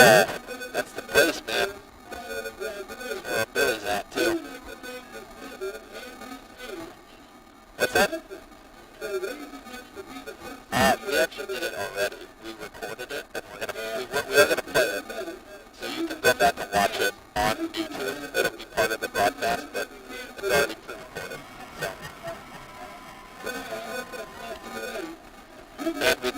Football. That's the place, man. That's where Billy's at, too. What's that? We actually did it already. We recorded it, and we are going to play it. So you can go back and watch it on YouTube. It'll be part of the broadcast, but it's already pre-recorded. So. And we...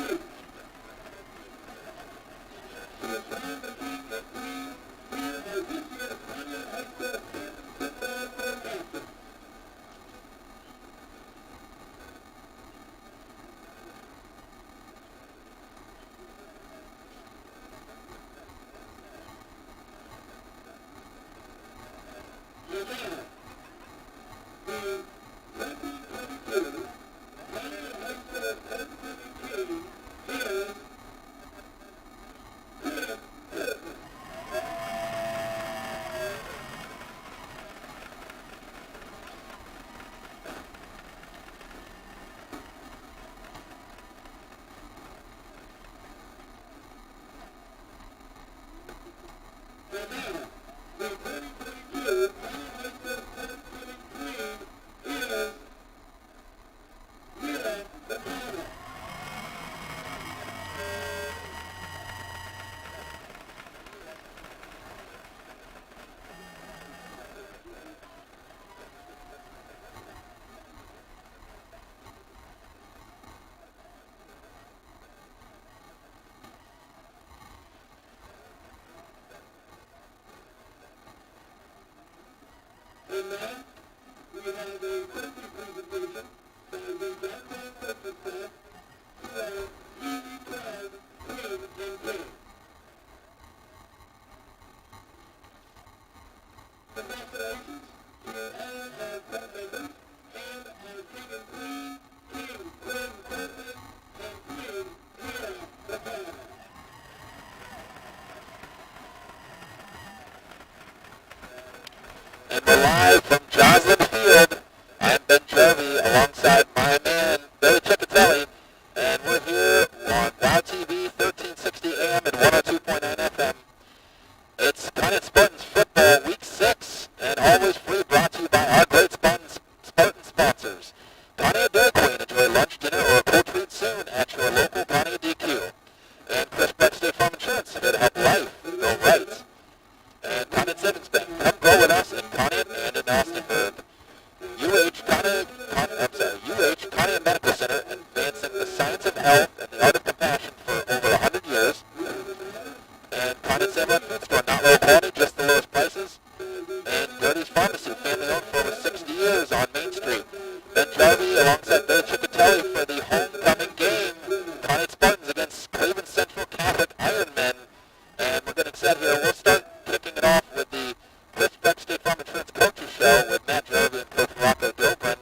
And we're live from Joslin Field. I'm Ben Jovi alongside my man, Billy Ciccatelli. And we're here on WOW TV, 1360 AM and 102.9 FM. It's Conneaut Spartans Football, Week 6, and always free, brought to you by our great Spartan sponsors. Conneaut Dairy Queen, enjoy lunch, dinner, or a cold treat soon at your local Conneaut DQ. And Chris Breck State Farm Insurance, here to help life go right. And Conneaut Savings Bank, come grow with us in Conneaut and in Austinburg. Conneaut Medical Center, advancing the science of health and the art of compassion for over 100 years. And Conneaut Save-On Food Store, not low quality, just the lowest prices. And Gertie's Pharmacy, family owned for over 60 years on Main Street. Ben Jarvie alongside Billy Ciccatelli for the homecoming game. Conneaut Spartans against Craven Central Catholic Ironmen. And we're getting set here. We'll start kicking it off with the Chris Breck State Farm Insurance Coaches Show with Matt Jarvie and Coach Rocco Gilbrin.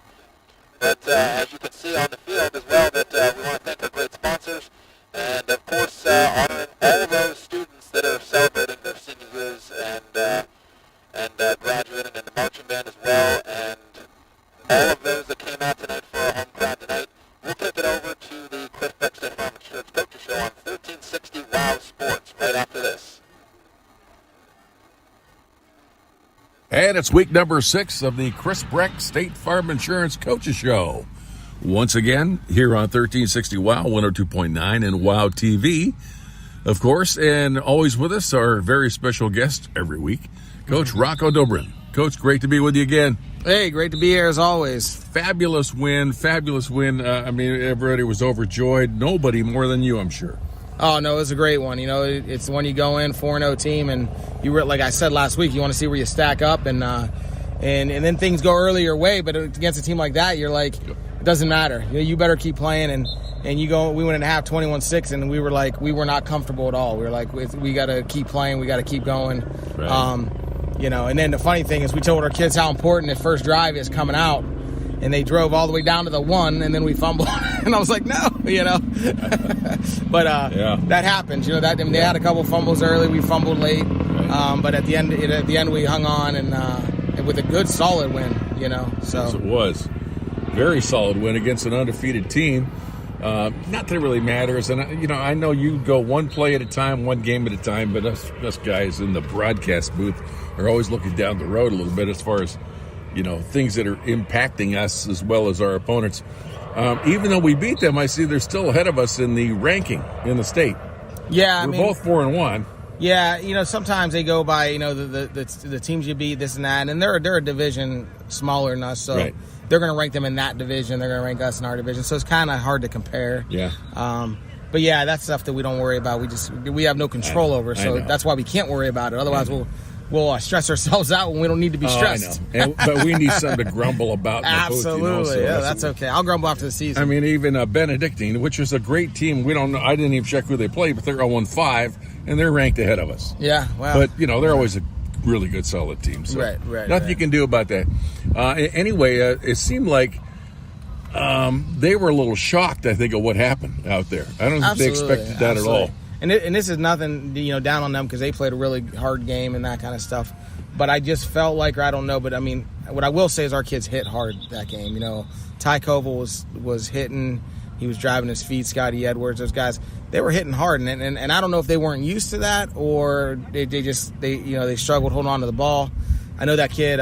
But as you can see on the field as well, that we want to thank our great sponsors. And, of course, honoring all of those students that are celebrating their senior years and graduating in the marching band as well. And all of those that came out tonight for our home crowd tonight. We'll kick it over to the Chris Breck State Farm Insurance Coaches Show on 1360 WOW Sports right after this. And it's week number 6 of the Chris Breck State Farm Insurance Coaches Show. Once again, here on 1360 WOW, 102.9 and WOW TV, of course. And always with us, our very special guest every week, Coach Rocco Gilbrin. Coach, great to be with you again. Hey, great to be here as always. Fabulous win. I mean, everybody was overjoyed. Nobody more than you, I'm sure. Oh, no, it was a great one. You know, it's when you go in 4-0 team, and you were, like I said last week, you want to see where you stack up, and then things go early your way. But against a team like that, you're like, it doesn't matter. You better keep playing. And you go. We went into half 21-6, and we were not comfortable at all. We were like, we got to keep playing. We got to keep going. Right. And then the funny thing is, we told our kids how important the first drive is coming out. And they drove all the way down to the 1, and then we fumbled. And I was like, no, But that happens. They had a couple fumbles early. We fumbled late. Right. But at the end, we hung on and with a good, solid win. So yes, it was very solid win against an undefeated team. Not that it really matters. And, you know, I know you go one play at a time, one game at a time, but us guys in the broadcast booth are always looking down the road a little bit as far as, you know, things that are impacting us as well as our opponents. Even though we beat them, I see they're still ahead of us in the ranking in the state. Yeah, we're both 4-1. Yeah, you know, sometimes they go by, you know, the teams you beat, this and that, and they're a division smaller than us, so right. They're going to rank them in that division. They're going to rank us in our division, so it's kind of hard to compare. Yeah. But yeah, that's stuff that we don't worry about. We have no control over, so that's why we can't worry about it. Otherwise, we'll stress ourselves out when we don't need to be stressed. I know. But we need something to grumble about. In Absolutely, the booth, you know, so that's okay. I'll grumble after the season. I mean, even Benedictine, which is a great team. We don't know. I didn't even check who they played, but they're 0-5, and they're ranked ahead of us. Yeah, well, but you know, they're always a really good, solid team. So right. Nothing you can do about that. Anyway, it seemed like they were a little shocked, I think, of what happened out there. I don't think they expected that at all. And this is nothing, you know, down on them because they played a really hard game and that kind of stuff. But I just felt like, or I don't know, but I mean, what I will say is our kids hit hard that game. You know, Ty Covill was hitting. He was driving his feet. Scotty Edwards, those guys, they were hitting hard. And I don't know if they weren't used to that or they struggled holding on to the ball. I know that kid,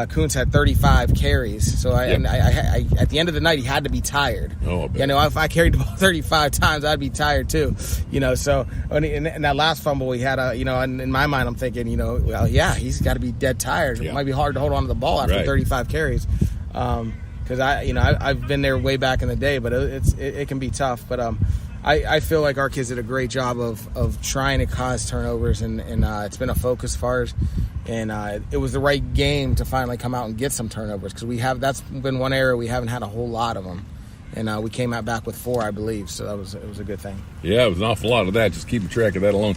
Kuntz had 35 carries, so I at the end of the night he had to be tired. Oh, you know, if I carried the ball 35 times, I'd be tired too. You know, so in that last fumble we had, in my mind I'm thinking, you know, well, yeah, he's got to be dead tired. Yeah. It might be hard to hold on to the ball after 35 carries, because I've been there way back in the day, but it can be tough. But I feel like our kids did a great job of trying to cause turnovers, and it's been a focus of ours. And it was the right game to finally come out and get some turnovers because that's been one area we haven't had a whole lot of them. And we came out back with 4, I believe, so it was a good thing. Yeah, it was an awful lot of that, just keeping track of that alone.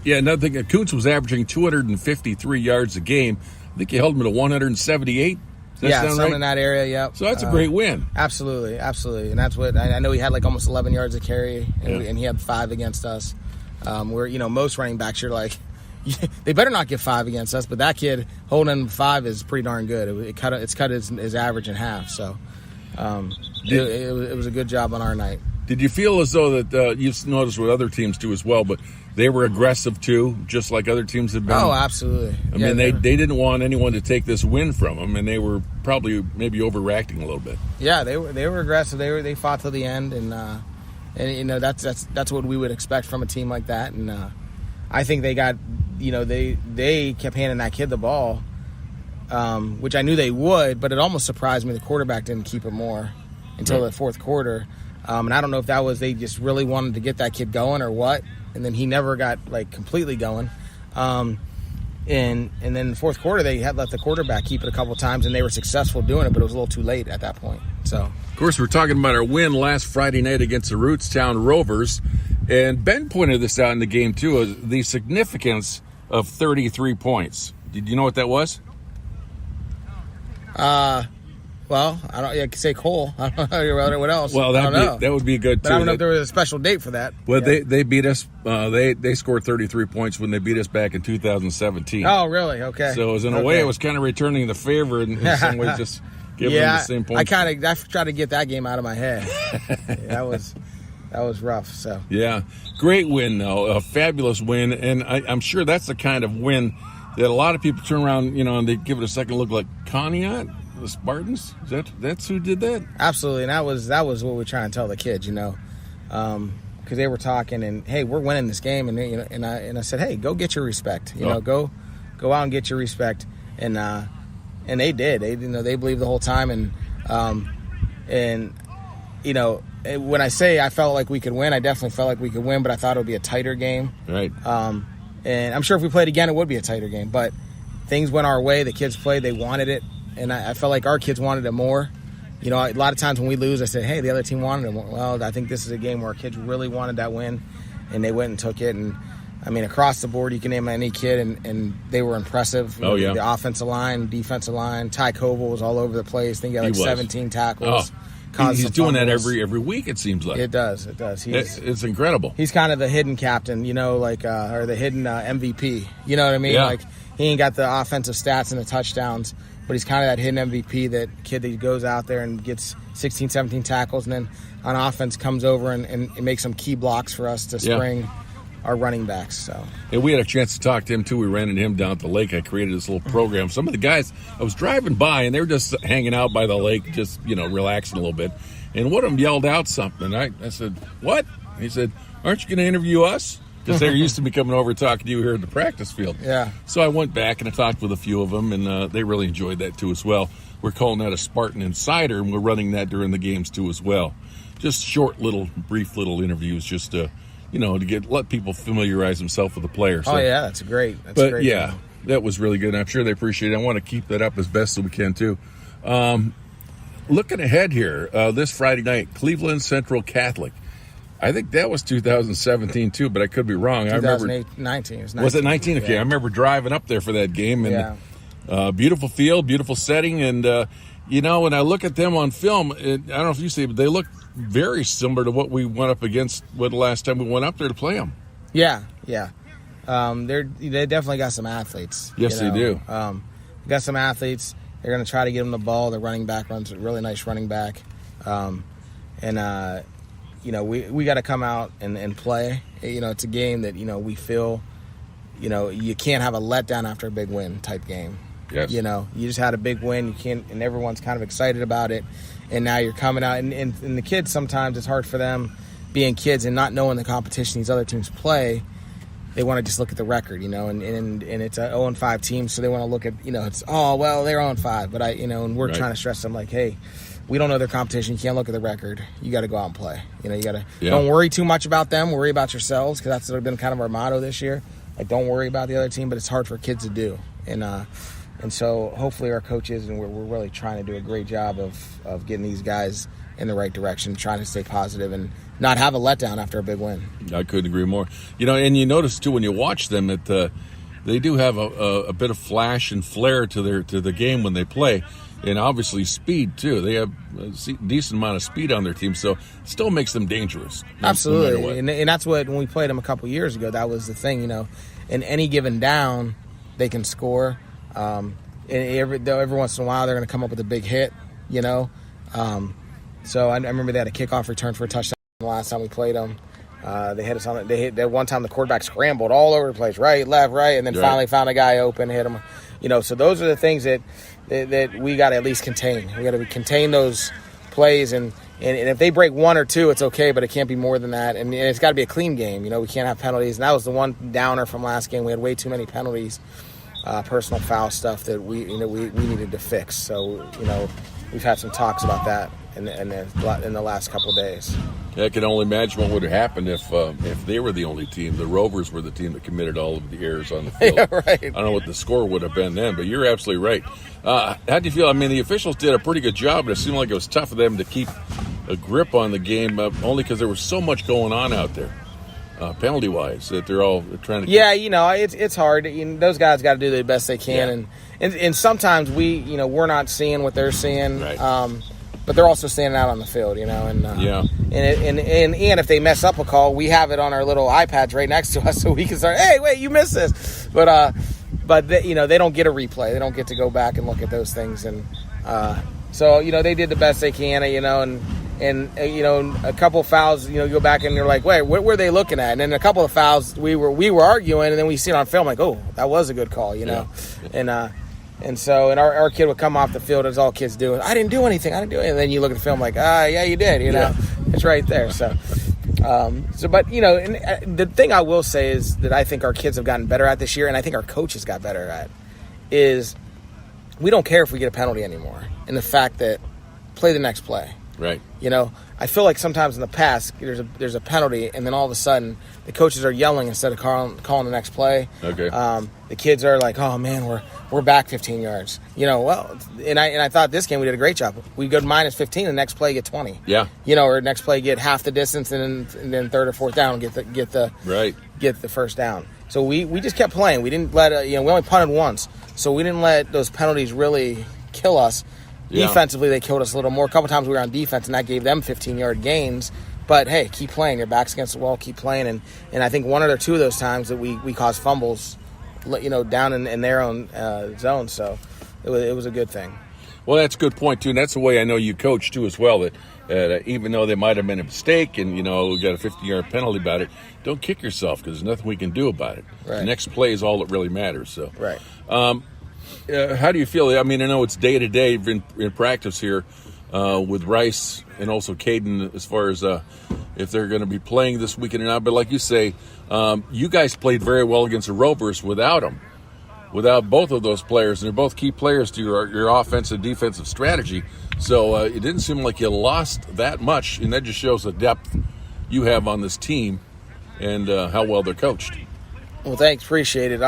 Another thing, Kuntz was averaging 253 yards a game. I think he held him to 178. Something right? in that area, yep. So that's a great win. Absolutely. And that's what I know. He had like almost 11 yards a carry, and he had 5 against us. Where, you know, most running backs, you're like, they better not get 5 against us, but that kid holding 5 is pretty darn good. It's cut his average in half. So it was a good job on our night. Did you feel as though that you've noticed with other teams too as well, but they were aggressive too, just like other teams have been? Oh, absolutely. I mean, they didn't want anyone to take this win from them, and they were probably maybe overreacting a little bit. Yeah, they were aggressive. They fought till the end, and you know that's what we would expect from a team like that. And I think they got, you know, they kept handing that kid the ball, which I knew they would, but it almost surprised me the quarterback didn't keep it more until the fourth quarter. And I don't know if that was they just really wanted to get that kid going or what, and then he never got like completely going. And then in the fourth quarter they had let the quarterback keep it a couple times, and they were successful doing it, but it was a little too late at that point. So, of course, we're talking about our win last Friday night against the Rootstown Rovers, and Ben pointed this out in the game too, the significance of 33 points. Did you know what that was? Well, I don't. I can say Cole. I don't know what else. Well, that would be good too. But I don't know if there was a special date for that. Well, they beat us. They scored 33 points when they beat us back in 2017. Oh, really? Okay. So in a way, it was kind of returning the favor, and in some ways, just giving them the same points. I tried to get that game out of my head. That was rough. So yeah, great win though, a fabulous win, and I'm sure that's the kind of win that a lot of people turn around, you know, and they give it a second look, like Conneaut. The Spartans? That's who did that? Absolutely, and that was what we're trying to tell the kids, you know, because they were talking and hey, we're winning this game, and you know, and I said, hey, go get your respect, you know, go out and get your respect, and they did. They they believed the whole time, and you know, when I say I felt like we could win, I definitely felt like we could win, but I thought it would be a tighter game, right? And I'm sure if we played again, it would be a tighter game, but things went our way. The kids played, they wanted it. And I felt like our kids wanted it more. You know, a lot of times when we lose, I said, hey, the other team wanted it more. Well, I think this is a game where our kids really wanted that win, and they went and took it. And, I mean, across the board, you can name any kid, and they were impressive. Oh, yeah. The offensive line, defensive line. Ty Covill was all over the place. I think he had 17 tackles. Oh. He's doing that every week, it seems like. It does. It's incredible. He's kind of the hidden captain, you know, like or the hidden MVP. You know what I mean? Yeah. Like, he ain't got the offensive stats and the touchdowns, but he's kind of that hidden MVP, that kid that goes out there and gets 16, 17 tackles. And then on offense comes over and makes some key blocks for us to spring our running backs. So, and we had a chance to talk to him too. We ran into him down at the lake. I created this little program. Some of the guys, I was driving by and they were just hanging out by the lake, just relaxing a little bit. And one of them yelled out something. I said, "What?" He said, "Aren't you going to interview us?" Because they're used to me coming over and talking to you here at the practice field. Yeah. So I went back and I talked with a few of them, and they really enjoyed that too as well. We're calling that a Spartan Insider, and we're running that during the games too as well. Just short, brief little interviews, just to, let people familiarize themselves with the player. So, that's great. But that was really good. I'm sure they appreciate it. I want to keep that up as best as we can too. Looking ahead here, this Friday night, Cleveland Central Catholic. I think that was 2017 too, but I could be wrong. 2019. Was it 19? Okay, I remember driving up there for that game, and beautiful field, beautiful setting, and when I look at them on film, I don't know if you see it, but they look very similar to what we went up against the last time we went up there to play them. Yeah. They definitely got some athletes. Yes, they do. Got some athletes. They're going to try to get them the ball. The running back runs a really nice running back, we got to come out and play. It's a game that we feel, you can't have a letdown after a big win type game. Yes. You just had a big win. You can't, and everyone's kind of excited about it. And now you're coming out, and the kids, sometimes it's hard for them being kids and not knowing the competition these other teams play. They want to just look at the record, and it's a 0-5 team, so they want to look at, they're 0-5, but and we're trying to stress them like, hey, we don't know their competition. You can't look at the record. You got to go out and play. You got to don't worry too much about them. Worry about yourselves, because that's been kind of our motto this year. Like, don't worry about the other team, but it's hard for kids to do. And so hopefully our coaches, and we're really trying to do a great job of getting these guys in the right direction, trying to stay positive and not have a letdown after a big win. I couldn't agree more. And you notice too when you watch them that they do have a bit of flash and flair to the game when they play, and obviously speed too. They have a decent amount of speed on their team, so it still makes them dangerous. Absolutely, no and that's what, when we played them a couple years ago, that was the thing. In any given down, they can score. And every once in a while, they're going to come up with a big hit. So I remember they had a kickoff return for a touchdown the last time we played them. They hit us on it. They hit that one time. The quarterback scrambled all over the place, right, left, right, and then finally found a guy open, hit him. So those are the things that we got to at least contain. We got to contain those plays, and if they break one or two, it's okay, but it can't be more than that. And it's got to be a clean game. We can't have penalties. And that was the one downer from last game. We had way too many penalties, personal foul stuff that we needed to fix. So we've had some talks about that in the last couple of days. I can only imagine what would have happened if they were the only team. The Rovers were the team that committed all of the errors on the field. Yeah, right. I don't know what the score would have been then, but you're absolutely right. How do you feel? I mean, the officials did a pretty good job, but it seemed like it was tough for them to keep a grip on the game, only because there was so much going on out there, penalty-wise, that they're all trying to. Yeah, it's hard. Those guys got to do the best they can, and sometimes we're not seeing what they're seeing. Right. But they're also standing out on the field, and if they mess up a call, we have it on our little iPads right next to us, so we can start. Hey, wait, you missed this. But they don't get a replay. They don't get to go back and look at those things, and so they did the best they can, and a couple of fouls, you go back and you're like, wait, what were they looking at? And then a couple of fouls, we were arguing, and then we see it on film, like, oh, that was a good call, And so our kid would come off the field, as all kids do. I didn't do anything. And then you look at the film like, yeah, you did. It's right there. So, but and the thing I will say is that I think our kids have gotten better at this year, and I think our coaches got better at, is we don't care if we get a penalty anymore. And the fact that play the next play. Right. I feel like sometimes in the past there's a penalty, and then all of a sudden the coaches are yelling instead of calling the next play. Okay. The kids are like, oh man, we're back 15 yards. And I thought this game we did a great job. We go to minus 15, the next play get 20. Yeah. Or next play get half the distance, and then third or fourth down get the first down. So we just kept playing. We didn't let we only punted once, so we didn't let those penalties really kill us. Yeah. Defensively, they killed us a little more. A couple times we were on defense, and that gave them 15-yard gains. But, hey, keep playing. Your back's against the wall. Keep playing. And I think one or two of those times that we caused fumbles, down in their own zone. So it was a good thing. Well, that's a good point, too. And that's the way I know you coach, too, as well, that even though they might have made a mistake and, we got a 50-yard penalty about it, don't kick yourself because there's nothing we can do about it. Right. The next play is all that really matters. So, right. How do you feel? I mean, I know it's day-to-day in practice here with Rice and also Caden as far as if they're going to be playing this weekend or not. But like you say, you guys played very well against the Rovers without them. Without both of those players, and they're both key players to your offensive defensive strategy. So it didn't seem like you lost that much, and that just shows the depth you have on this team and how well they're coached. Well, thanks, appreciate it.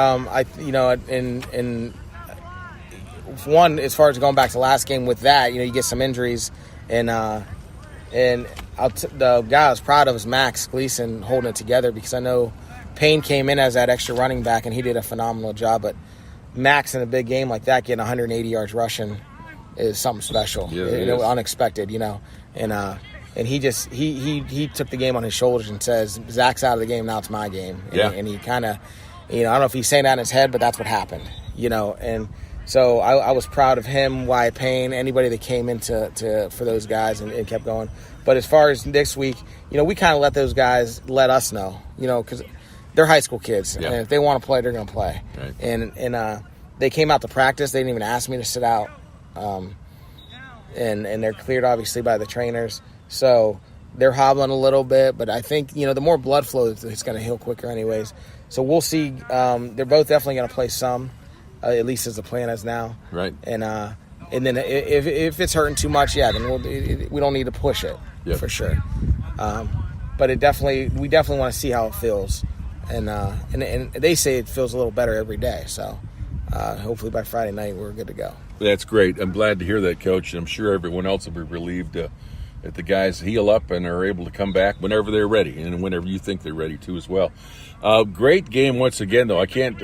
One, as far as going back to last game with that, you get some injuries, and the guy I was proud of is Max Gleason holding it together, because I know Payne came in as that extra running back, and he did a phenomenal job. But Max in a big game like that, getting 180 yards rushing is something special. Yeah, unexpected, and he just he took the game on his shoulders and says, Zach's out of the game, now it's my game. And he kind of, I don't know if he's saying that in his head, but that's what happened, and so I was proud of him, Wyatt Payne, anybody that came in for those guys and kept going. But as far as next week, we kind of let those guys let us know, because they're high school kids, and if they want to play, they're going to play. Right. And they came out to practice. They didn't even ask me to sit out, and they're cleared obviously by the trainers. So they're hobbling a little bit, but I think the more blood flow, it's going to heal quicker, anyways. So we'll see. They're both definitely going to play some, at least as the plan is now. Right. And then if it's hurting too much, then we don't need to push it for sure. But we definitely want to see how it feels. And they say it feels a little better every day. So hopefully by Friday night we're good to go. That's great. I'm glad to hear that, Coach. And I'm sure everyone else will be relieved that the guys heal up and are able to come back whenever they're ready and whenever you think they're ready to as well. Great game once again, though. I can't,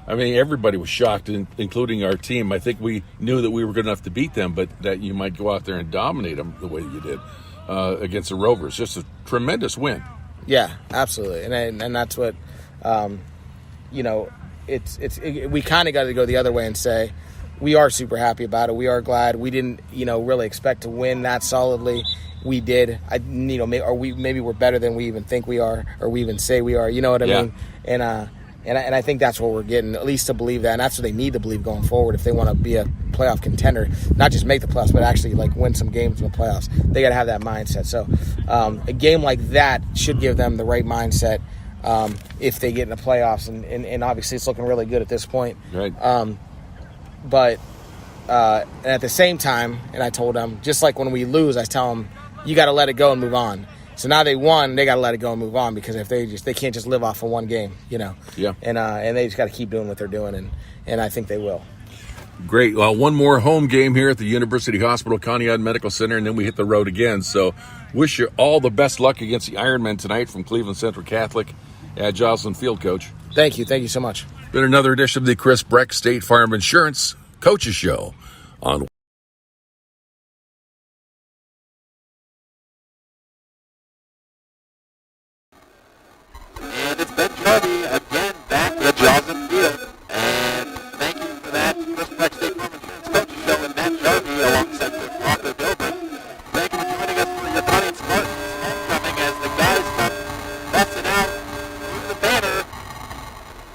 everybody was shocked, including our team. I think we knew that we were good enough to beat them, but that you might go out there and dominate them the way you did against the Rovers. Just a tremendous win. Yeah, absolutely, and that's what, we kind of got to go the other way and say we are super happy about it. We are glad. We didn't, really expect to win that solidly. We did. Maybe we're better than we even think we are, or we even say we are. You know what I mean? And I think that's what we're getting, at least to believe that, and that's what they need to believe going forward if they want to be a playoff contender, not just make the playoffs, but actually win some games in the playoffs. They got to have that mindset. So a game like that should give them the right mindset if they get in the playoffs, and obviously it's looking really good at this point. Right. But at the same time, and I told them, just like when we lose, I tell them, you got to let it go and move on. So now they won, they got to let it go and move on, because if they can't just live off of one game, Yeah. And they just got to keep doing what they're doing, and I think they will. Great. Well, one more home game here at the University Hospital Conneaut Medical Center, and then we hit the road again. So wish you all the best luck against the Ironmen tonight from Cleveland Central Catholic at Jocelyn Field, Coach. Thank you. Thank you so much. Been another edition of the Chris Breck State Farm Insurance Coaches Show on And it's Ben Jarvie again back at Jocelyn Field. And thank you for that, Chris Breck State Farm Insurance Coaches Show with Matt Jarvie alongside Arthur Gilbert. Thank you for joining us for the Conneaut Spartans homecoming as the guys come busting out through the banner,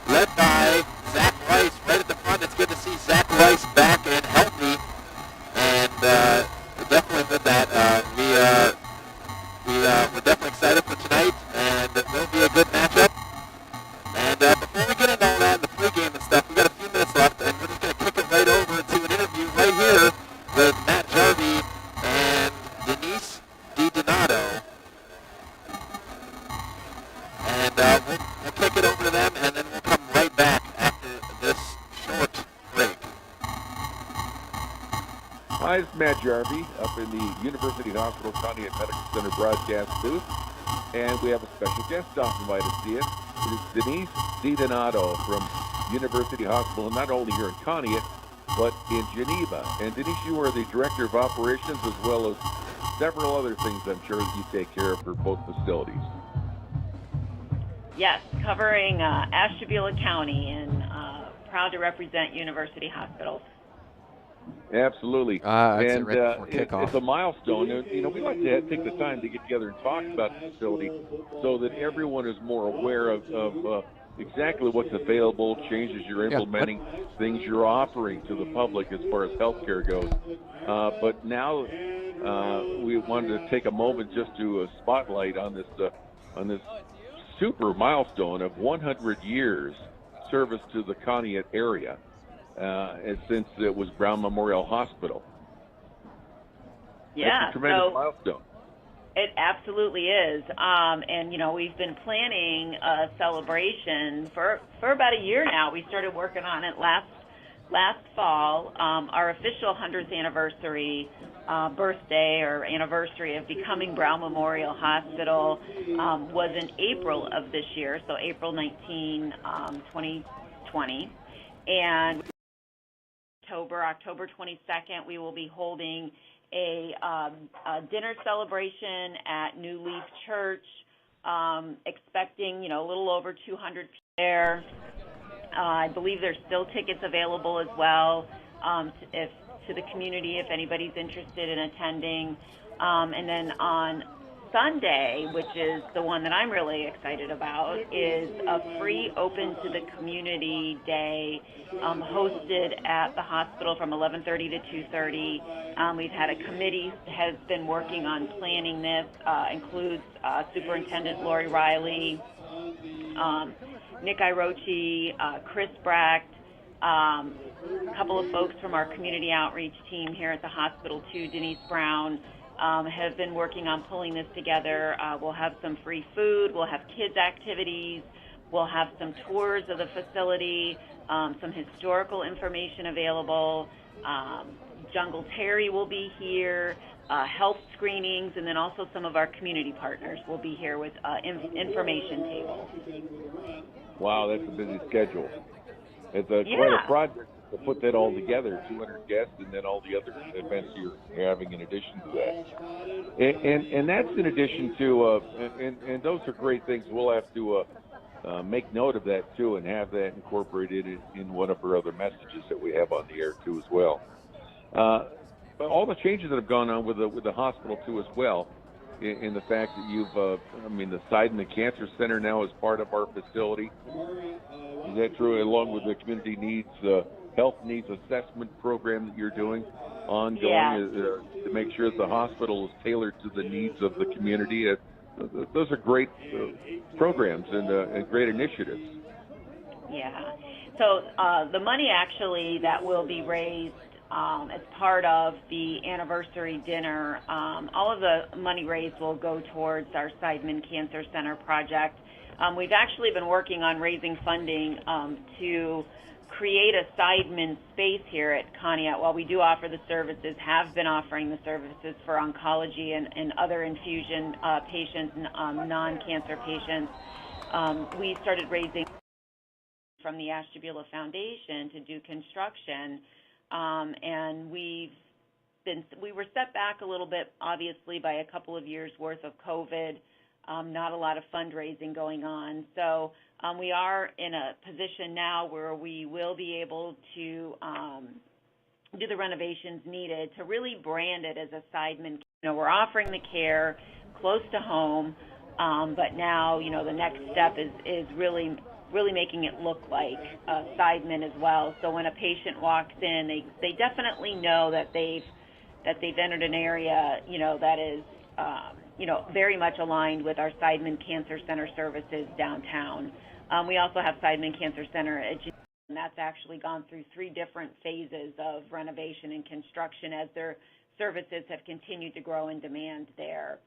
led by Zach Rice right at the front. It's good to see Zach Rice back and healthy. And definitely with that, we're definitely excited for tonight, and it will be a good matchup. And before we get into all that, the pregame and stuff, we've got a few minutes left, and we're just going to kick it right over to an interview right here with Matt Jarvie and Denise DiDonato. And we'll kick it over to them, and then we'll come right back after this short break. Hi, it's Matt Jarvie up in the University Hospital Conneaut Medical Center broadcast booth. And we have a special guest stopping by to see us. It is Denise DiDonato from University Hospital, not only here in Conneaut, but in Geneva. And Denise, you are the Director of Operations as well as several other things I'm sure that you take care of for both facilities. Yes, covering Ashtabula County, and proud to represent University Hospitals. Absolutely. That's And right before kickoff. it's a milestone. And, we like to take the time to get together and talk about the facility so that everyone is more aware of exactly what's available, changes you're implementing, things you're offering to the public as far as healthcare goes. But now we wanted to take a moment just to spotlight on this super milestone of 100 years service to the Conneaut area. Since it was Brown Memorial Hospital. Yeah, that's a tremendous milestone. It absolutely is. And, we've been planning a celebration for about a year now. We started working on it last fall. Our official 100th anniversary birthday or anniversary of becoming Brown Memorial Hospital was in April of this year, so April 19, 2020. And October 22nd, we will be holding a dinner celebration at New Leaf Church, expecting, a little over 200 people there. I believe there's still tickets available as well to the community if anybody's interested in attending. And then on Sunday, which is the one that I'm really excited about, is a free open to the community day hosted at the hospital from 11:30 to 2:30. We've had a committee that has been working on planning this, includes Superintendent Lori Riley, Nick Irochi, Chris Bracht, a couple of folks from our community outreach team here at the hospital too, Denise Brown, have been working on pulling this together. We'll have some free food. We'll have kids' activities. We'll have some tours of the facility, some historical information available. Jungle Terry will be here, health screenings, and then also some of our community partners will be here with information tables. Wow, that's a busy schedule. It's quite a project to put that all together, 200 guests, and then all the other events you're having in addition to that. And that's in addition to, and those are great things. We'll have to make note of that, too, and have that incorporated in one of our other messages that we have on the air, too, as well. But all the changes that have gone on with the hospital, too, as well, in the fact that you've, the Seidman Cancer Center now is part of our facility. Is that true? Along with the community needs, health needs assessment program that you're doing ongoing to make sure that the hospital is tailored to the needs of the community. Those are great programs and great initiatives. Yeah. So the money actually that will be raised as part of the anniversary dinner, all of the money raised will go towards our Seidman Cancer Center project. We've actually been working on raising funding to create a Seidman space here at Conneaut. While we do offer the services, have been offering the services for oncology and other infusion patients, non-cancer patients, we started raising from the Ashtabula Foundation to do construction, and we were set back a little bit, obviously, by a couple of years' worth of COVID. Not a lot of fundraising going on. So we are in a position now where we will be able to do the renovations needed to really brand it as a Seidman. We're offering the care close to home, but now, the next step is really making it look like Seidman as well. So when a patient walks in, they definitely know that they've entered an area, that is very much aligned with our Seidman Cancer Center services downtown. We also have Seidman Cancer Center at G, and that's actually gone through 3 different phases of renovation and construction as their services have continued to grow in demand there.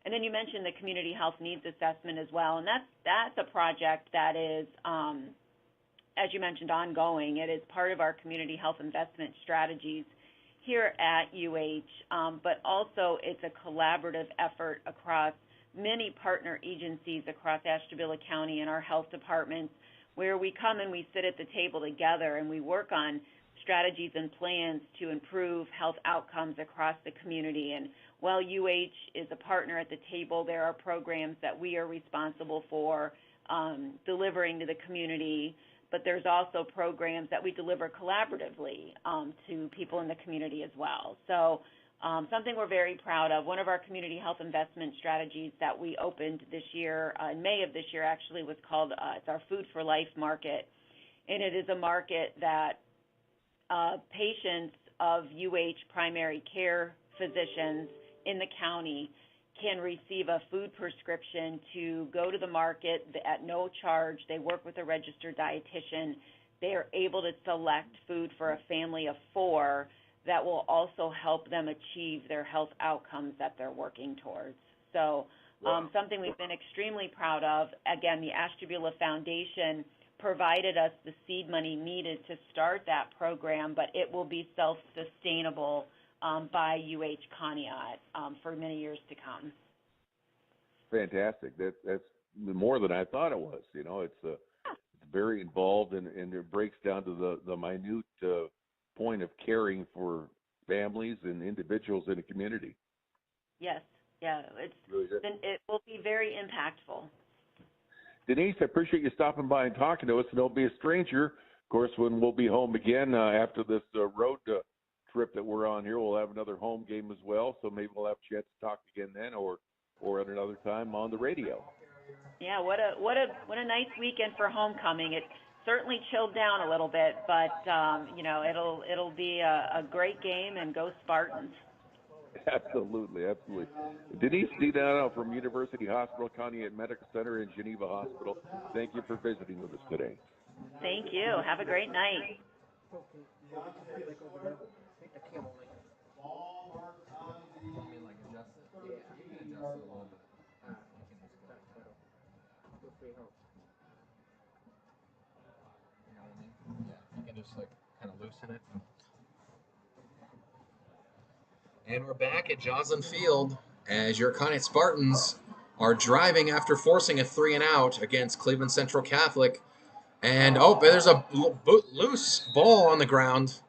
And then you mentioned the community health needs assessment as well, and that's a project that is, as you mentioned, ongoing. It is part of our community health investment strategies here at UH, but also it's a collaborative effort across many partner agencies across Ashtabula County and our health departments, where we come and we sit at the table together and we work on strategies and plans to improve health outcomes across the community. And while UH is a partner at the table, there are programs that we are responsible for delivering to the community but there's also programs that we deliver collaboratively to people in the community as well. So something we're very proud of. One of our community health investment strategies that we opened this year, in May of this year actually, was called, it's our Food for Life market. And it is a market that patients of UH primary care physicians in the county can receive a food prescription to go to the market at no charge. They work with a registered dietitian. They are able to select food for a family of 4 that will also help them achieve their health outcomes that they're working towards. So something we've been extremely proud of. Again, the Ashtabula Foundation provided us the seed money needed to start that program, but it will be self-sustainable by UH Conneaut for many years to come. Fantastic. That's more than I thought it was. You know, it's very involved, and it breaks down to the minute point of caring for families and individuals in a community. Yes, yeah, it will be very impactful. Denise, I appreciate you stopping by and talking to us, and don't be a stranger. Of course, when we'll be home again after this road trip that we're on here, we'll have another home game as well, so maybe we'll have a chance to talk again then or at another time on the radio. Yeah, what a nice weekend for homecoming. It certainly chilled down a little bit, but you know, it'll be a great game, and go Spartans. Absolutely. Denise DiDonato from University Hospital, Conneaut Medical Center, and Geneva Hospital, thank you for visiting with us today. Thank you. Have a great night. You can just kind of loosen it. And we're back at Joslyn Field as your Conneaut Spartans are driving after forcing a 3-and-out against Cleveland Central Catholic. And, there's a loose ball on the ground.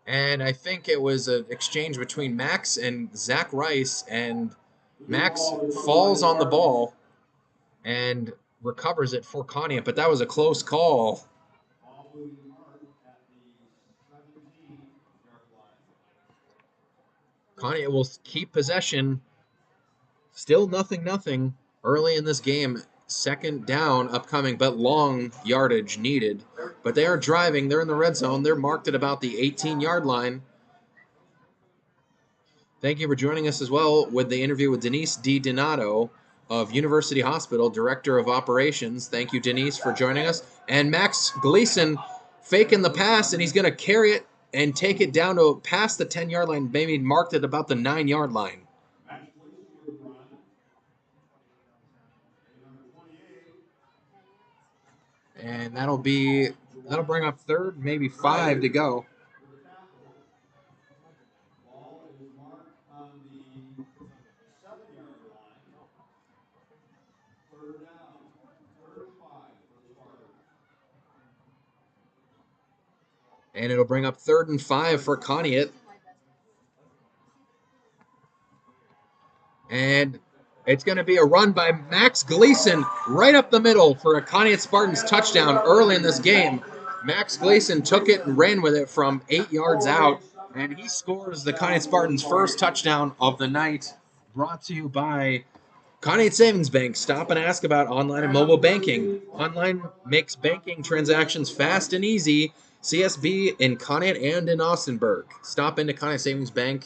And I think it was an exchange between Max and Zach Rice. And Max falls on the ball and recovers it for Conneaut. But that was a close call. Conneaut will keep possession. Still 0-0 early in this game. Second down upcoming, but long yardage needed. But they are driving. They're in the red zone. They're marked at about the 18-yard line. Thank you for joining us as well with the interview with Denise DiDonato of University Hospital, Director of Operations. Thank you, Denise, for joining us. And Max Gleason faking the pass, and he's going to carry it and take it down to past the 10-yard line, maybe marked at about the 9-yard line. And that'll bring up third, maybe 5 to go. And it'll bring up 3rd and 5 for Conneaut. And it's going to be a run by Max Gleason right up the middle for a Conneaut Spartans touchdown early in this game. Max Gleason took it and ran with it from 8 yards out, and he scores the Conneaut Spartans' first touchdown of the night. Brought to you by Conneaut Savings Bank. Stop and ask about online and mobile banking. Online makes banking transactions fast and easy. CSB in Conneaut and in Austinburg. Stop into Conneaut Savings Bank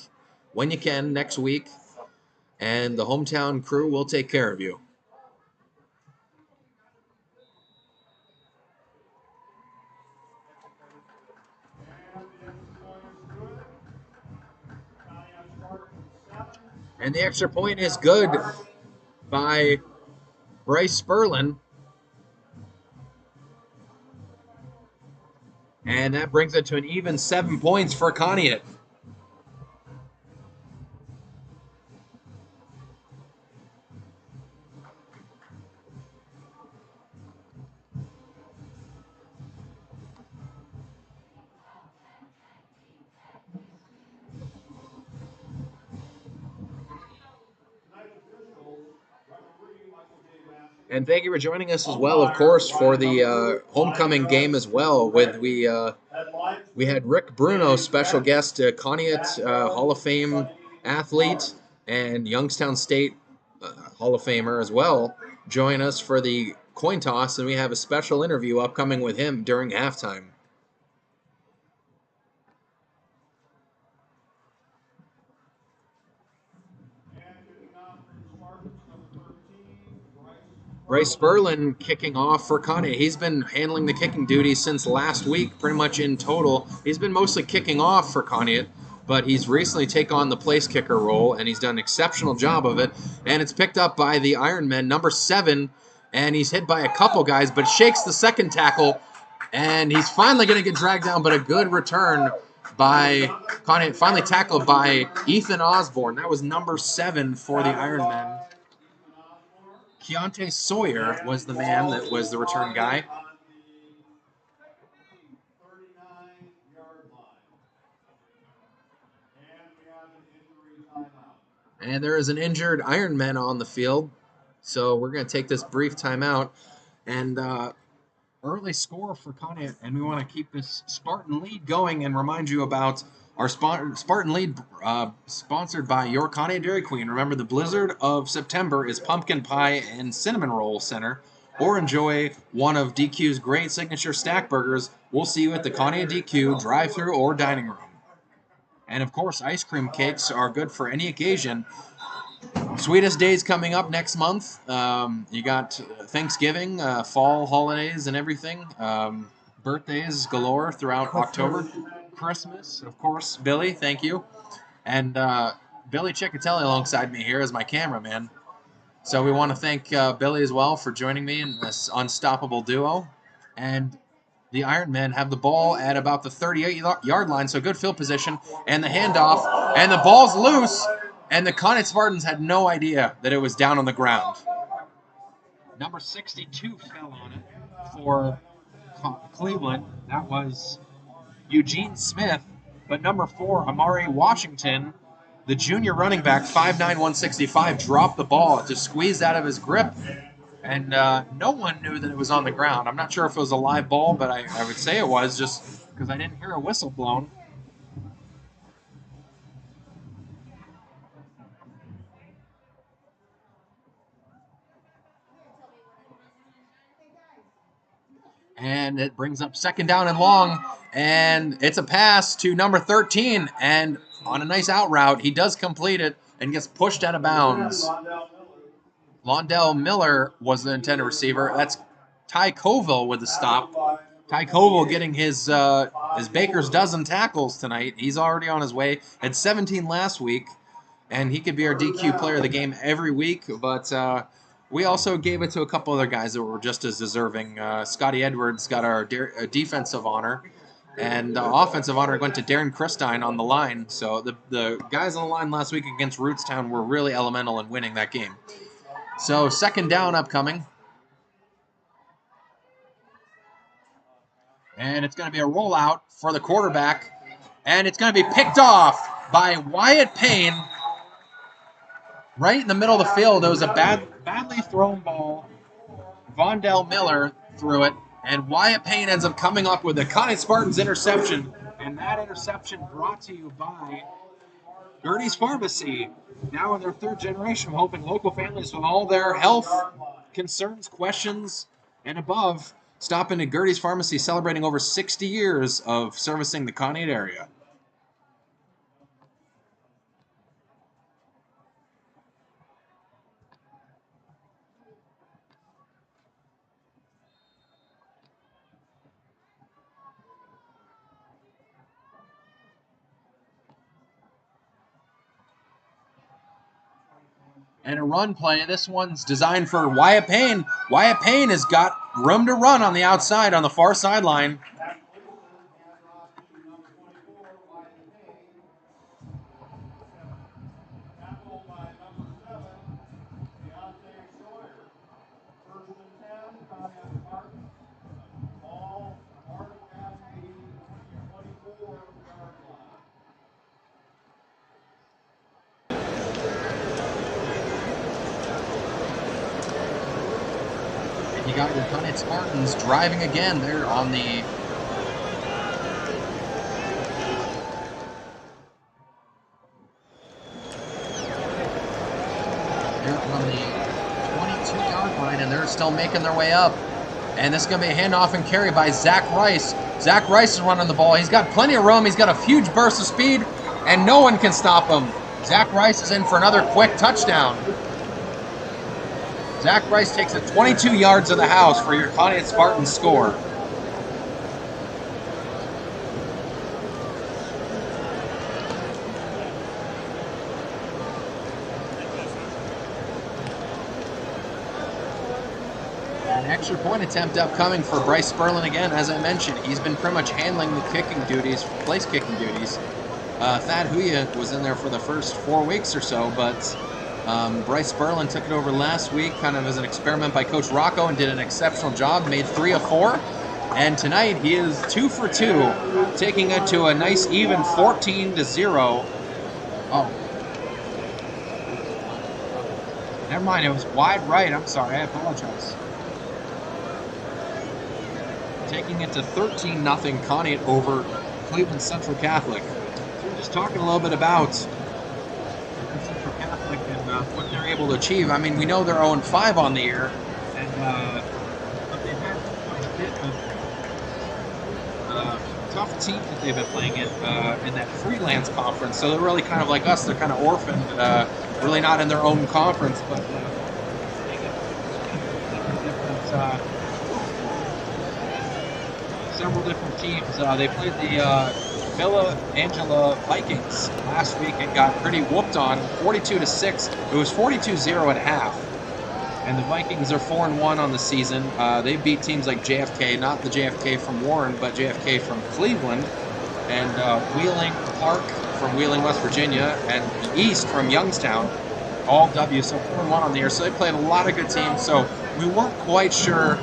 when you can next week, and the hometown crew will take care of you. And the extra point is good by Bryce Spurlin. And that brings it to an even 7 points for Conneaut. And thank you for joining us as well, of course, for the homecoming game as well. We had Rick Bruno, special guest, Conneaut Hall of Fame athlete and Youngstown State Hall of Famer as well, join us for the coin toss, and we have a special interview upcoming with him during halftime. Bryce Spurlin kicking off for Conneaut. He's been handling the kicking duties since last week, pretty much in total. He's been mostly kicking off for Conneaut, but he's recently taken on the place kicker role, and he's done an exceptional job of it. And it's picked up by the Ironmen, number 7, and he's hit by a couple guys, but shakes the second tackle, and he's finally going to get dragged down, but a good return by Conneaut, finally tackled by Ethan Osborne. That was number 7 for the Ironmen. Keontae Sawyer was the man that was the return guy. And there is an injured Ironman on the field. So we're going to take this brief timeout. And early score for Conneaut. And we want to keep this Spartan lead going and remind you about our Spartan lead sponsored by your Conneaut Dairy Queen. Remember, the blizzard of September is Pumpkin Pie and Cinnamon Roll Center. Or enjoy one of DQ's great signature stack burgers. We'll see you at the Conneaut DQ drive-thru or dining room. And, of course, ice cream cakes are good for any occasion. Sweetest days coming up next month. You got Thanksgiving, fall holidays and everything. Birthdays galore throughout October. Christmas, of course. Billy, thank you. And Billy Ciccatelli alongside me here as my cameraman. So we want to thank Billy as well for joining me in this unstoppable duo. And the Ironmen have the ball at about the 38-yard line, so good field position. And the handoff, and the ball's loose, and the Conneaut Spartans had no idea that it was down on the ground. Number 62 fell on it for Cleveland. That was Eugene Smith, but number 4, Amari Washington, the junior running back, 5'9", 165, dropped the ball. It just squeezed out of his grip, and no one knew that it was on the ground. I'm not sure if it was a live ball, but I would say it was just because I didn't hear a whistle blown. And it brings up second down and long, and it's a pass to number 13, and on a nice out route, he does complete it and gets pushed out of bounds. Londell Miller was the intended receiver. That's Ty Covill with the stop. Ty Covill getting his baker's dozen tackles tonight. He's already on his way. Had 17 last week, and he could be our DQ player of the game every week, but we also gave it to a couple other guys that were just as deserving. Scotty Edwards got our defensive honor, and offensive honor went to Daren Christine on the line. So the guys on the line last week against Rootstown were really elemental in winning that game. So second down upcoming. And it's going to be a rollout for the quarterback, and it's going to be picked off by Wyatt Payne. Right in the middle of the field, it was a badly thrown ball. Vondell Miller threw it, and Wyatt Payne ends up coming up with a Conneaut Spartans interception, and that interception brought to you by Gertie's Pharmacy, now in their 3rd generation, helping local families with all their health concerns, questions, and above. Stopping at Gertie's Pharmacy, celebrating over 60 years of servicing the Conneaut area. And a run play. This one's designed for Wyatt Payne. Wyatt Payne has got room to run on the outside on the far sideline. You got your Conneaut Spartans driving again. They're on the They're on the 22-yard line, and they're still making their way up. And this is going to be a handoff and carry by Zach Rice. Zach Rice is running the ball. He's got plenty of room. He's got a huge burst of speed, and no one can stop him. Zach Rice is in for another quick touchdown. Zach Rice takes it 22 yards of the house for your Conneaut Spartans score. An extra point attempt upcoming for Bryce Spurlin again. As I mentioned, he's been pretty much handling the kicking duties, place kicking duties. Thad Huya was in there for the first 4 weeks or so, but Bryce Spurlin took it over last week kind of as an experiment by Coach Rocco and did an exceptional job, made 3 of 4. And tonight he is 2 for 2, taking it to a nice even 14-0. Oh. Never mind, it was wide right. I'm sorry, I apologize. Taking it to 13-0 Conneaut over Cleveland Central Catholic. So we're just talking a little bit about Central Catholic and what they're able to achieve. I mean, we know they're 0-5 on the year, and but they've had quite a bit of tough teams that they've been playing in that freelance conference. So they're really kind of like us. They're kind of orphaned, really not in their own conference, but several different teams. They played the Villa Angela Vikings last week and got pretty whooped on, 42-6. It was 42-0 at half. And the Vikings are 4-1 on the season. They beat teams like JFK, not the JFK from Warren, but JFK from Cleveland, and Wheeling Park from Wheeling, West Virginia, and East from Youngstown, all W. So 4-1 on the year. So they played a lot of good teams. So we weren't quite sure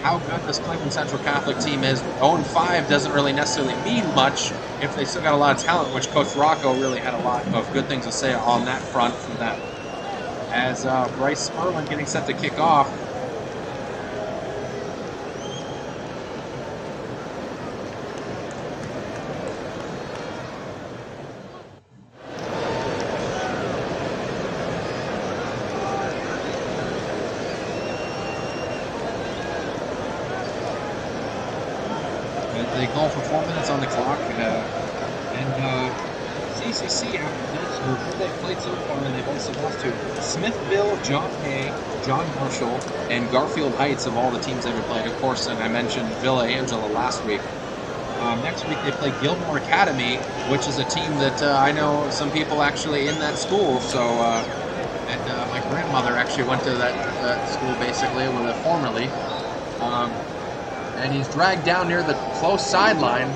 how good this Cleveland Central Catholic team is. 0-5 doesn't really necessarily mean much if they still got a lot of talent, which Coach Rocco really had a lot of good things to say on that front from that. As Bryce Spurlin getting set to kick off. They call for 4 minutes on the clock, and CCC after this, who they've played so far, and they've also lost to Smithville, John Hay, John Marshall, and Garfield Heights of all the teams they've played. Of course, and I mentioned Villa Angela last week. Next week they play Gilmore Academy, which is a team that I know some people actually in that school. So, and my grandmother actually went to that school basically, formerly. And he's dragged down near the close sideline.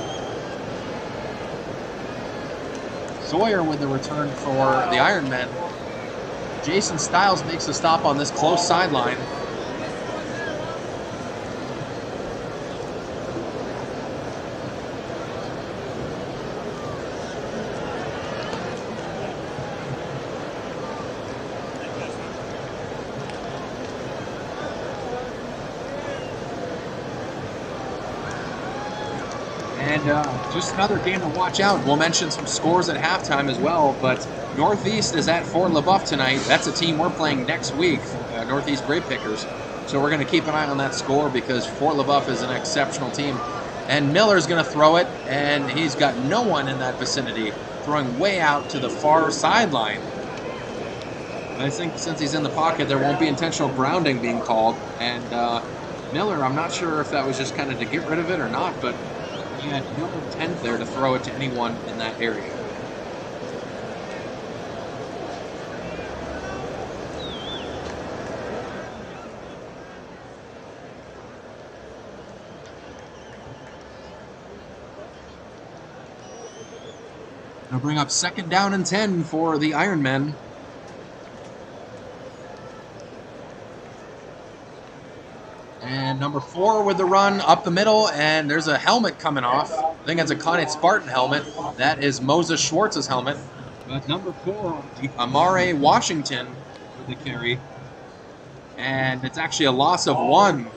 Sawyer with the return for the Ironmen. Jason Stiles makes a stop on this close sideline. Just another game to watch out. We'll mention some scores at halftime as well, but Northeast is at Fort LaBeouf tonight. That's a team we're playing next week, Northeast Grape Pickers. So we're going to keep an eye on that score because Fort LaBeouf is an exceptional team. And Miller's going to throw it, and he's got no one in that vicinity, throwing way out to the far sideline. I think since he's in the pocket, there won't be intentional grounding being called. And Miller, I'm not sure if that was just kind of to get rid of it or not, but he had no intent there to throw it to anyone in that area. Gonna bring up 2nd down and 10 for the Ironmen. And number 4 with the run up the middle, and there's a helmet coming off. I think it's a Conneaut Spartan helmet. That is Moses Schwartz's helmet. But number 4, Amare Washington with the carry. And it's actually a loss of 1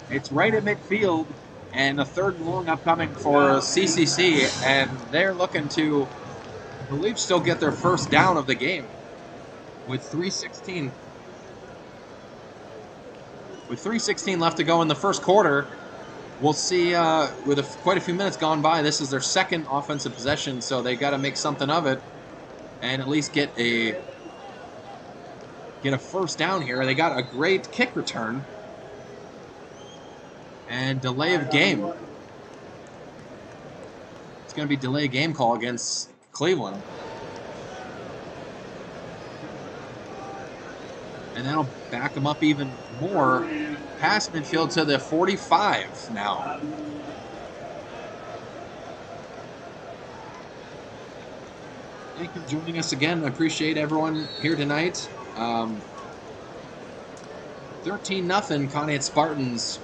It's right at midfield, and a third and long upcoming for CCC, and they're looking to, I believe, still get their first down of the game with 3:16. With 3:16 left to go in the first quarter, we'll see. With quite a few minutes gone by, this is their second offensive possession, so they got to make something of it and at least get a first down here. They got a great kick return and delay of game. It's going to be delay of game call against Cleveland. And that'll back them up even more past midfield to the 45 now. Thank you for joining us again. I appreciate everyone here tonight. 13-0 Conneaut Spartans,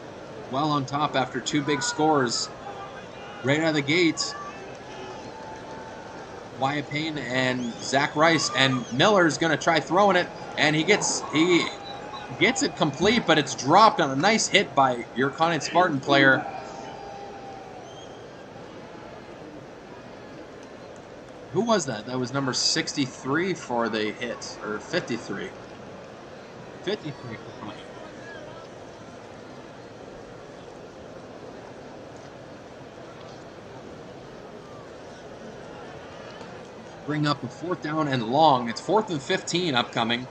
well on top after two big scores right out of the gate. Wyatt Payne and Zach Rice, and Miller's going to try throwing it, and he gets it complete, but it's dropped on a nice hit by your Conneaut Spartan player. Who was that? That was number 63 for the hit, or 53. 53 for Conneaut. Bring up a 4th down and long. It's 4th and 15 upcoming.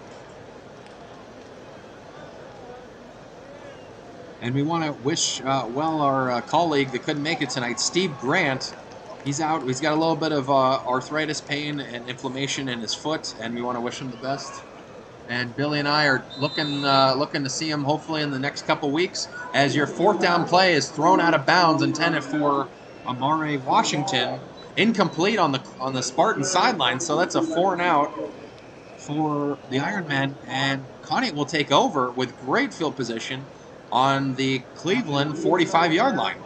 And we want to wish our colleague that couldn't make it tonight, Steve Grant. He's out. He's got a little bit of arthritis pain and inflammation in his foot, and we want to wish him the best. And Billy and I are looking to see him hopefully in the next couple weeks, as your 4th down play is thrown out of bounds, intended for Amare Washington. Incomplete on the Spartan sideline, so that's a 4 and out for the Ironmen, and Conneaut will take over with great field position on the Cleveland 45-yard line.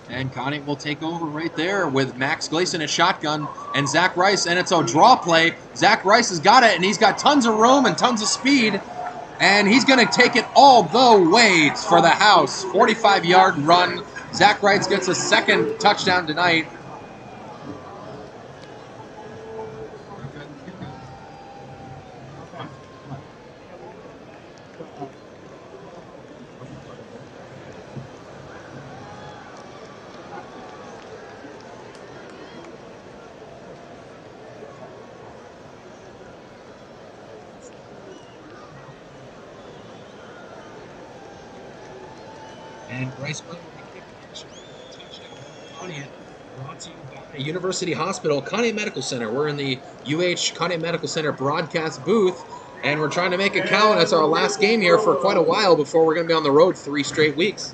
And Conneaut will take over right there with Max Gleason at shotgun and Zach Rice, and it's a draw play. Zach Rice has got it, and he's got tons of room and tons of speed, and he's going to take it all the way for the house. 45-yard run. Zach Rice gets a second touchdown tonight. And Bryce Spurlin touchdown. Conneaut, brought to you by University Hospital, Conneaut Medical Center. We're in the Conneaut Medical Center broadcast booth, and we're trying to make it count. That's our last game here for quite a while before we're going to be on the road 3 straight weeks.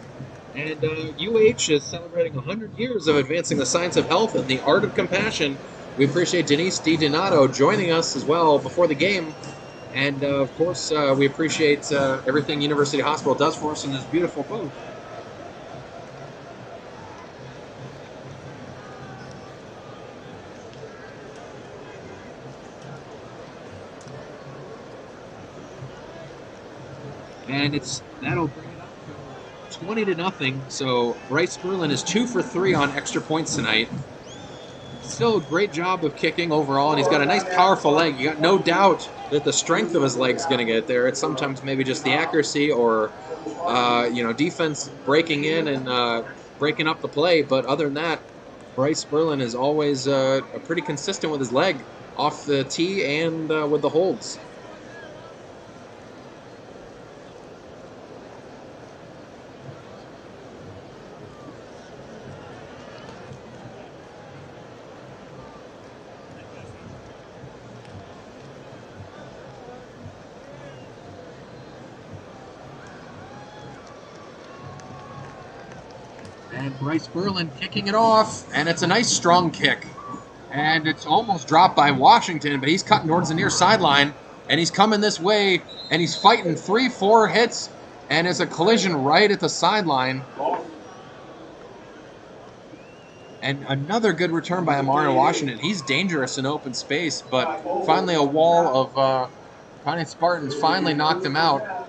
And is celebrating 100 years of advancing the science of health and the art of compassion. We appreciate Denise DiDonato joining us as well before the game. And, of course, we appreciate everything University Hospital does for us in this beautiful booth. And that'll bring it up to 20-0. So Bryce Spurlin is 2 for 3 on extra points tonight. Still a great job of kicking overall, and he's got a nice, powerful leg. You got no doubt that the strength of his leg's going to get there. It's sometimes maybe just the accuracy or, defense breaking in and breaking up the play. But other than that, Bryce Spurlin is always pretty consistent with his leg off the tee and with the holds. And Bryce Spurlin kicking it off, and it's a nice strong kick. And it's almost dropped by Washington, but he's cutting towards the near sideline. and he's coming this way, and he's fighting 3-4 hits, and it's a collision right at the sideline. And another good return by Amari Washington. He's dangerous in open space, but finally a wall of Conneaut Spartans finally knocked him out.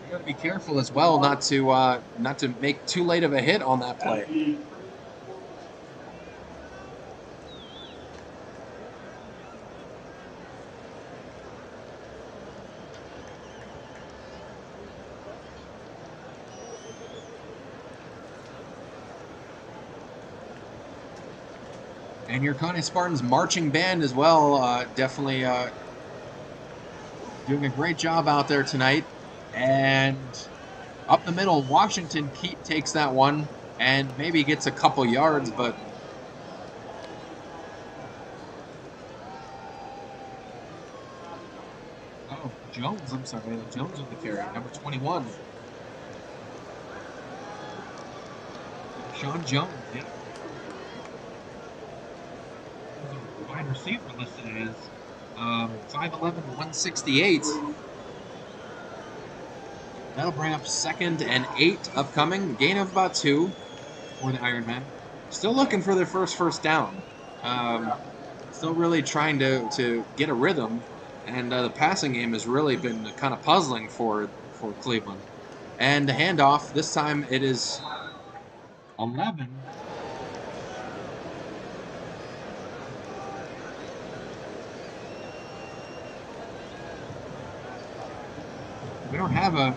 You got to be careful as well not to make too late of a hit on that play. And your Conneaut Spartans marching band as well, definitely doing a great job out there tonight. And up the middle, Washington takes that one and maybe gets a couple yards, but Jones, I'm sorry, Jones with the carry, number 21. Sean Jones, yeah. Wide receiver listed as 5'11", 168. That'll bring up 2nd and 8 upcoming. Gain of about 2 for the Ironmen. Still looking for their first down. Still really trying to get a rhythm. And the passing game has really been kind of puzzling for Cleveland. And the handoff, this time it is 11. We don't have a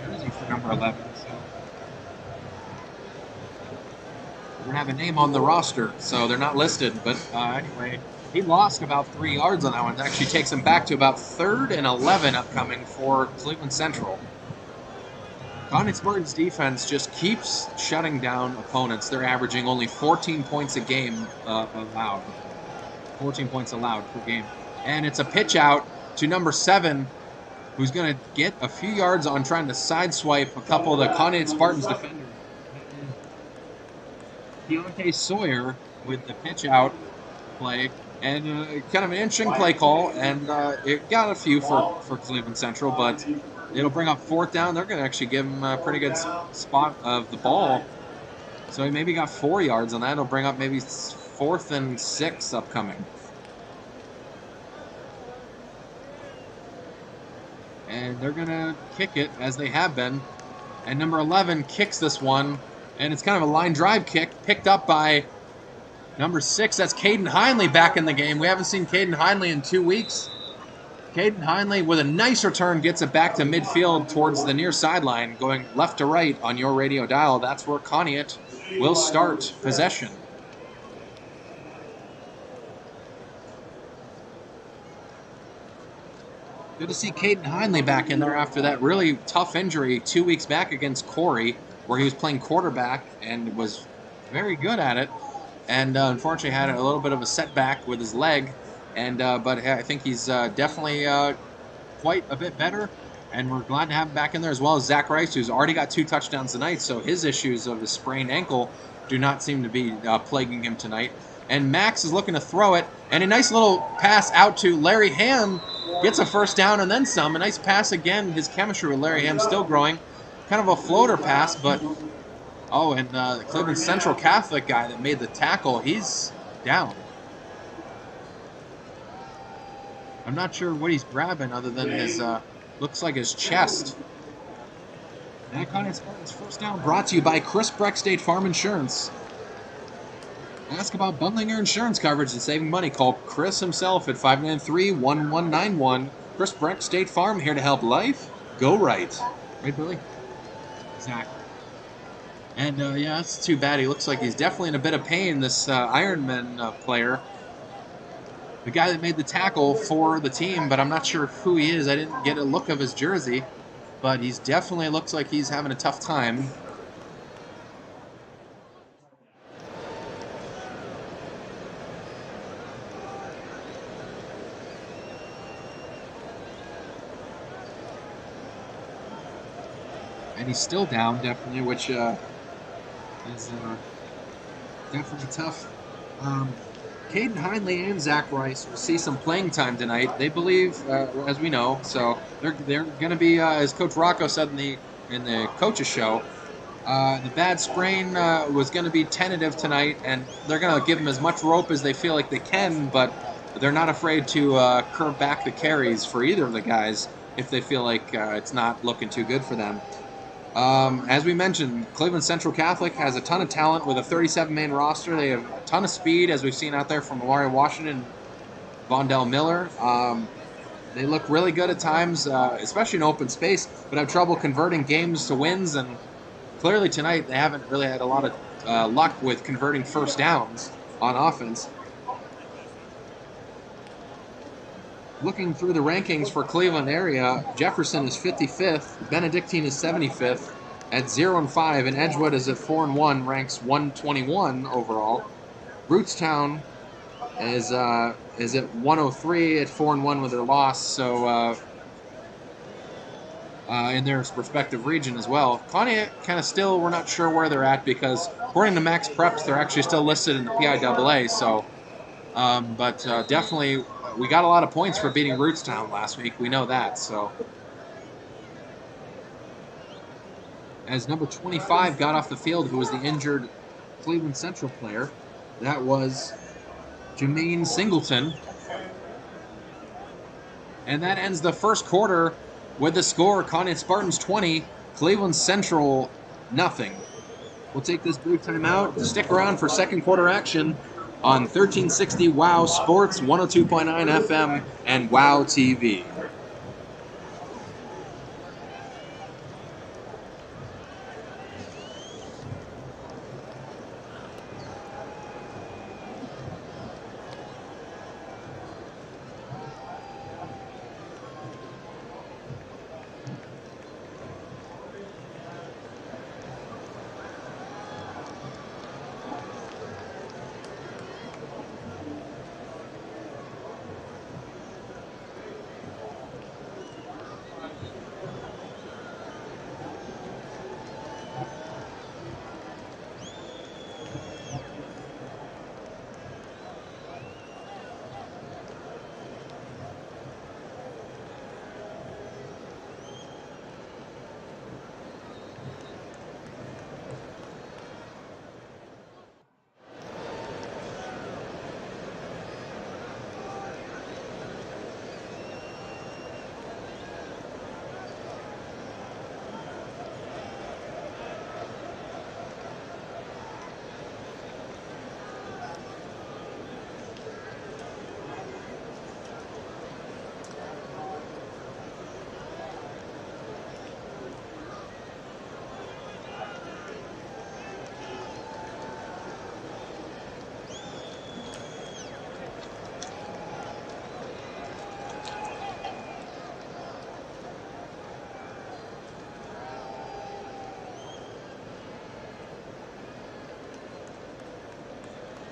jersey for number 11, so we don't have a name on the roster, so they're not listed. But anyway, he lost about 3 yards on that one. It actually takes him back to about 3rd and 11 upcoming for Cleveland Central. Conneaut Spartans defense just keeps shutting down opponents. They're averaging only 14 points a game allowed. 14 points allowed per game. And it's a pitch out to number 7, who's going to get a few yards on trying to sideswipe a couple of the Conneaut Spartans defenders. Deontay Sawyer with the pitch out play, and kind of an interesting play call, and it got a few for Cleveland Central, but it'll bring up 4th down. They're going to actually give him a pretty good spot of the ball. So he maybe got 4 yards on that. It'll bring up maybe 4th and 6 upcoming. And they're going to kick it, as they have been. And number 11 kicks this one. And it's kind of a line drive kick, picked up by number 6. That's Caden Heinley back in the game. We haven't seen Caden Heinley in 2 weeks. Caden Heinley, with a nice return, gets it back to midfield towards the near sideline, going left to right on your radio dial. That's where Conneaut will start possession. Good to see Caden Heinley back in there after that really tough injury 2 weeks back against Corey, where he was playing quarterback and was very good at it, and unfortunately had a little bit of a setback with his leg. And but I think he's definitely quite a bit better, and we're glad to have him back in there, as well as Zach Rice, who's already got 2 touchdowns tonight, so his issues of his sprained ankle do not seem to be plaguing him tonight. And Max is looking to throw it, and a nice little pass out to Larry Ham. Gets a 1st down and then some. A nice pass again. His chemistry with Larry Ham still growing. Kind of a floater pass, but... Oh, and the Cleveland Central Catholic guy that made the tackle, he's down. I'm not sure what he's grabbing other than his, looks like his chest. That Conneaut Spartans first down brought to you by Chris Breck State Farm Insurance. Ask about bundling your insurance coverage and saving money. Call Chris himself at 593-1191. Chris Breck State Farm, here to help life go right. Right, Billy? Exactly. And, yeah, that's too bad. He looks like he's definitely in a bit of pain, this Ironman player. The guy that made the tackle for the team, but I'm not sure who he is. I didn't get a look of his jersey, but he's definitely looks like he's having a tough time. And he's still down, definitely, which is definitely tough. Caden Hindley and Zach Rice will see some playing time tonight. They believe, as we know, so they're going to be, as Coach Rocco said in the coaches show, the bad sprain was going to be tentative tonight, and they're going to give them as much rope as they feel like they can, but they're not afraid to curve back the carries for either of the guys if they feel like it's not looking too good for them. As we mentioned, Cleveland Central Catholic has a ton of talent with a 37-man roster. They have a ton of speed, as we've seen out there from Amari Washington, Vondell Miller. They look really good at times, especially in open space, but have trouble converting games to wins. And clearly tonight they haven't really had a lot of luck with converting first downs on offense. Looking through the rankings for Cleveland area, Jefferson is 55th, Benedictine is 75th at 0-5, and Edgewood is at 4-1, ranks 121 overall. Rootstown is at 103 at 4-1 with their loss, so in their respective region as well. Conneaut kind of still, we're not sure where they're at because according to Max Preps, they're actually still listed in the PIAA. So, but definitely. We got a lot of points for beating Rootstown last week. We know that. So, as number 25 got off the field, who was the injured Cleveland Central player, that was Jermaine Singleton. And that ends the first quarter with the score: Conneaut Spartans 20, Cleveland Central nothing. We'll take this brief timeout. Stick around for second quarter action on 1360 WOW Sports, 102.9 FM, and WOW TV.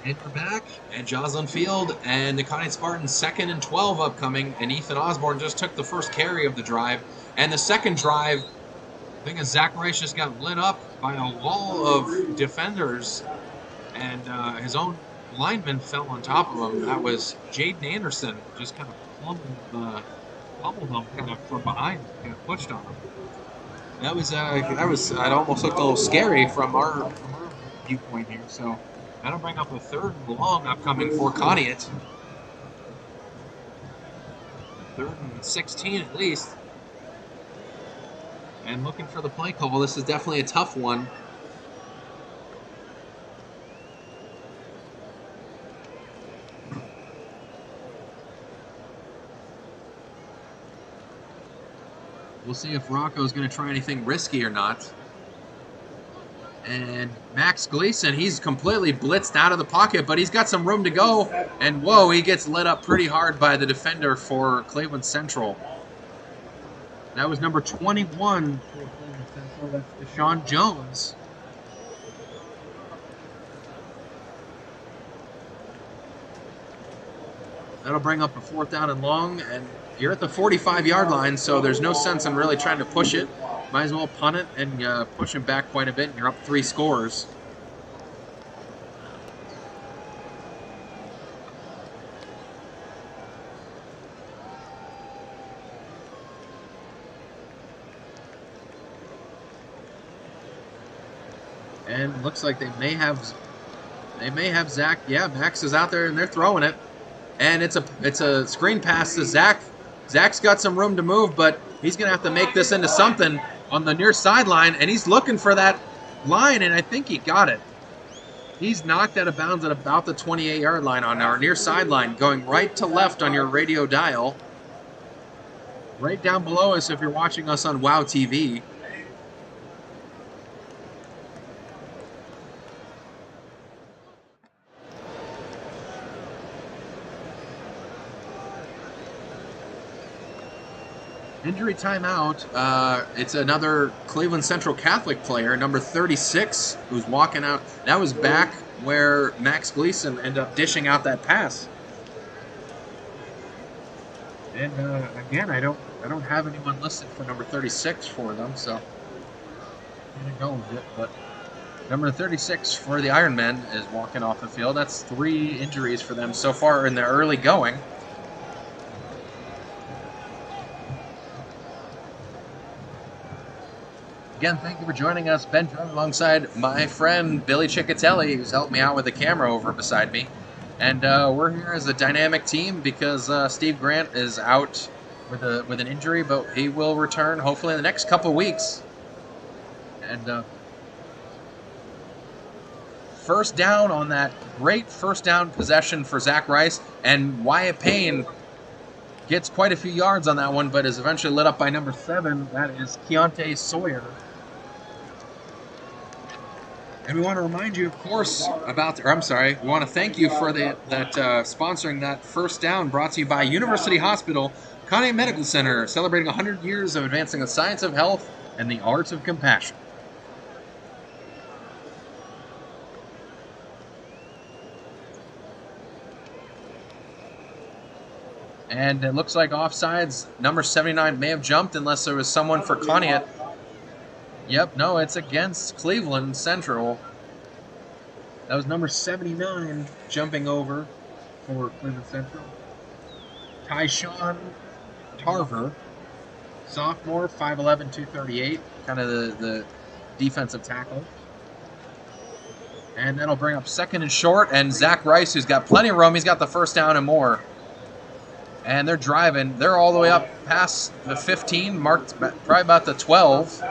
And we're back at Joslyn Field, and the Conneaut Spartans 2nd and 12 upcoming, and Ethan Osborne just took the first carry of the drive. And the second drive, I think Zach Rice just got lit up by a wall of defenders, and his own lineman fell on top of him. That was Jaden Anderson, just kind of pummeled him kind of from behind, kind of pushed on him. That was it almost looked a little scary from our viewpoint here, so that'll bring up a 3rd and long upcoming for Conneaut. 3rd and 16 at least. And looking for the play call. This is definitely a tough one. We'll see if Rocco's going to try anything risky or not. And Max Gleason, he's completely blitzed out of the pocket, but he's got some room to go. And whoa, he gets lit up pretty hard by the defender for Cleveland Central. That was number 21 for Cleveland Central. That's Deshaun Jones. That'll bring up a 4th down and long, and you're at the 45-yard line, so there's no sense in really trying to push it. Might as well punt it and push him back quite a bit, and you're up 3 scores. And looks like they may have Zach. Yeah, Max is out there and they're throwing it. And it's a screen pass to Zach. Zach's got some room to move, but he's going to have to make this into something on the near sideline, and he's looking for that line, and I think he got it. He's knocked out of bounds at about the 28-yard line on our near sideline, going right to left on your radio dial. Right down below us if you're watching us on WOW TV. Injury timeout. It's another Cleveland Central Catholic player, number 36, who's walking out. That was back where Max Gleason ended up dishing out that pass. And again, I don't have anyone listed for number 36 for them, so I'm gonna go with it. But number 36 for the Ironmen is walking off the field. That's 3 injuries for them so far in the early going. Again, thank you for joining us. Ben Drum alongside my friend Billy Ciccatelli, who's helped me out with the camera over beside me. And we're here as a dynamic team because Steve Grant is out with an injury, but he will return hopefully in the next couple of weeks. And first down on that great first down possession for Zach Rice, and Wyatt Payne gets quite a few yards on that one, but is eventually lit up by number 7. That is Keontae Sawyer. And we want to remind you, of course, we want to thank you for sponsoring that first down, brought to you by University Hospital, Conneaut Medical Center, celebrating 100 years of advancing the science of health and the arts of compassion. And it looks like offsides, number 79 may have jumped unless there was someone for Conneaut. Yep, no, it's against Cleveland Central. That was number 79 jumping over for Cleveland Central. Tyshawn Tarver, sophomore, 5'11", 238, kind of the defensive tackle. And that'll bring up second and short, and Zach Rice, who's got plenty of room, he's got the first down and more. And they're driving. They're all the way up past the 15, marked probably about the 12.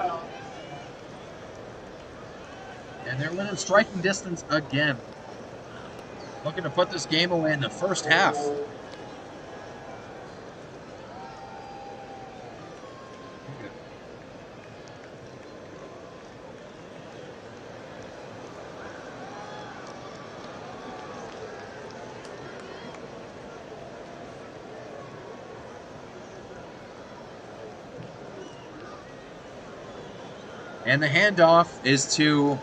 And they're within striking distance again. Looking to put this game away in the first half. And the handoff is to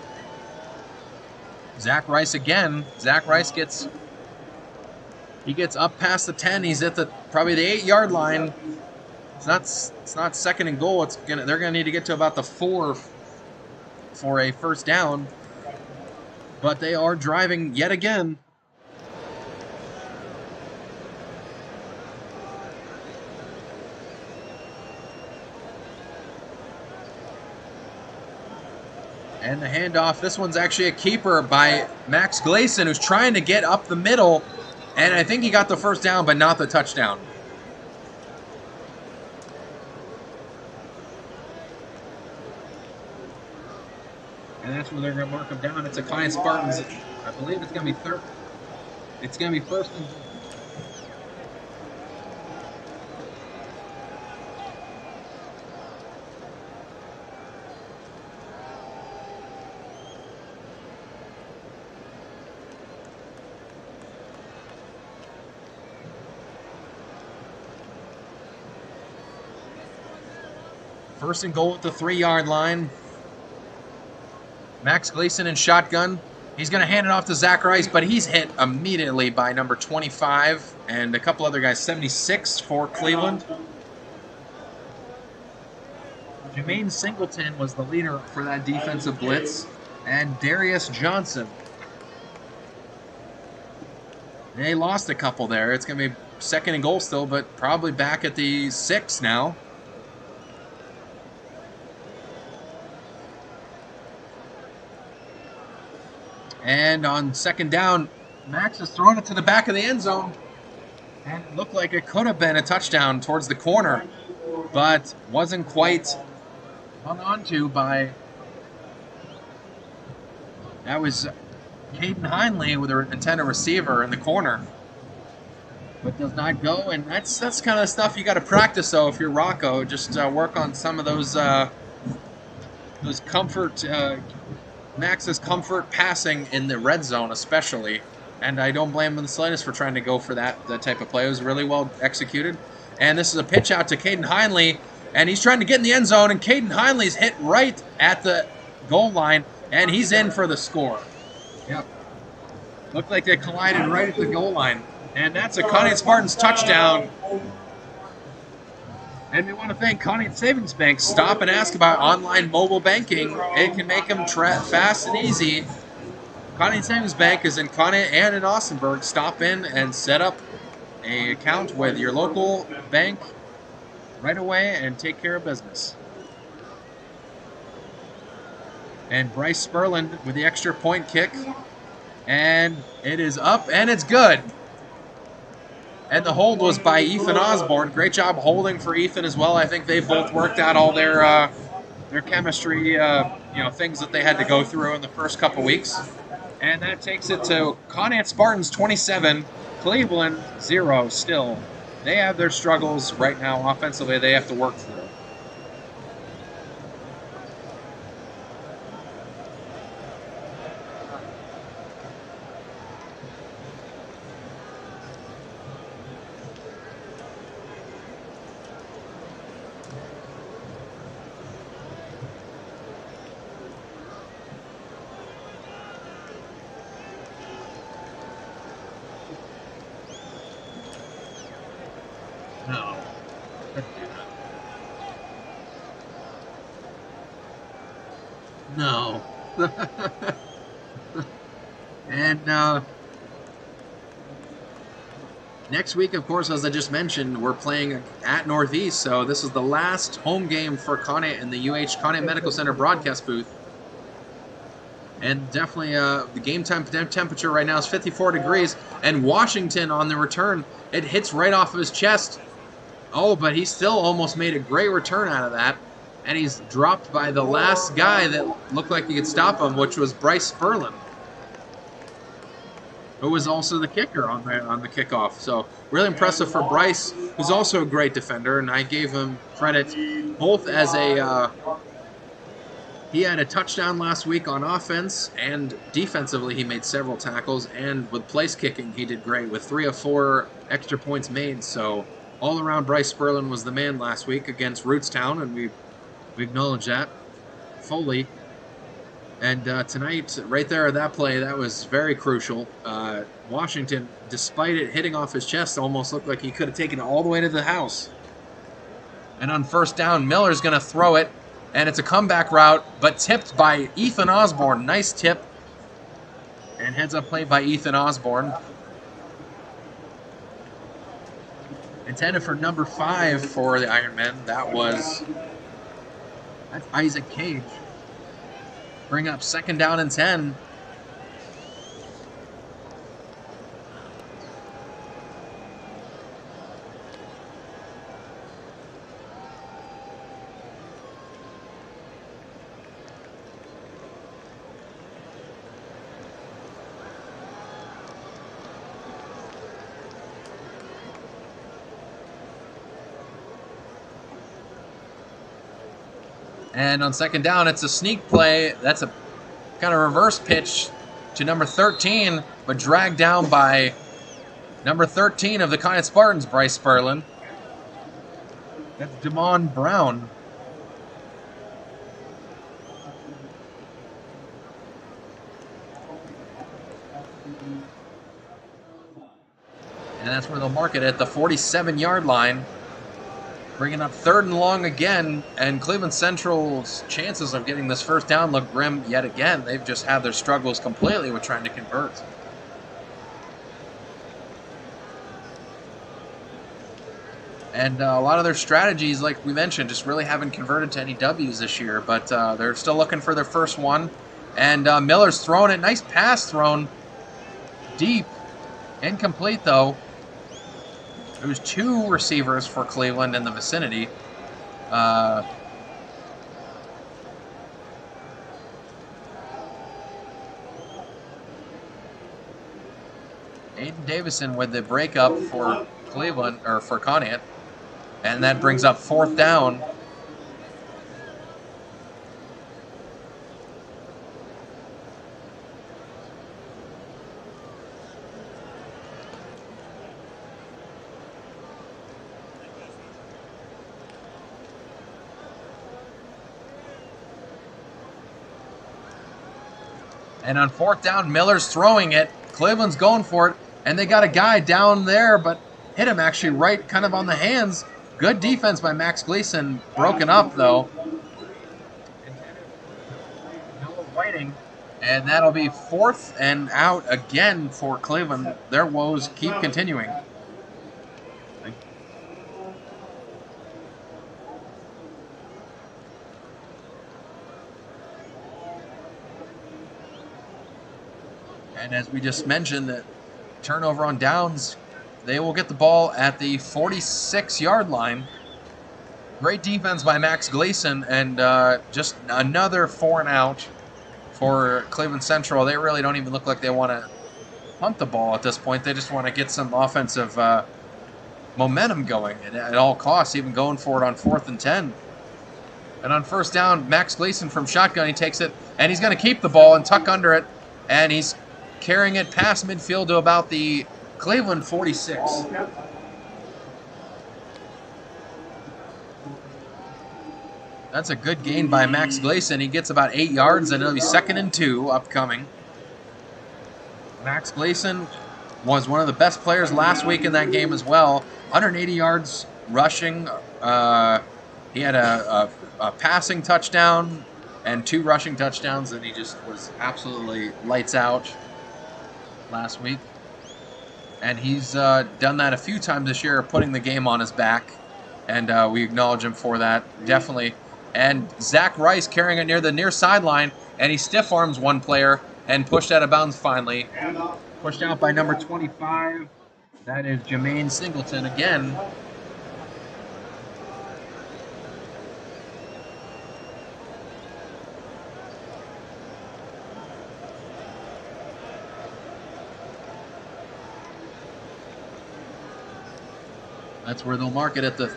Zach Rice again. Zach Rice gets up past the 10. He's at probably the 8-yard line. It's not second and goal. They're gonna need to get to about the 4 for a first down. But they are driving yet again. And the handoff, this one's actually a keeper by Max Gleason, who's trying to get up the middle. And I think he got the first down, but not the touchdown. And that's where they're going to mark him down. It's a Conneaut Spartans. I believe it's going to be third. It's going to be first and first and goal at the 3-yard line. Max Gleason in shotgun. He's going to hand it off to Zach Rice, but he's hit immediately by number 25 and a couple other guys. 76 for Cleveland. Jermaine Singleton was the leader for that defensive blitz. And Darius Johnson. They lost a couple there. It's going to be second and goal still, but probably back at the 6 now. And on second down, Max has thrown it to the back of the end zone. And it looked like it could have been a touchdown towards the corner, but wasn't quite hung on to by... That was Caden Hindley with an intended receiver in the corner. But does not go, and that's kind of the stuff you got to practice, though, if you're Rocco. Just work on some of those comfort... Max's comfort passing in the red zone especially, and I don't blame him in the slightest for trying to go for that type of play. It was really well executed, and this is a pitch out to Caden Hindley, and he's trying to get in the end zone, and Caden Hindley's hit right at the goal line, and he's in for the score. Yep. Looked like they collided right at the goal line, and that's a Conneaut Spartans touchdown. And we want to thank Conneaut Savings Bank. Stop and ask about online mobile banking. It can make them fast and easy. Conneaut Savings Bank is in Conneaut and in Austinburg. Stop in and set up an account with your local bank right away and take care of business. And Bryce Spurlin with the extra point kick. And it is up and it's good. And the hold was by Ethan Osborne. Great job holding for Ethan as well. I think they both worked out all their chemistry, things that they had to go through in the first couple weeks. And that takes it to Conneaut Spartans 27, Cleveland 0 still. They have their struggles right now offensively they have to work through. No. And next week, of course, as I just mentioned, we're playing at Northeast, so this is the last home game for Conneaut in the Conneaut Medical Center broadcast booth. And definitely the game time temperature right now is 54 degrees, and Washington on the return, it hits right off of his chest. Oh, but he still almost made a great return out of that. And he's dropped by the last guy that looked like he could stop him, which was Bryce Spurlin, who was also the kicker on the kickoff. So really impressive for Bryce, who's also a great defender, and I gave him credit both as he had a touchdown last week on offense, and defensively he made several tackles, and with place kicking he did great with 3 of 4 extra points made. So all around, Bryce Spurlin was the man last week against Rootstown, and we acknowledge that fully. And tonight, right there at that play, that was very crucial. Washington, despite it hitting off his chest, almost looked like he could have taken it all the way to the house. And on first down, Miller's going to throw it, and it's a comeback route, but tipped by Ethan Osborne. Nice tip. And heads up play by Ethan Osborne. Intended for number 5 for the Ironmen. That's Isaac Cage. Bring up second down and 10. And on second down, it's a sneak play. That's a kind of reverse pitch to number 13, but dragged down by number 13 of the Conneaut Spartans, Bryce Spurlin. That's Damon Brown. And that's where they'll mark it at the 47-yard line. Bringing up 3rd and long again, and Cleveland Central's chances of getting this first down look grim yet again. They've just had their struggles completely with trying to convert. And a lot of their strategies, like we mentioned, just really haven't converted to any W's this year, but they're still looking for their first one. And Miller's throwing it. Nice pass thrown deep. Incomplete, though. There was 2 receivers for Cleveland in the vicinity. Aiden Davison with the breakup for Cleveland, or for Conneaut. And that brings up 4th down. And on 4th down, Miller's throwing it. Cleveland's going for it. And they got a guy down there, but hit him actually right kind of on the hands. Good defense by Max Gleason. Broken up, though. Miller waiting. And that'll be 4th and out again for Cleveland. Their woes keep continuing. And as we just mentioned, that turnover on downs, they will get the ball at the 46-yard line. Great defense by Max Gleason, and just another 4 and out for Cleveland Central. They really don't even look like they want to punt the ball at this point. They just want to get some offensive momentum going at all costs, even going for it on 4th and 10. And on 1st down, Max Gleason from shotgun, he takes it, and he's going to keep the ball and tuck under it, and he's carrying it past midfield to about the Cleveland 46. That's a good gain by Max Gleason. He gets about 8 yards, and it'll be 2nd and 2 upcoming. Max Gleason was one of the best players last week in that game as well. 180 yards rushing. He had a passing touchdown and 2 rushing touchdowns, and he just was absolutely lights out last week. And he's done that a few times this year, putting the game on his back. And we acknowledge him for that, definitely. And Zach Rice carrying it near the near sideline, and he stiff arms one player and pushed out of bounds finally. Pushed out by number 25. That is Jermaine Singleton again. That's where they'll mark it at the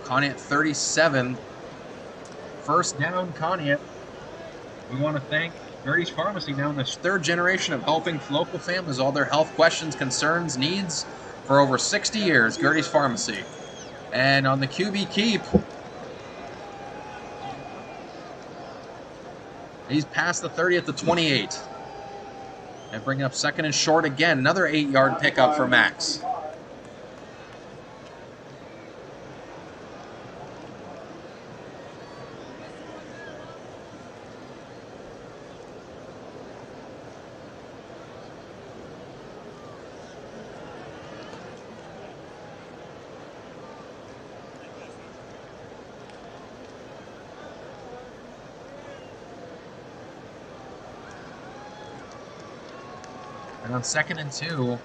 Conneaut 37. 1st down, Conneaut. We want to thank Gertie's Pharmacy, now in the 3rd generation of helping local families all their health questions, concerns, needs for over 60 years. Gertie's Pharmacy. And on the QB keep, he's past the 30 at the 28. And bring up 2nd and short again. Another 8-yard pickup for Max. And on 2nd and 2,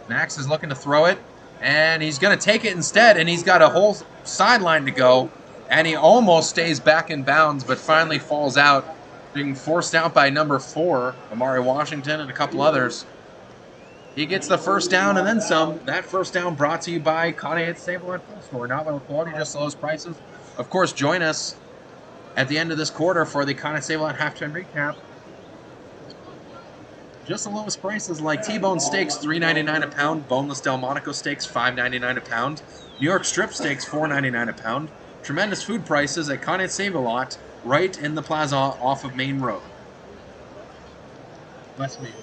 Max is looking to throw it, and he's going to take it instead, and he's got a whole sideline to go, and he almost stays back in bounds, but finally falls out, being forced out by number 4, Amari Washington, and a couple others. He gets the 1st down and then some. That 1st down brought to you by Conneaut Stableline Food Store. Not low quality, just the lowest prices. Of course, join us at the end of this quarter for the Conneaut Stableline halftime recap. Just the lowest prices like T-bone steaks, $3.99 a pound. Boneless Delmonico steaks, $5.99 a pound. New York strip steaks, $4.99 a pound. Tremendous food prices at Conneaut Save-A-Lot, right in the plaza off of Main Road. West Main.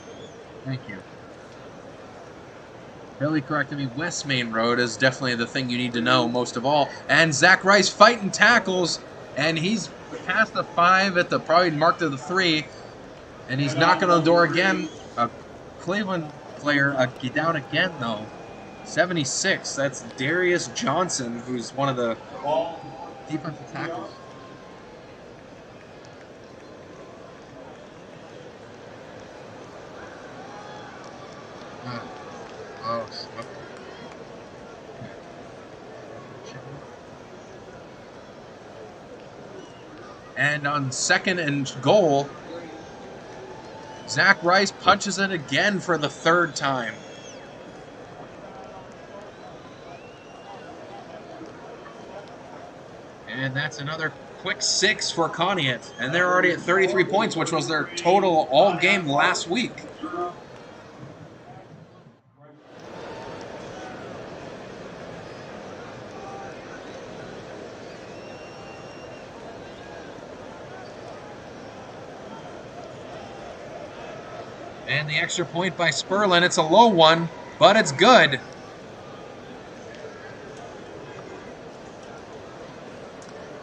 Thank you. Billy corrected me. West Main Road is definitely the thing you need to know most of all. And Zach Rice fighting tackles, and he's past the 5 at the probably marked to the 3. And he's knocking on the door again. A Cleveland player down again, though. 76. That's Darius Johnson, who's one of the defensive tackles. And on 2nd and goal, Zach Rice punches it again for the 3rd time. And that's another quick 6 for Conneaut. And they're already at 33 points, which was their total all game last week. And the extra point by Spurlin. It's a low one, but it's good.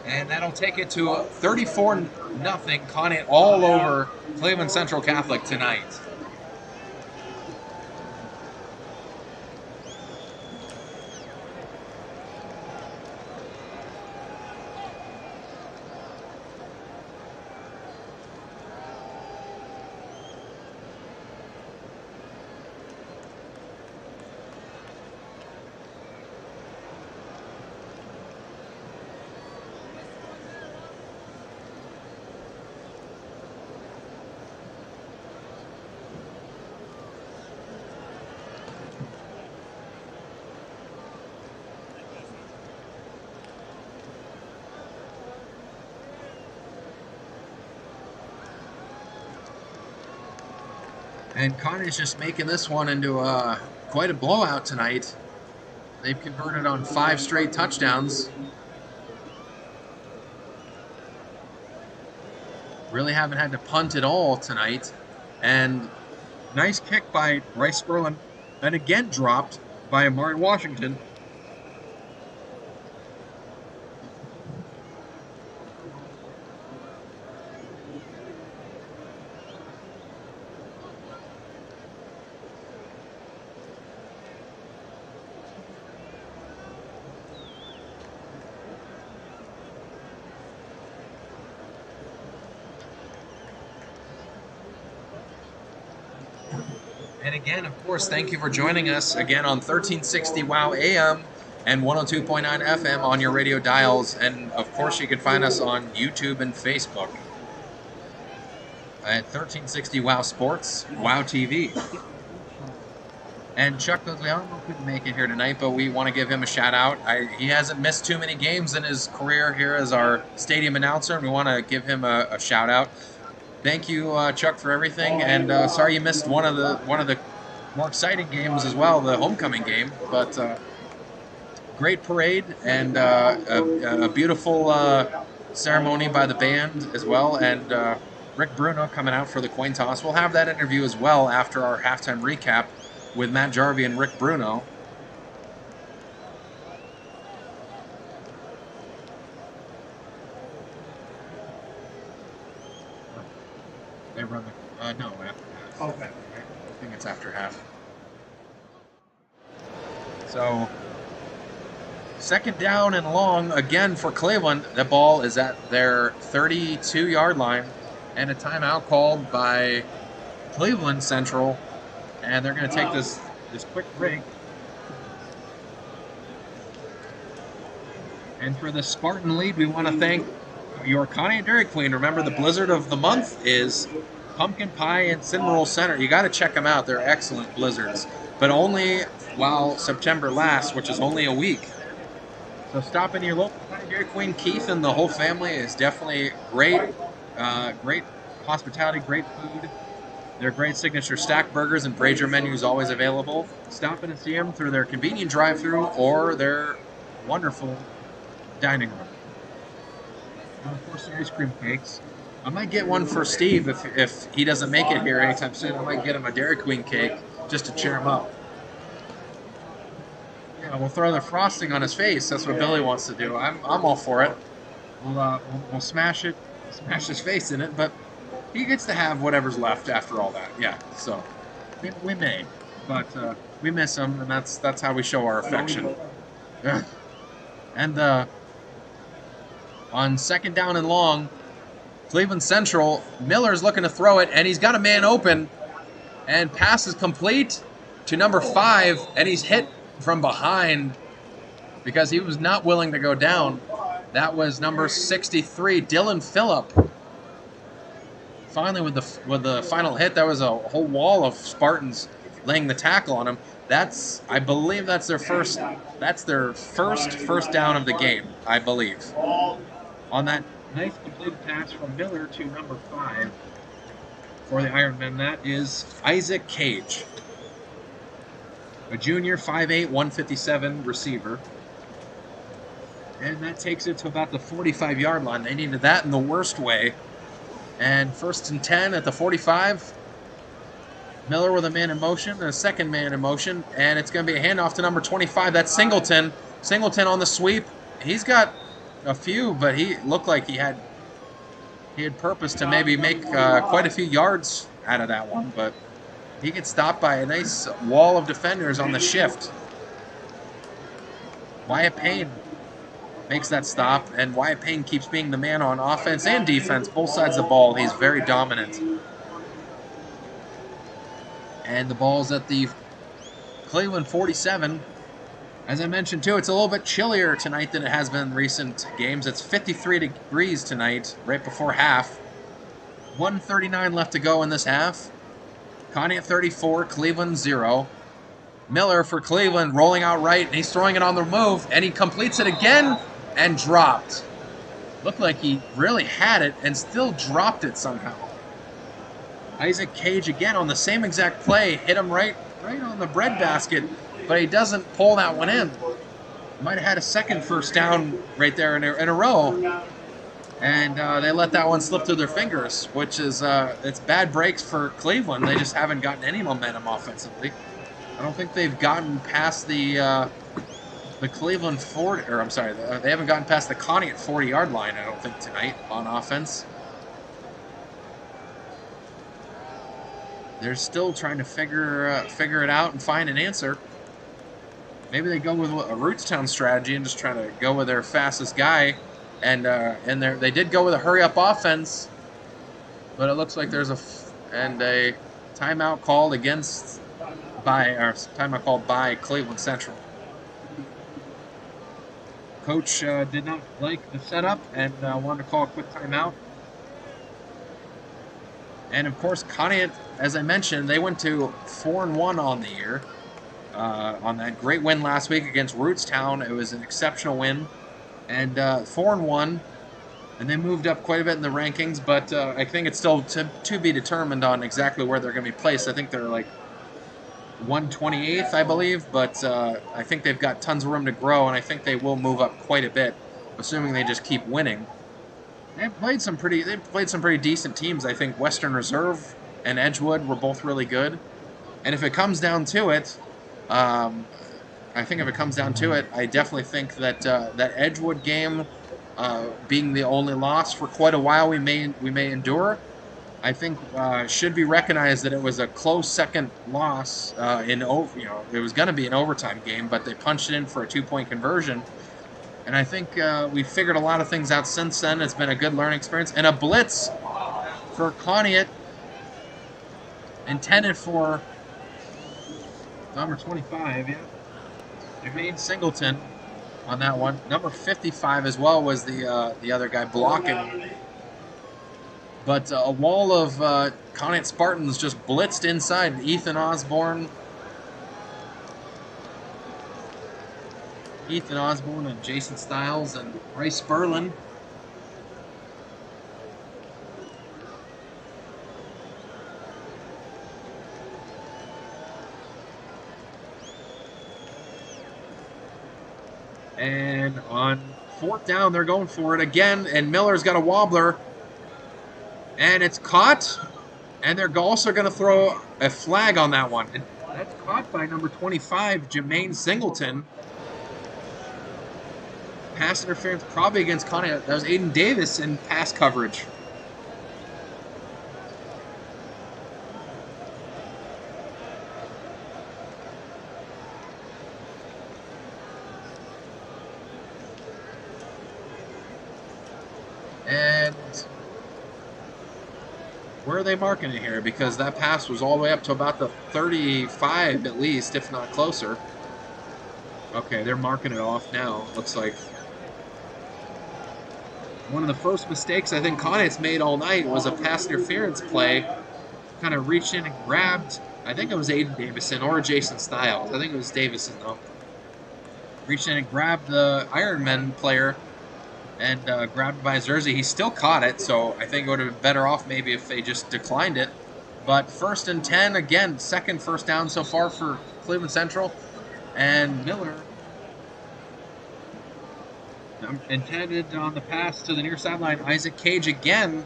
And that'll take it to 34-0. Conneaut all over Cleveland Central Catholic tonight. And Conneaut's just making this one into quite a blowout tonight. They've converted on 5 straight touchdowns. Really haven't had to punt at all tonight. And nice kick by Bryce Spurlin. And again dropped by Amari Washington. And again, of course, thank you for joining us again on 1360 WOW AM and 102.9 FM on your radio dials. And of course, you can find us on YouTube and Facebook at 1360 WOW Sports, WOW TV. And Chuck Guglielmo couldn't make it here tonight, but we want to give him a shout out. He hasn't missed too many games in his career here as our stadium announcer, and we want to give him a shout out. Thank you, Chuck, for everything, and sorry you missed one of the more exciting games as well, the homecoming game. But great parade and a beautiful ceremony by the band as well, and Rick Bruno coming out for the coin toss. We'll have that interview as well after our halftime recap with Matt Jarvie and Rick Bruno. They run the no, after half. Okay. I think it's after half. So 2nd down and long again for Cleveland. The ball is at their 32-yard line, and a timeout called by Cleveland Central, and they're going to take this quick break. And for the Spartan lead, we want to thank your Conneaut Dairy Queen. Remember, the blizzard of the month is Pumpkin Pie and Cinnamon Roll Center. You got to check them out. They're excellent blizzards, but only while September lasts, which is only a week. So stop in your local Conneaut Dairy Queen. Keith and the whole family is definitely great. Great hospitality, great food. Their great signature stack burgers and Brazier menus always available. Stop in and see them through their convenient drive-thru or their wonderful dining room. And of course, the ice cream cakes. I might get one for Steve if he doesn't make it here anytime soon. I might get him a Dairy Queen cake just to cheer him up. Yeah, we'll throw the frosting on his face. That's what Billy wants to do. I'm all for it. We'll smash it, smash his face in it, but he gets to have whatever's left after all that. Yeah, so we may, but we miss him, and that's how we show our affection. And on 2nd down and long, Cleveland Central, Miller's looking to throw it, and he's got a man open, and pass is complete, to number 5, and he's hit from behind because he was not willing to go down. That was number 63, Dylan Phillip. Finally, with the final hit, that was a whole wall of Spartans laying the tackle on him. I believe that's their first first down of the game, I believe. On that nice completed pass from Miller to number 5 for the Ironmen, that is Isaac Cage, a junior, 5'8", 157 receiver. And that takes it to about the 45-yard line. They needed that in the worst way. And 1st and 10 at the 45. Miller with a man in motion, and a second man in motion, and it's going to be a handoff to number 25. That's Singleton. Singleton on the sweep. He's got a few, but he looked like he had purpose to maybe make quite a few yards out of that one, but he gets stopped by a nice wall of defenders on the shift. Wyatt Payne makes that stop, and Wyatt Payne keeps being the man on offense and defense, both sides of the ball. He's very dominant. And the ball's at the Cleveland 47. As I mentioned, too, it's a little bit chillier tonight than it has been in recent games. It's 53 degrees tonight, right before half. 1:39 left to go in this half. Conneaut 34, Cleveland 0. Miller for Cleveland rolling out right, and he's throwing it on the move, and he completes it again and dropped. Looked like he really had it and still dropped it somehow. Isaac Cage again on the same exact play, hit him right on the breadbasket, but he doesn't pull that one in. Might have had a second first down right there in a row, and they let that one slip through their fingers, which is it's bad breaks for Cleveland. They just haven't gotten any momentum offensively. I don't think they've gotten past the Cleveland 40, or I'm sorry, they haven't gotten past the Conneaut 40-yard line, I don't think, tonight on offense. They're still trying to figure it out and find an answer. Maybe they go with a Rootstown strategy and just try to go with their fastest guy. And they did go with a hurry-up offense, but it looks like there's a timeout called by Cleveland Central. Coach did not like the setup and wanted to call a quick timeout. And of course, Conneaut, as I mentioned, they went to 4-1 on the year. On that great win last week against Rootstown, it was an exceptional win. And 4-1, and they moved up quite a bit in the rankings, but I think it's still to be determined on exactly where they're going to be placed. I think they're like 128th, I believe, but I think they've got tons of room to grow, and I think they will move up quite a bit, assuming they just keep winning. They've played some pretty decent teams. I think Western Reserve and Edgewood were both really good, and if it comes down to it, I definitely think that that Edgewood game, being the only loss for quite a while, we may endure. I think should be recognized that it was a close second loss it was going to be an overtime game, but they punched it in for a 2-point conversion. And I think we figured a lot of things out since then. It's been a good learning experience. And a blitz for Conneaut intended for number 25, yeah. Jermaine Singleton on that one. Number 55 as well was the other guy blocking. But a wall of Conneaut Spartans just blitzed inside. Ethan Osborne and Jason Stiles and Bryce Spurlin. And on 4th down, they're going for it again, and Miller's got a wobbler. And it's caught, and they're also going to throw a flag on that one. And that's caught by number 25, Jermaine Singleton. Pass interference probably against Conneaut. That was Aiden Davis in pass coverage. Where are they marking it here? Because that pass was all the way up to about the 35 at least, if not closer. Okay, they're marking it off now, looks like. One of the first mistakes I think Conneaut's made all night was a pass interference play. Kind of reached in and grabbed, I think it was Aiden Davison or Jason Stiles. I think it was Davison, though. Reached in and grabbed the Ironman player and grabbed by his jersey. He still caught it, so I think it would have been better off maybe if they just declined it. But 1st and 10, again, second first down so far for Cleveland Central. And Miller intended on the pass to the near sideline. Isaac Cage again,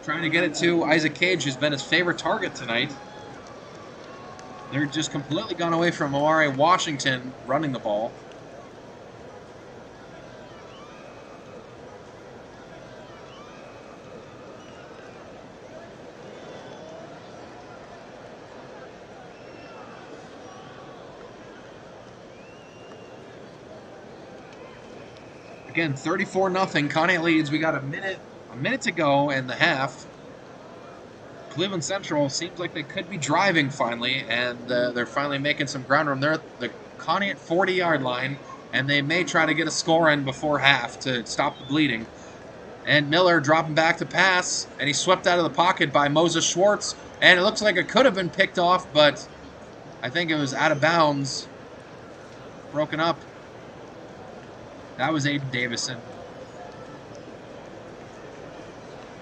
trying to get it to Isaac Cage, who's been his favorite target tonight. They're just completely gone away from Omari Washington running the ball. Again, 34-0. Conneaut leads. We got a minute to go in the half. Cleveland Central seems like they could be driving finally, and they're finally making some ground room. They're at the Conneaut 40-yard line, and they may try to get a score in before half to stop the bleeding. And Miller dropping back to pass, and he's swept out of the pocket by Moses Schwartz, and it looks like it could have been picked off, but I think it was out of bounds, broken up. That was Aiden Davison.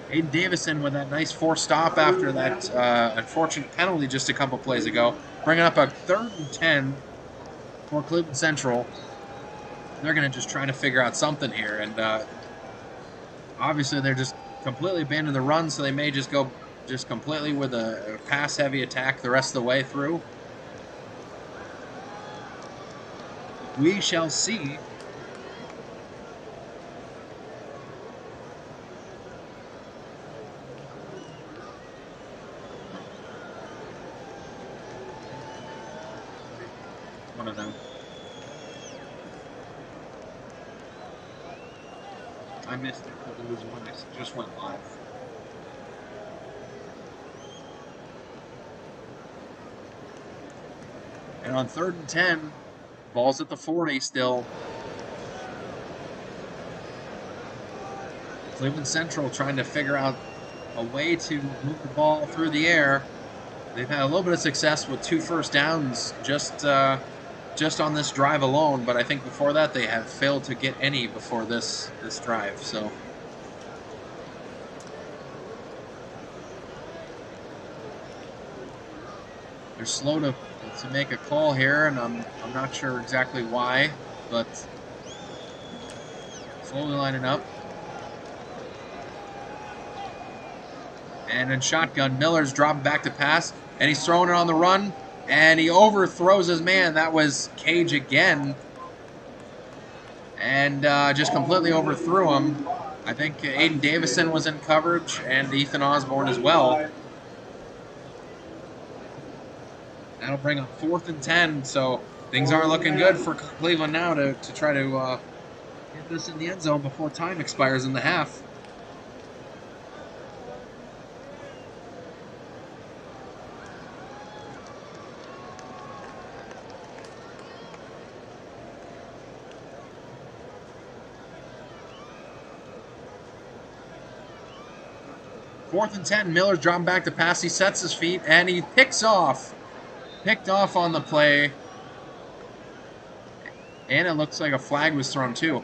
Aiden Davison with that nice forced stop after that unfortunate penalty just a couple plays ago. Bringing up a 3rd and 10 for Cleveland Central. They're going to just try to figure out something here. And obviously they're just completely abandoning the run, so they may just go just completely with a pass-heavy attack the rest of the way through. We shall see. One of them. I missed it, but there was one that just went live. And on 3rd and 10, ball's at the 40 still. Cleveland Central trying to figure out a way to move the ball through the air. They've had a little bit of success with 2 first downs just on this drive alone, but I think before that they have failed to get any before this drive. So they're slow to make a call here, and I'm not sure exactly why, but slowly lining up. And in shotgun, Miller's dropping back to pass, and he's throwing it on the run. And he overthrows his man. That was Cage again. And just completely overthrew him. I think Aiden Davison was in coverage and Ethan Osborne as well. That'll bring up 4th and 10. So things aren't looking good for Cleveland now to try to get this in the end zone before time expires in the half. Fourth and 10, Miller's dropping back to pass. He sets his feet, and he picks off. Picked off on the play. And it looks like a flag was thrown, too.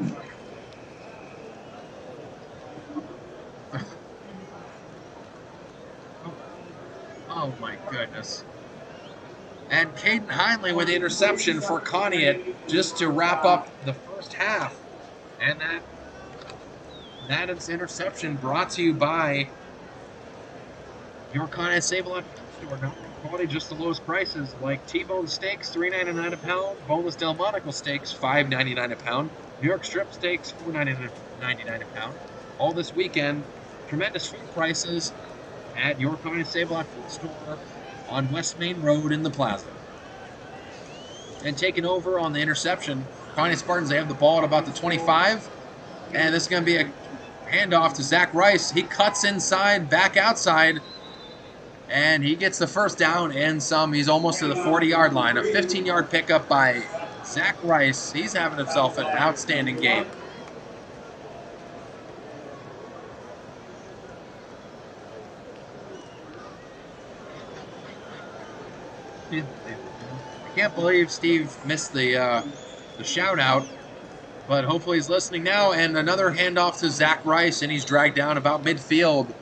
Oh, my goodness. And Caden Heinley with the interception for Conneaut just to wrap up the first half. And that is interception brought to you by your Conneaut Save-A-Lot store. Now, quality, just the lowest prices, like T-bone steaks, $3.99 a pound, boneless Delmonico steaks, $5.99 a pound, New York strip steaks, $4.99 a pound. All this weekend, tremendous food prices at your Conneaut Save-A-Lot store on West Main Road in the Plaza. And taking over on the interception, Conneaut Spartans, they have the ball at about the 25, and this is going to be a handoff to Zach Rice. He cuts inside, back outside, And he gets the first down and some. He's almost to the 40-yard line. A 15-yard pickup by Zach Rice. He's having himself an outstanding game. I can't believe Steve missed the shout out, but hopefully he's listening now. And another handoff to Zach Rice, and he's dragged down about midfield.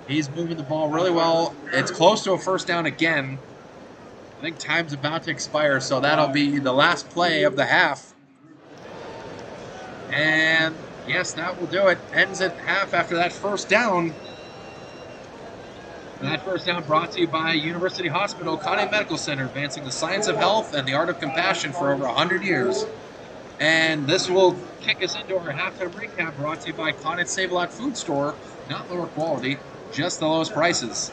He's moving the ball really well. It's close to a first down again. I think time's about to expire, so that'll be the last play of the half. And yes, that will do it. Ends at half after that first down. And that first down brought to you by University Hospital, Conneaut Medical Center, advancing the science of health and the art of compassion for over 100 years. And this will kick us into our halftime recap, brought to you by Conneaut Save-A-Lot Food Store. Not lower quality, just the lowest prices.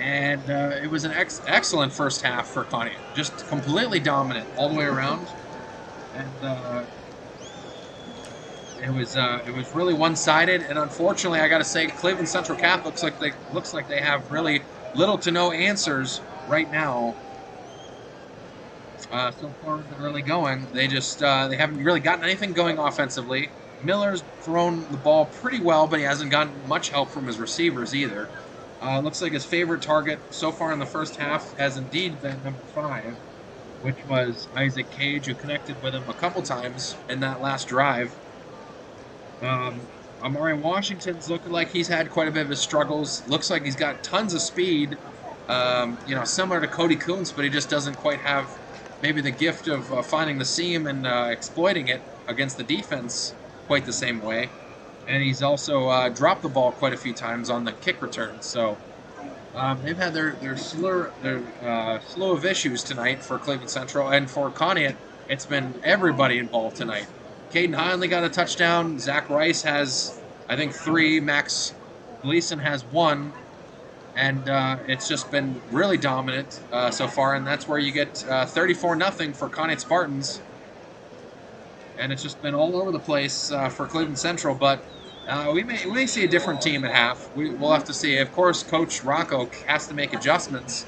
And it was an excellent first half for Conneaut. Just completely dominant all the way around. And it was really one-sided, and unfortunately, I got to say, Cleveland Central Catholic looks like they have really little to no answers right now. So far in the early going, they haven't really gotten anything going offensively. Miller's thrown the ball pretty well, but he hasn't gotten much help from his receivers either. Looks like his favorite target so far in the first half has indeed been number 5, which was Isaac Cage, who connected with him a couple times in that last drive. Amari Washington's looking like he's had quite a bit of his struggles. Looks like he's got tons of speed, similar to Cody Koontz, but he just doesn't quite have maybe the gift of finding the seam and exploiting it against the defense quite the same way. And he's also dropped the ball quite a few times on the kick returns. So they've had their slew of issues tonight for Cleveland Central, and for Conneaut, it's been everybody involved tonight. Caden Hindley got a touchdown. Zach Rice has, I think, 3. Max Gleason has 1. And it's just been really dominant so far. And that's where you get 34-0 for Conneaut Spartans. And it's just been all over the place for Cleveland Central. But we may see a different team at half. We'll have to see. Of course, Coach Rocco has to make adjustments,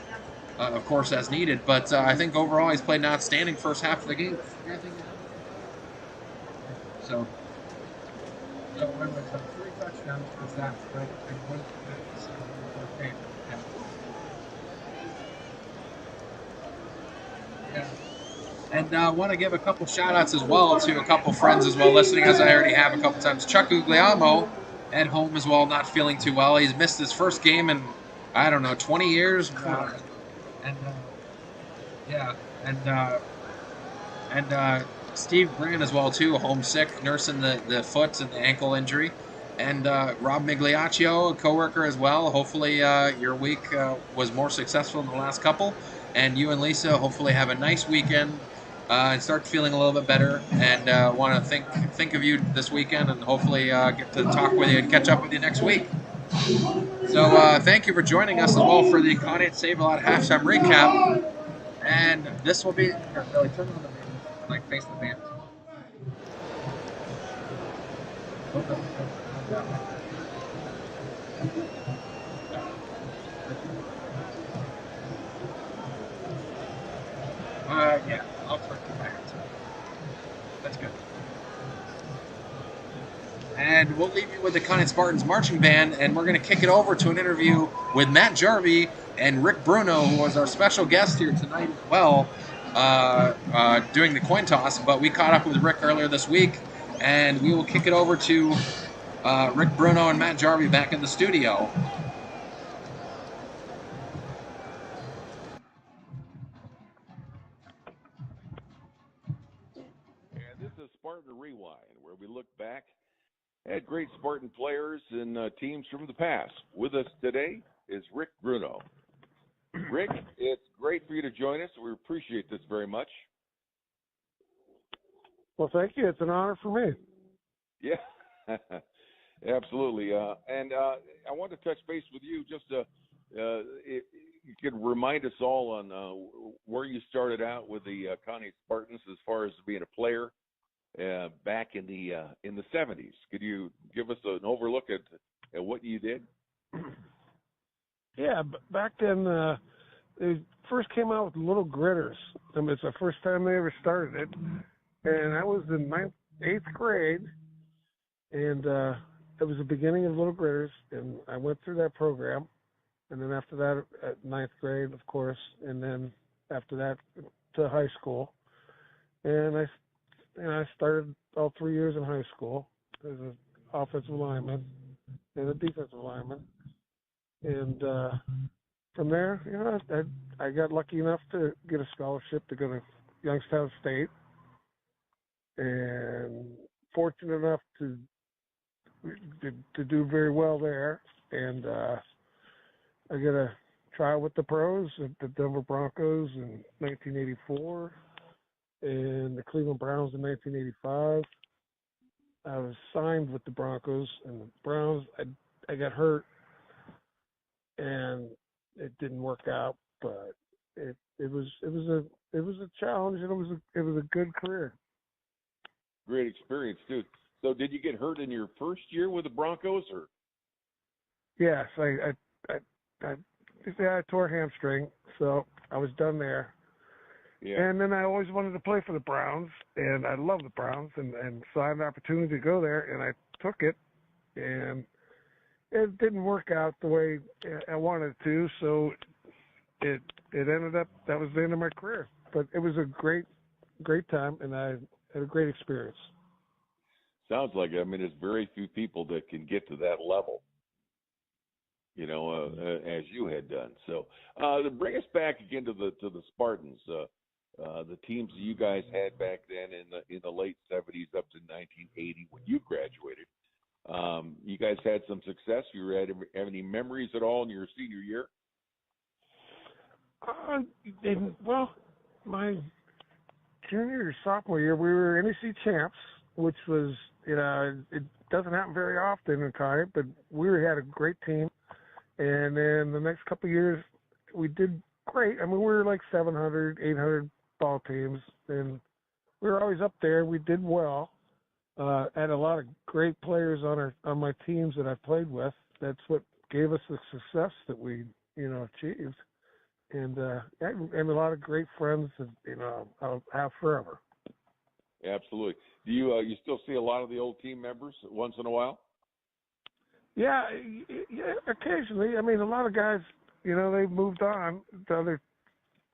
of course, as needed. But I think overall he's played an outstanding first half of the game. So it was 3 touchdowns for Zach, right? And 1 game. Yeah. And I want to give a couple shout-outs as well to a couple friends as well listening, as I already have a couple times. Chuck Guglielmo at home as well, not feeling too well. He's missed his first game in, 20 years. And Steve Grant as well, too, homesick, nursing the foot and the ankle injury. And Rob Migliaccio, a coworker as well. Hopefully your week was more successful than the last couple. And you and Lisa hopefully have a nice weekend and start feeling a little bit better. And want to think of you this weekend, and hopefully get to talk with you and catch up with you next week. So thank you for joining us as well for the Conneaut Save-A-Lot halftime recap. And this will be... Here, Billy, turn on the band. Face the band. Yeah, I'll turn the band. That's good. And we'll leave you with the Conneaut Spartans marching band, and we're going to kick it over to an interview with Matt Jarvie and Rick Bruno, who was our special guest here tonight as well, doing the coin toss. But we caught up with Rick earlier this week, and we will kick it over to Rick Bruno and Matt Jarvie back in the studio. And this is Spartan Rewind, where we look back at great Spartan players and teams from the past. With us today is Rick Bruno. Rick, it's great for you to join us. We appreciate this very much. Well, thank you. It's an honor for me. Yeah, absolutely. And I want to touch base with you just to, if you could remind us all on where you started out with the Conneaut Spartans as far as being a player back in the 70s. Could you give us an overlook at what you did? Yeah, back then they first came out with little gritters. I mean, it's the first time they ever started it, and I was in 8th grade, and it was the beginning of little gritters, and I went through that program, and then after that at 9th grade, of course, and then after that to high school, and I started all 3 years in high school as an offensive lineman and a defensive lineman. And from there, I got lucky enough to get a scholarship to go to Youngstown State, and fortunate enough to do very well there. And I got a trial with the pros at the Denver Broncos in 1984 and the Cleveland Browns in 1985. I was signed with the Broncos, and the Browns, I got hurt, and it didn't work out. But it was a challenge, and it was a good career. Great experience too. So, did you get hurt in your first year with the Broncos, or? Yes, I tore a hamstring, so I was done there. Yeah. And then I always wanted to play for the Browns, and I love the Browns, and so I had an opportunity to go there, and I took it, and it didn't work out the way I wanted it to, so it ended up, that was the end of my career. But it was a great time, and I had a great experience. Sounds like it. I mean, there's very few people that can get to that level, as you had done. So, to bring us back again to the Spartans, the teams you guys had back then in the late 70s up to 1980 when you graduated. You guys had some success. You have any memories at all in your senior year? Well, my junior or sophomore year, we were NEC champs, which was, it doesn't happen very often in Conneaut, but we had a great team. And then the next couple of years, we did great. I mean, we were like 700, 800 ball teams, and we were always up there. We did well. Had a lot of great players on my teams that I played with. That's what gave us the success that we, achieved. And a lot of great friends that, I'll have forever. Absolutely. Do you still see a lot of the old team members once in a while? Yeah, occasionally. I mean, a lot of guys, they've moved on to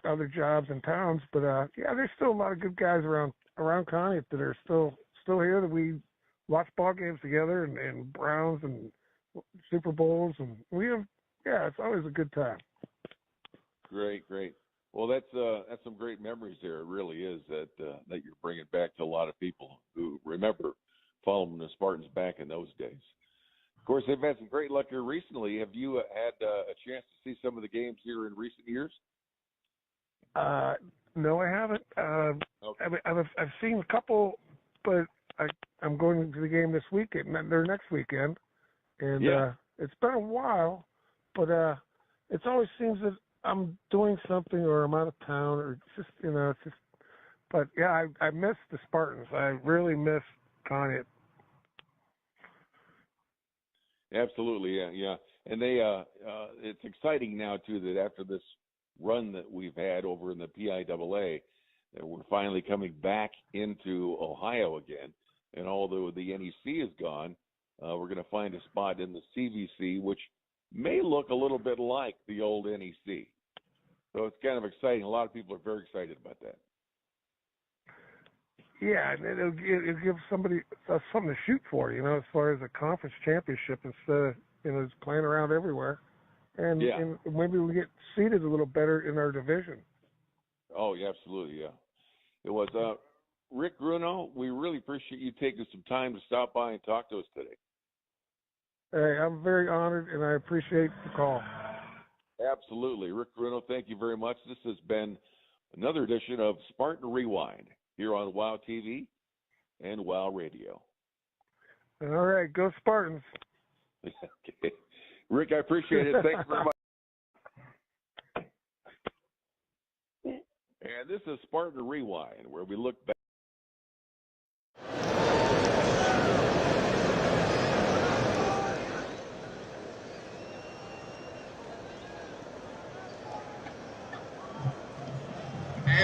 other jobs and towns, but there's still a lot of good guys around Conneaut that are still here that we watch ball games together and Browns and Super Bowls, and it's always a good time. Great. Well, that's some great memories there. It really is that you're bringing back to a lot of people who remember following the Spartans back in those days. Of course, they've had some great luck here recently. Have you had a chance to see some of the games here in recent years? No, I haven't. Okay. I've seen a couple, but I'm going to the game this weekend, or next weekend, and it's been a while, but it always seems that I'm doing something or I'm out of town or just, but yeah, I miss the Spartans. I really miss Conneaut. Absolutely, yeah. And they, it's exciting now too that after this run that we've had over in the PIAA, that we're finally coming back into Ohio again. And although the NEC is gone, we're going to find a spot in the CVC, which may look a little bit like the old NEC. So it's kind of exciting. A lot of people are very excited about that. Yeah, and it'll give somebody something to shoot for, as far as a conference championship instead of, just playing around everywhere. And maybe we get seated a little better in our division. Oh, yeah, absolutely, yeah. It was Rick Bruno. We really appreciate you taking some time to stop by and talk to us today. Hey, I'm very honored, and I appreciate the call. Absolutely. Rick Bruno, thank you very much. This has been another edition of Spartan Rewind here on WOW TV and WOW Radio. All right, go Spartans. Okay. Rick, I appreciate it. Thanks very much. And this is Spartan Rewind, where we look back.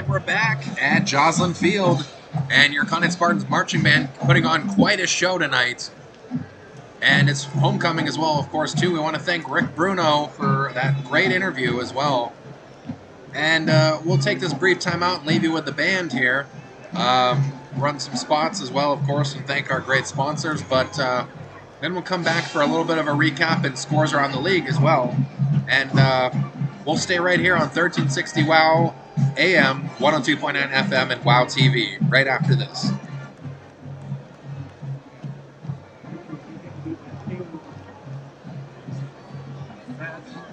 And we're back at Joslyn Field, and your Conneaut Spartans marching band putting on quite a show tonight. And it's homecoming as well, of course, too. We want to thank Rick Bruno for that great interview as well. And we'll take this brief time out and leave you with the band here. Run some spots as well, of course, and thank our great sponsors. But then we'll come back for a little bit of a recap and scores around the league as well. And we'll stay right here on 1360 WOW AM, 102.9 FM, and WOW TV right after this.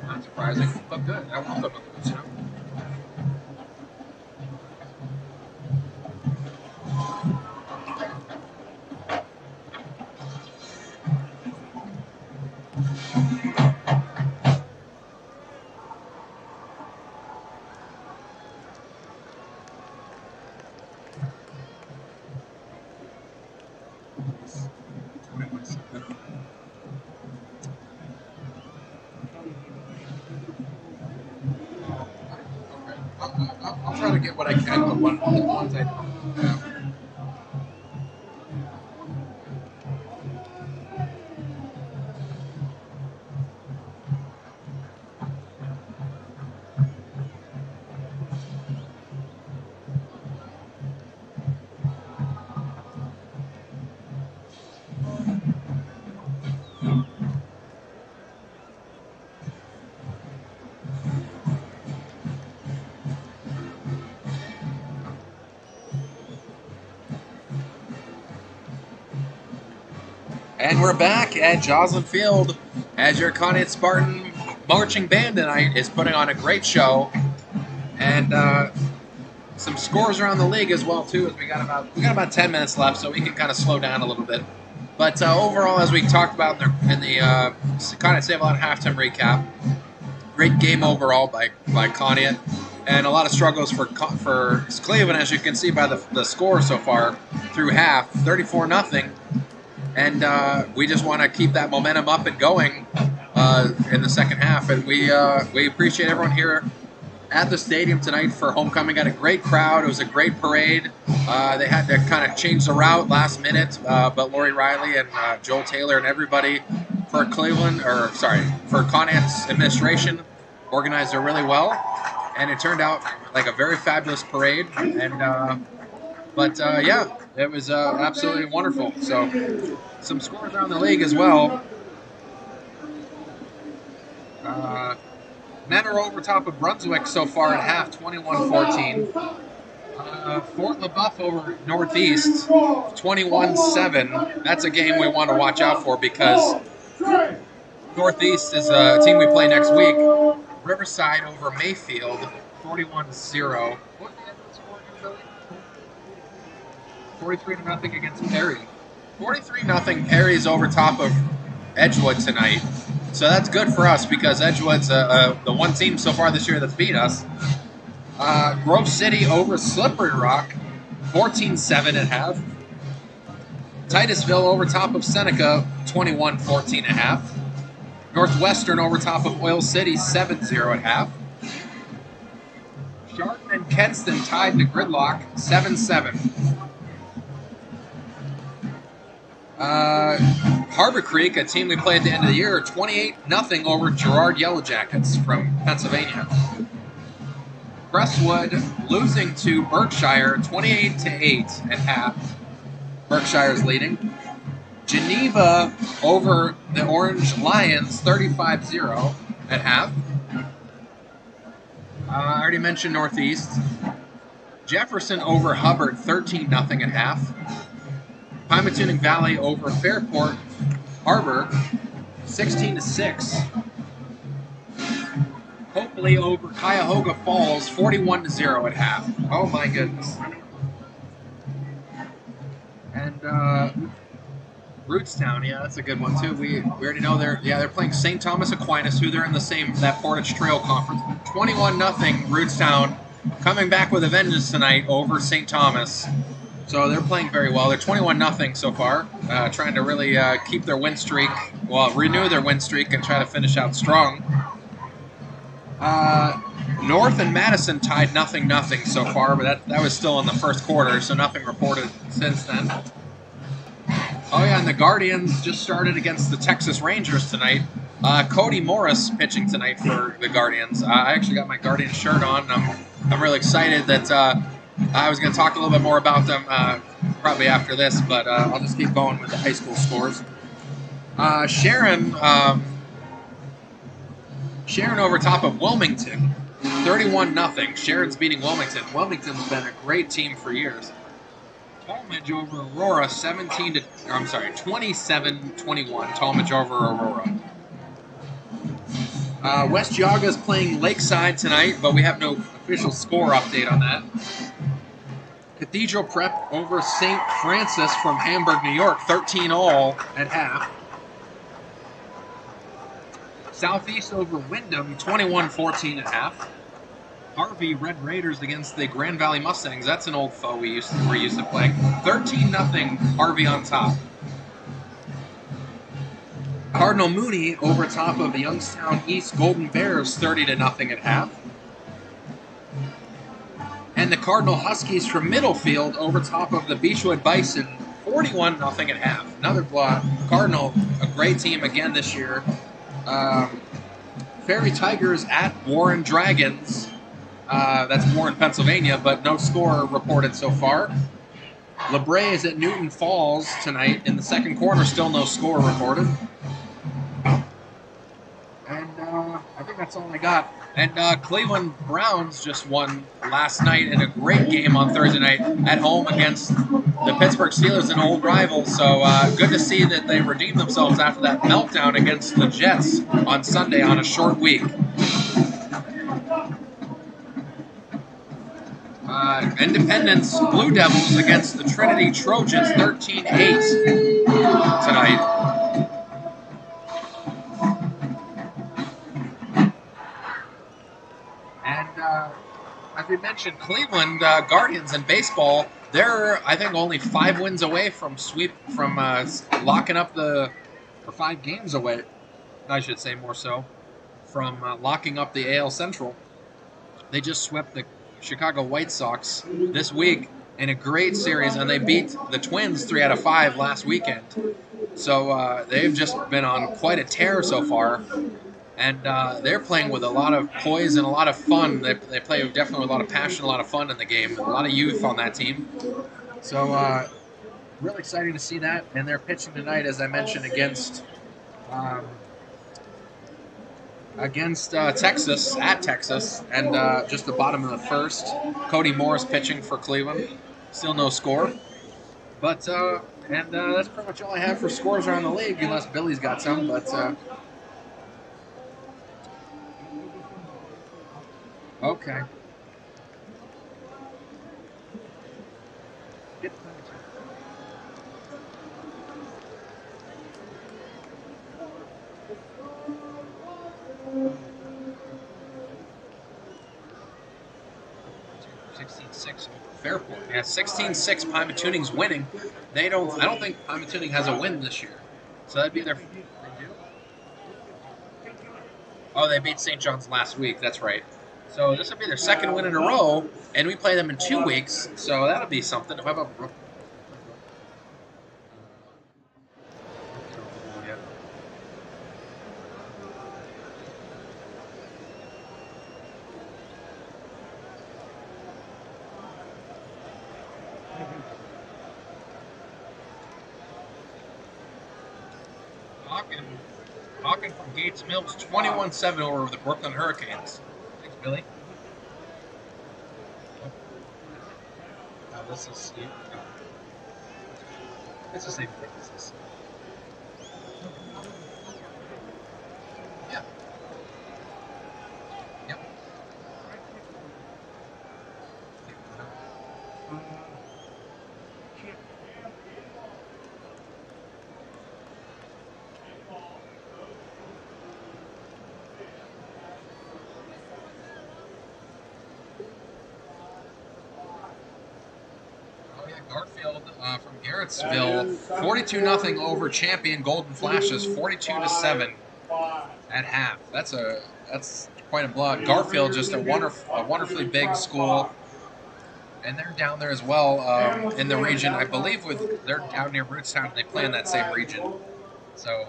Not surprising, but good. I want them to lose, you know. I'll try to get what I can, but the ones I don't have. And we're back at Joslyn Field as your Conneaut Spartan marching band tonight is putting on a great show, and some scores around the league as well too. As we got about 10 minutes left, so we can kind of slow down a little bit. But overall, as we talked about in the Conneaut Save-A-Lot halftime recap, great game overall by Conneaut, and a lot of struggles for Cleveland, as you can see by the score so far through half, 34-0. And we just want to keep that momentum up and going in the second half. And we appreciate everyone here at the stadium tonight for homecoming. Got a great crowd. It was a great parade. They had to kind of change the route last minute, but Lori Riley and Joel Taylor and everybody for Conneaut's administration organized it really well. And it turned out like a very fabulous parade. And yeah, it was absolutely wonderful. So some scores around the league as well. Men are over top of Brunswick so far at half, 21-14. Fort LaBeouf over Northeast, 21-7. That's a game we want to watch out for because Northeast is a team we play next week. Riverside over Mayfield, 41-0. 43-0 against Perry. 43-0 Perry's over top of Edgewood tonight. So that's good for us because Edgewood's the one team so far this year that's beat us. Grove City over Slippery Rock, 14-7 at half. Titusville over top of Seneca, 21-14 at half. Northwestern over top of Oil City, 7-0 at half. Chardon and Kenston tied to gridlock, 7-7. Harbor Creek, a team we play at the end of the year, 28-0 over Girard Yellow Jackets from Pennsylvania. Crestwood losing to Berkshire, 28-8 at half. Berkshire's leading. Geneva over the Orange Lions, 35-0 at half. I already mentioned Northeast. Jefferson over Hubbard, 13-0 at half. Pymatuning Valley over Fairport Harbor, 16-6. Hopefully over Cuyahoga Falls, 41-0 at half. Oh my goodness. And Rootstown, yeah, that's a good one too. We already know they're playing St. Thomas Aquinas, who they're in that Portage Trail Conference. 21-0 Rootstown, coming back with a vengeance tonight over St. Thomas. So they're playing very well. They're 21-0 so far, trying to really keep their win streak, renew their win streak and try to finish out strong. North and Madison tied 0-0 so far, but that was still in the first quarter, so nothing reported since then. Oh yeah, and the Guardians just started against the Texas Rangers tonight. Cody Morris pitching tonight for the Guardians. I actually got my Guardians shirt on. I'm really excited that I was going to talk a little bit more about them probably after this, but I'll just keep going with the high school scores. Sharon over top of Wilmington, 31-0. Sharon's beating Wilmington. Wilmington's been a great team for years. Talmadge over Aurora, 27-21. Talmadge over Aurora. West Yaga's playing Lakeside tonight, but we have no official score update on that. Cathedral Prep over St. Francis from Hamburg, New York, 13-all at half. Southeast over Wyndham, 21-14 at half. Harvey Red Raiders against the Grand Valley Mustangs. That's an old foe we're used to playing. 13-0 Harvey on top. Cardinal Mooney over top of the Youngstown East Golden Bears, 30-0 at half. And the Cardinal Huskies from Middlefield over top of the Beechwood Bison, 41-0 at half. Another Cardinal, a great team again this year. Ferry Tigers at Warren Dragons. That's Warren, Pennsylvania, but no score reported so far. LeBray is at Newton Falls tonight in the second quarter, still no score reported. And I think that's all I got. And Cleveland Browns just won last night in a great game on Thursday night at home against the Pittsburgh Steelers, an old rival. So good to see that they redeemed themselves after that meltdown against the Jets on Sunday on a short week. Independence Blue Devils against the Trinity Trojans, 13-8 tonight. And as we mentioned, Cleveland Guardians in baseball, they're, I think, only 5 wins away from locking up or 5 games away, I should say more so, from locking up the AL Central. They just swept the Chicago White Sox this week in a great series, and they beat the Twins 3 out of 5 last weekend. So they've just been on quite a tear so far, and they're playing with a lot of poise and a lot of fun. They play definitely with a lot of passion, a lot of fun in the game, a lot of youth on that team. So really exciting to see that, and they're pitching tonight, as I mentioned, against Texas, at Texas, and just the bottom of the first. Cody Morris pitching for Cleveland. Still no score. But, and that's pretty much all I have for scores around the league, unless Billy's got some, but, okay. Fairport. Yeah, 16-6. Pymatuning's winning. I don't think Pymatuning has a win this year. So that'd be their. They do? Oh, they beat St. John's last week. That's right. So this will be their second win in a row, and we play them in 2 weeks. So that'll be something. How about Brook? Hawken from Gates Mills, 21-7 over the Brooklyn Hurricanes. Thanks, Billy. This is it's the same thing as this. Yeah. Yep. Garfield from Garrettsville, 42-0 over champion Golden Flashes, 42-7 at half. That's quite a blowout. Garfield, just a wonderfully big school, and they're down there as well in the region. I believe they're down near Rootstown. They play in that same region. So.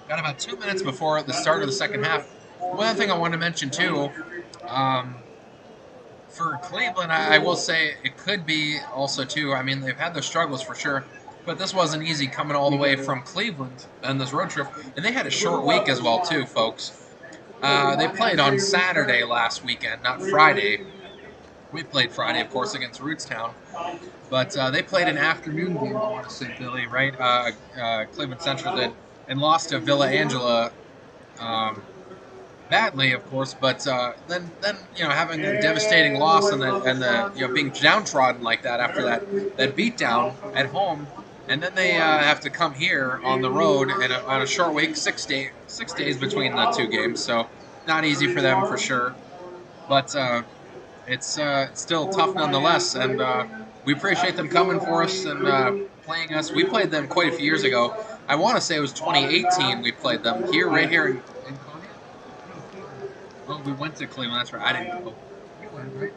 Got about 2 minutes before the start of the second half. One other thing I wanted to mention too, for Cleveland, I will say it could be also too. I mean, they've had their struggles for sure, but this wasn't easy coming all the way from Cleveland on this road trip, and they had a short week as well too, folks. They played on Saturday last weekend, not Friday. We played Friday, of course, against Rootstown, but they played an afternoon game. I want to say, Billy, right? Cleveland Central did. And lost to Villa Angela badly, of course. But then having a devastating loss and the being downtrodden like that after that beatdown at home, and then they have to come here on the road and on a short week, 6 days between the two games. So not easy for them for sure. But it's still tough nonetheless, and we appreciate them coming for us and playing us. We played them quite a few years ago. I want to say it was 2018 we played them right here in Conneaut. Oh, we went to Cleveland. That's right. I didn't go. You went, right?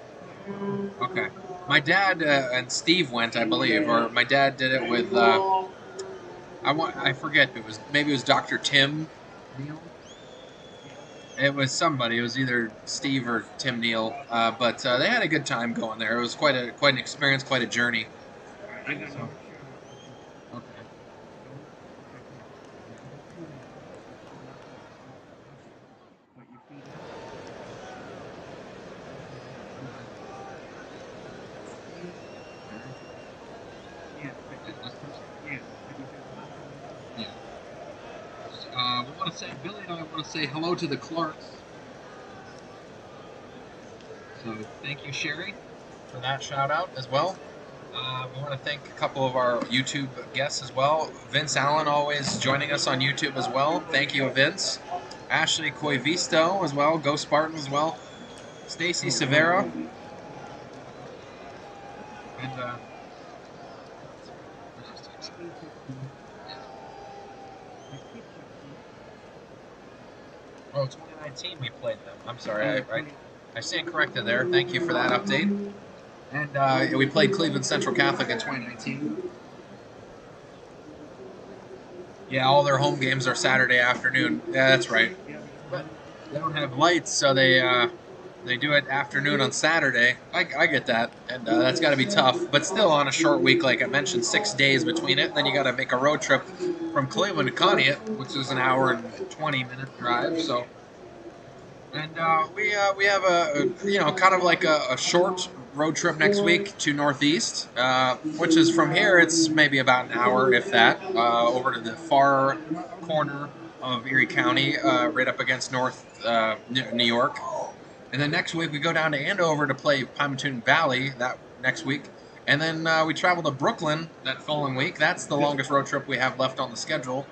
Okay. My dad and Steve went, I believe, or my dad did it with. I forget. Maybe it was Dr. Tim Neal. It was somebody. It was either Steve or Tim Neal. But they had a good time going there. It was quite an experience, quite a journey. So. Billy and I want to say hello to the Clarks. So thank you, Sherry, for that shout out as well. We want to thank a couple of our YouTube guests as well. Vince Allen always joining us on YouTube as well. Thank you, Vince. Ashley Coivisto as well. Go Spartans as well. Stacy Severa. And oh, 2019 we played them. I'm sorry, I stand corrected there. Thank you for that update. And we played Cleveland Central Catholic in 2019. Yeah, all their home games are Saturday afternoon. Yeah, that's right. But they don't have lights, so they do it afternoon on Saturday. I get that, and that's got to be tough. But still, on a short week, like I mentioned, 6 days between it. Then you got to make a road trip from Cleveland to Conneaut, which is an hour and 20-minute drive. So, and we have a kind of like a short road trip next week to Northeast, which is from here. It's maybe about an hour, if that, over to the far corner of Erie County, right up against North New York. And then next week we go down to Andover to play Pymatuning Valley that next week. And then we travel to Brooklyn that following week. That's the longest road trip we have left on the schedule.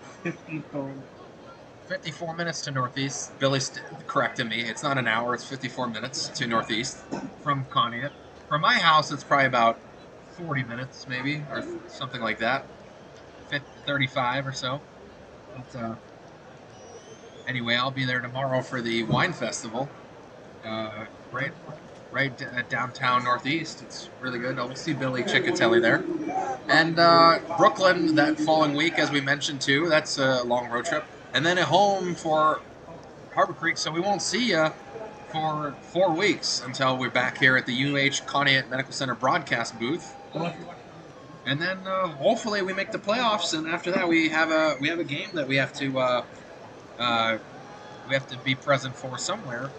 54 minutes to Northeast. Billy's corrected me. It's not an hour. It's 54 minutes to Northeast from Conneaut. From my house, it's probably about 40 minutes maybe, or something like that. 35 or so. But, anyway, I'll be there tomorrow for the wine festival. Right downtown Northeast. It's really good. I'll see Billy Ciccatelli there. And Brooklyn that following week, as we mentioned too. That's a long road trip. And then at home for Harbor Creek. So we won't see you for 4 weeks until we're back here at the UH Conneaut Medical Center broadcast booth. And then hopefully we make the playoffs. And after that we have a game that we have to be present for somewhere.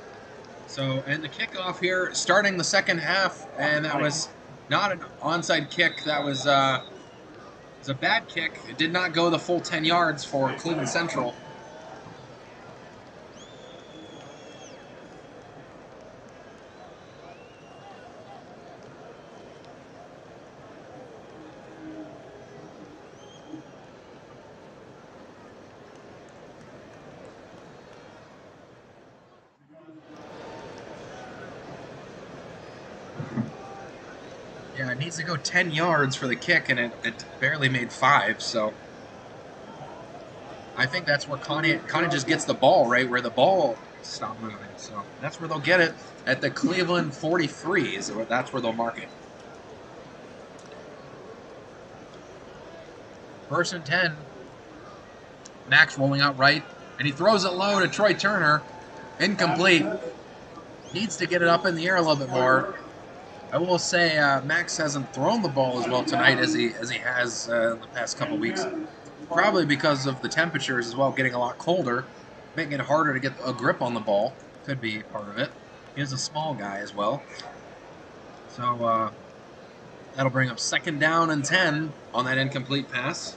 So, and the kickoff here, starting the second half, and that was not an onside kick. That was a bad kick. It did not go the full 10 yards for Cleveland Central. needs to go 10 yards for the kick, and it barely made 5, so I think that's where Conneaut just gets the ball, right where the ball stopped moving. So that's where they'll get it, at the Cleveland 43. That's where they'll mark it. 1st and 10. Max rolling out right, and he throws it low to Troy Turner. Incomplete. Needs to get it up in the air a little bit more. I will say Max hasn't thrown the ball as well tonight as he has in the past couple weeks. Probably because of the temperatures as well, getting a lot colder, making it harder to get a grip on the ball. Could be part of it. He is a small guy as well. So that'll bring up 2nd down and 10 on that incomplete pass.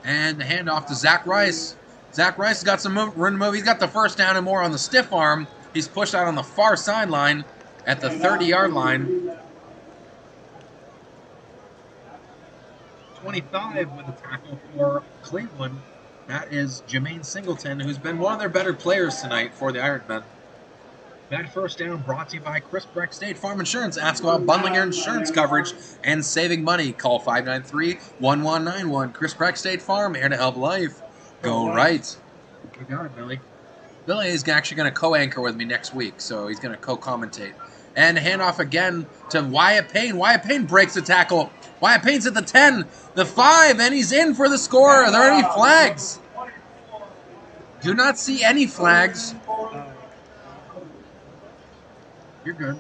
And the handoff to Zach Rice. Zach Rice has got some run move. He's got the 1st down and more on the stiff arm. He's pushed out on the far sideline at the 30-yard line. 25 with the tackle for Cleveland. That is Jermaine Singleton, who's been one of their better players tonight for the Ironmen. That 1st down brought to you by Chris Breck State Farm Insurance. Ask about bundling your insurance coverage and saving money. Call 593-1191. Chris Breck State Farm, here to help life go right. You got it, Billy. Billy is actually going to co-anchor with me next week, so he's going to co-commentate. And handoff again to Wyatt Payne. Wyatt Payne breaks the tackle. Wyatt Payne's at the 10, the 5, and he's in for the score. Are there any flags? Do not see any flags. You're good. You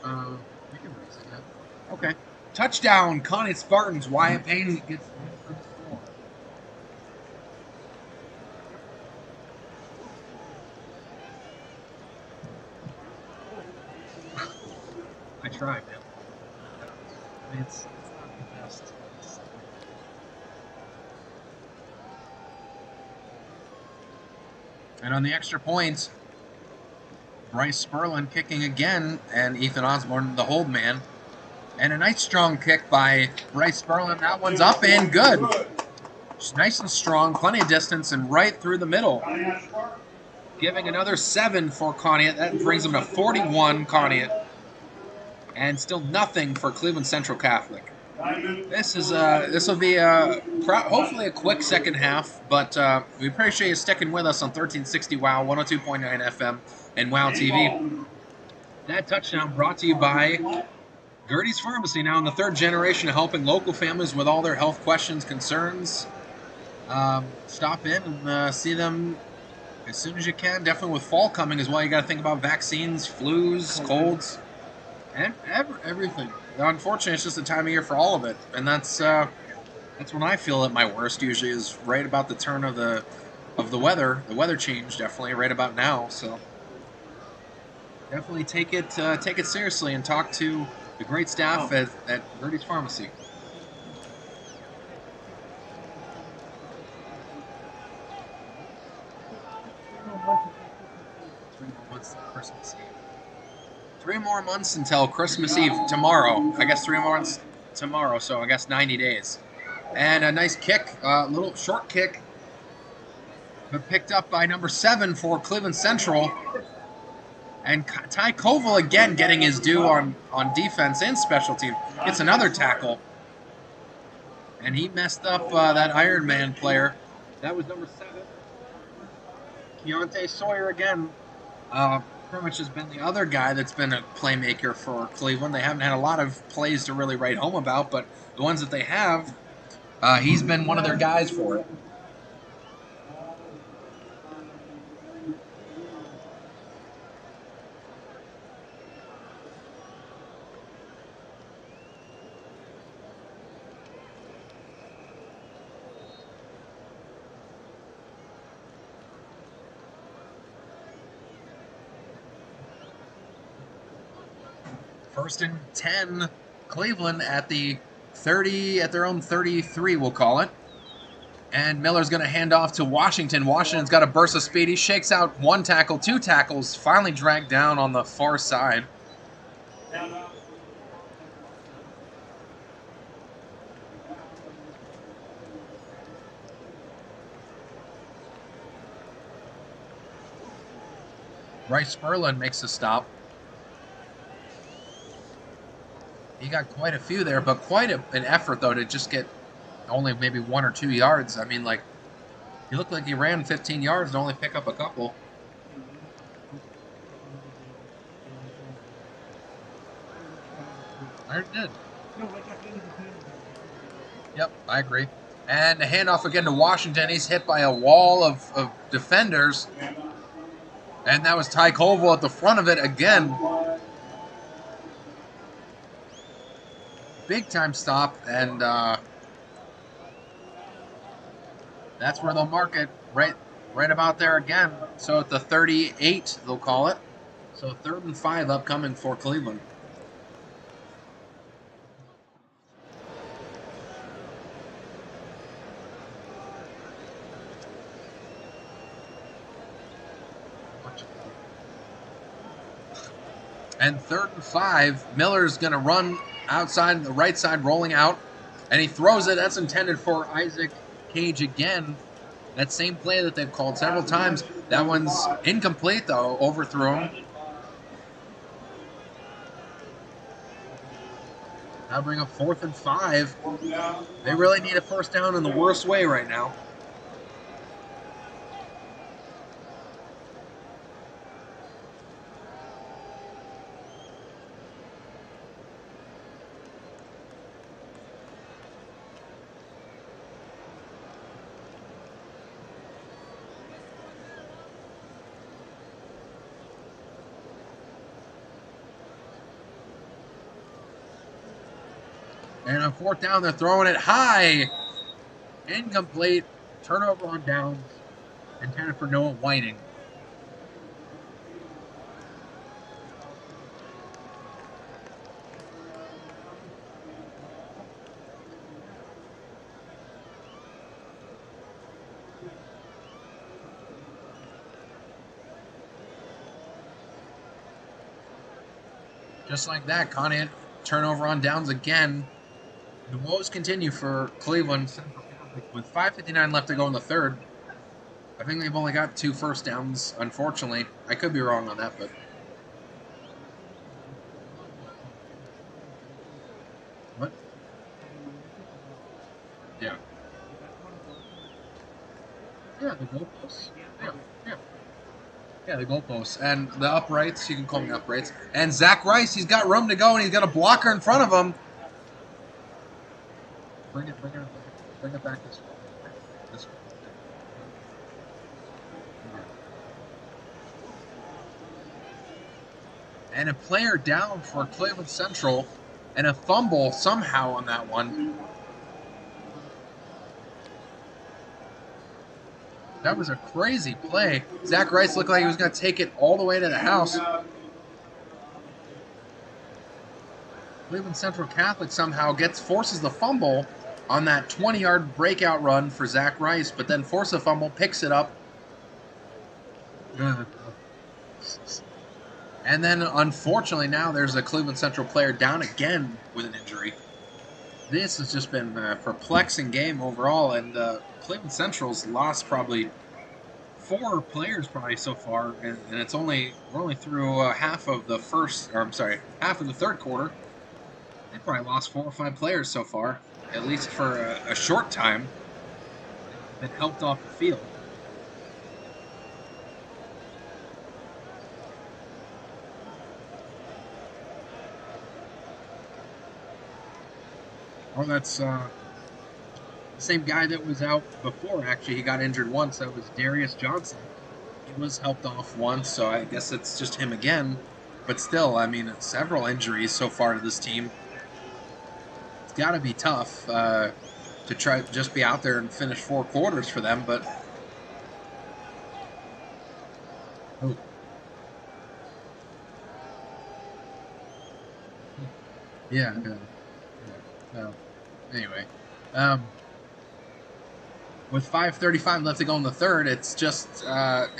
can raise it. Yeah. Okay. Touchdown, Conneaut Spartans. Wyatt Payne gets for the score. I tried, man. I mean, it's not the best. And on the extra point, Bryce Spurlin kicking again, and Ethan Osborne, the hold man. And a nice strong kick by Bryce Spurlin. That one's up and good. Just nice and strong, plenty of distance, and right through the middle. Giving another 7 for Conneaut. That brings them to 41, Conneaut. And still nothing for Cleveland Central Catholic. This will be hopefully a quick second half, but we appreciate you sticking with us on 1360 WOW, 102.9 FM, and WOW TV. That touchdown brought to you by Gertie's Pharmacy, now in the 3rd generation of helping local families with all their health questions, concerns. Stop in and see them as soon as you can. Definitely with fall coming as well, you got to think about vaccines, flus, colds, and everything. Unfortunately, it's just the time of year for all of it, and that's when I feel at my worst. Usually, is right about the turn of the weather. The weather change definitely right about now. So definitely take it seriously and talk to the great staff at Gertie's Pharmacy. Christmas Eve. 3 more months until Christmas Eve tomorrow. I guess 3 more months tomorrow, so I guess 90 days. And a nice kick, little short kick, but picked up by number 7 for Cleveland Central. And Ty Covill again getting his due on defense and special team. Gets another tackle. And he messed up that Iron Man player. That was number 7. Keontae Sawyer again. Pretty much has been the other guy that's been a playmaker for Cleveland. They haven't had a lot of plays to really write home about, but the ones that they have, he's been one of their guys for it. First and 10, Cleveland at the 30, at their own 33, we'll call it. And Miller's going to hand off to Washington. Washington's got a burst of speed. He shakes out 1 tackle, 2 tackles, finally dragged down on the far side. Bryce Spurlin makes a stop. He got quite a few there, but quite an effort, though, to just get only maybe 1 or 2 yards. I mean, like, he looked like he ran 15 yards and only pick up a couple. I did. Yep, I agree. And the handoff again to Washington. He's hit by a wall of defenders. And that was Ty Covill at the front of it again. Big time stop, and that's where they'll mark it, right about there again. So at the 38, they'll call it. So 3rd and 5 upcoming for Cleveland. And 3rd and 5, Miller's going to run outside the right side, rolling out, and he throws it. That's intended for Isaac Cage again. That same play that they've called several times. That one's incomplete, though. Overthrew him. Now bring up 4th and 5. They really need a first down in the worst way right now. And on 4th down, they're throwing it high. Incomplete. Turnover on downs. Intended for Noah Whiting. Just like that, Conneaut turnover on downs again. The woes continue for Cleveland with 5:59 left to go in the 3rd. I think they've only got 2 first downs, unfortunately. I could be wrong on that, but... What? Yeah. Yeah, the goalposts. Yeah, the goalposts. And the uprights, you can call me uprights. And Zach Rice, he's got room to go, and he's got a blocker in front of him. Bring it back this way. This way. And a player down for Cleveland Central, and a fumble somehow on that one. That was a crazy play. Zach Rice looked like he was going to take it all the way to the house. Cleveland Central Catholic somehow forces the fumble on that 20-yard breakout run for Zach Rice, but then forces a fumble, picks it up. And then, unfortunately, now there's a Cleveland Central player down again with an injury. This has just been a perplexing game overall, and Cleveland Central's lost probably 4 players probably so far, and we're only through half of the 3rd quarter. They probably lost 4 or 5 players so far, at least for a short time, that helped off the field. Well, that's the same guy that was out before, actually. He got injured once. That was Darius Johnson. He was helped off once, so I guess it's just him again. But still, I mean, it's several injuries so far to this team. It's got to be tough to try to just be out there and finish 4 quarters for them, but... Oh. Yeah. Anyway, with 5:35 left to go in the 3rd, it's just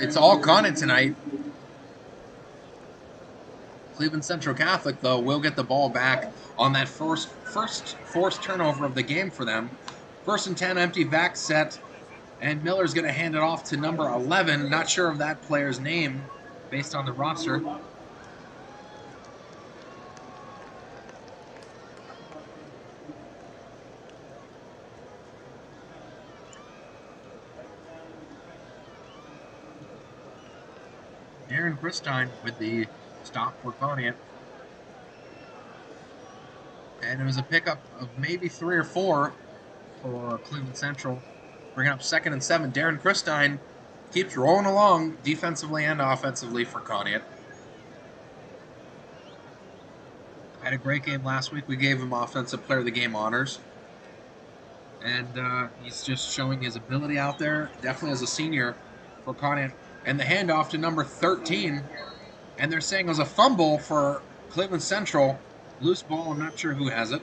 it's all Conneaut tonight. Cleveland Central Catholic, though, will get the ball back on that first forced turnover of the game for them. 1st and 10, empty back set, and Miller's going to hand it off to number 11. Not sure of that player's name, based on the roster. Daren Christine with the stop for Conneaut. And it was a pickup of maybe 3 or 4 for Cleveland Central. Bringing up 2nd and 7. Daren Christine keeps rolling along defensively and offensively for Conneaut. Had a great game last week. We gave him Offensive Player of the Game honors. And he's just showing his ability out there, definitely as a senior for Conneaut. And the handoff to number 13. And they're saying it was a fumble for Cleveland Central. Loose ball, I'm not sure who has it.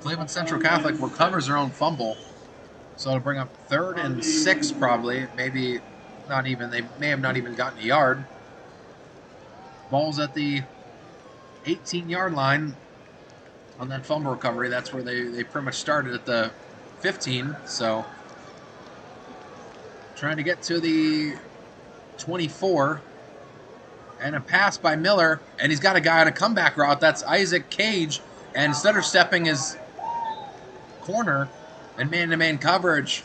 Cleveland Central Catholic recovers their own fumble. So it'll bring up 3rd and 6 probably. Maybe not even. They may have not even gotten a yard. Ball's at the 18-yard line on that fumble recovery. That's where they pretty much started at the 15. So trying to get to the 24. And a pass by Miller. And he's got a guy on a comeback route. That's Isaac Cage. And instead of stepping his corner and man-to-man coverage.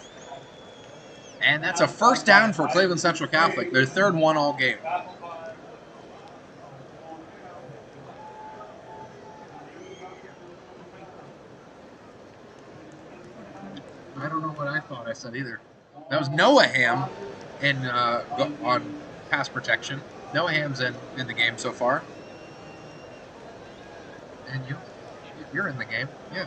And that's a first down for Cleveland Central Catholic. Their 3rd one all game. I don't know what I thought I said either. That was Noah Ham on pass protection. Noah Ham's in the game so far. And you're in the game. Yeah.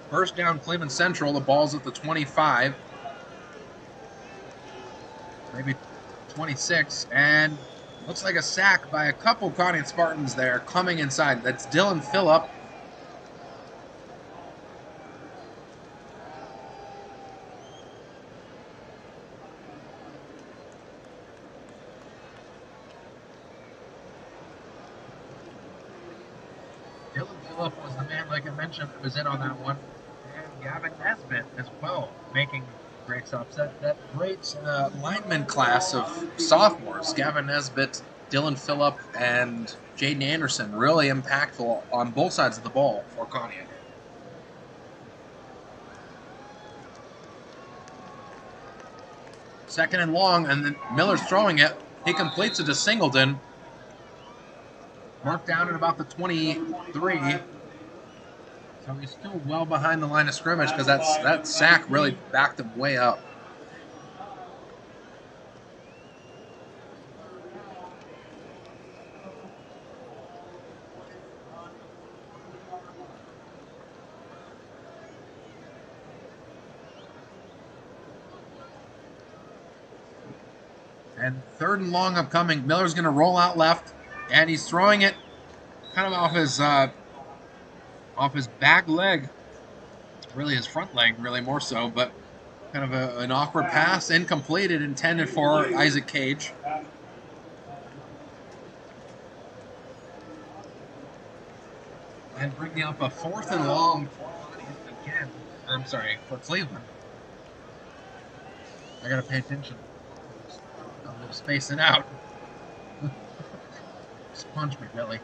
First down, Cleveland Central. The ball's at the 25. Maybe 26. And looks like a sack by a couple Conneaut Spartans there coming inside. That's Dylan Phillip. Dylan Phillip was the man, like I mentioned, that was in on that one. And Gavin Nesbitt as well, making great stops. That great lineman class of sophomores, Gavin Nesbitt, Dylan Phillip, and Jaden Anderson, really impactful on both sides of the ball for Conneaut. Second and long, and then Miller's throwing it. He completes it to Singleton. Marked down at about the 23. So he's still well behind the line of scrimmage because that sack really backed him way up. And 3rd and long upcoming. Miller's going to roll out left, and he's throwing it kind of off his back leg, really his front leg, really more so, but kind of an awkward pass, incompleted, intended for Isaac Cage. And bringing up a 4th and long again. I'm sorry, for Cleveland. I gotta pay attention. I'm spacing out. Just punch me, really.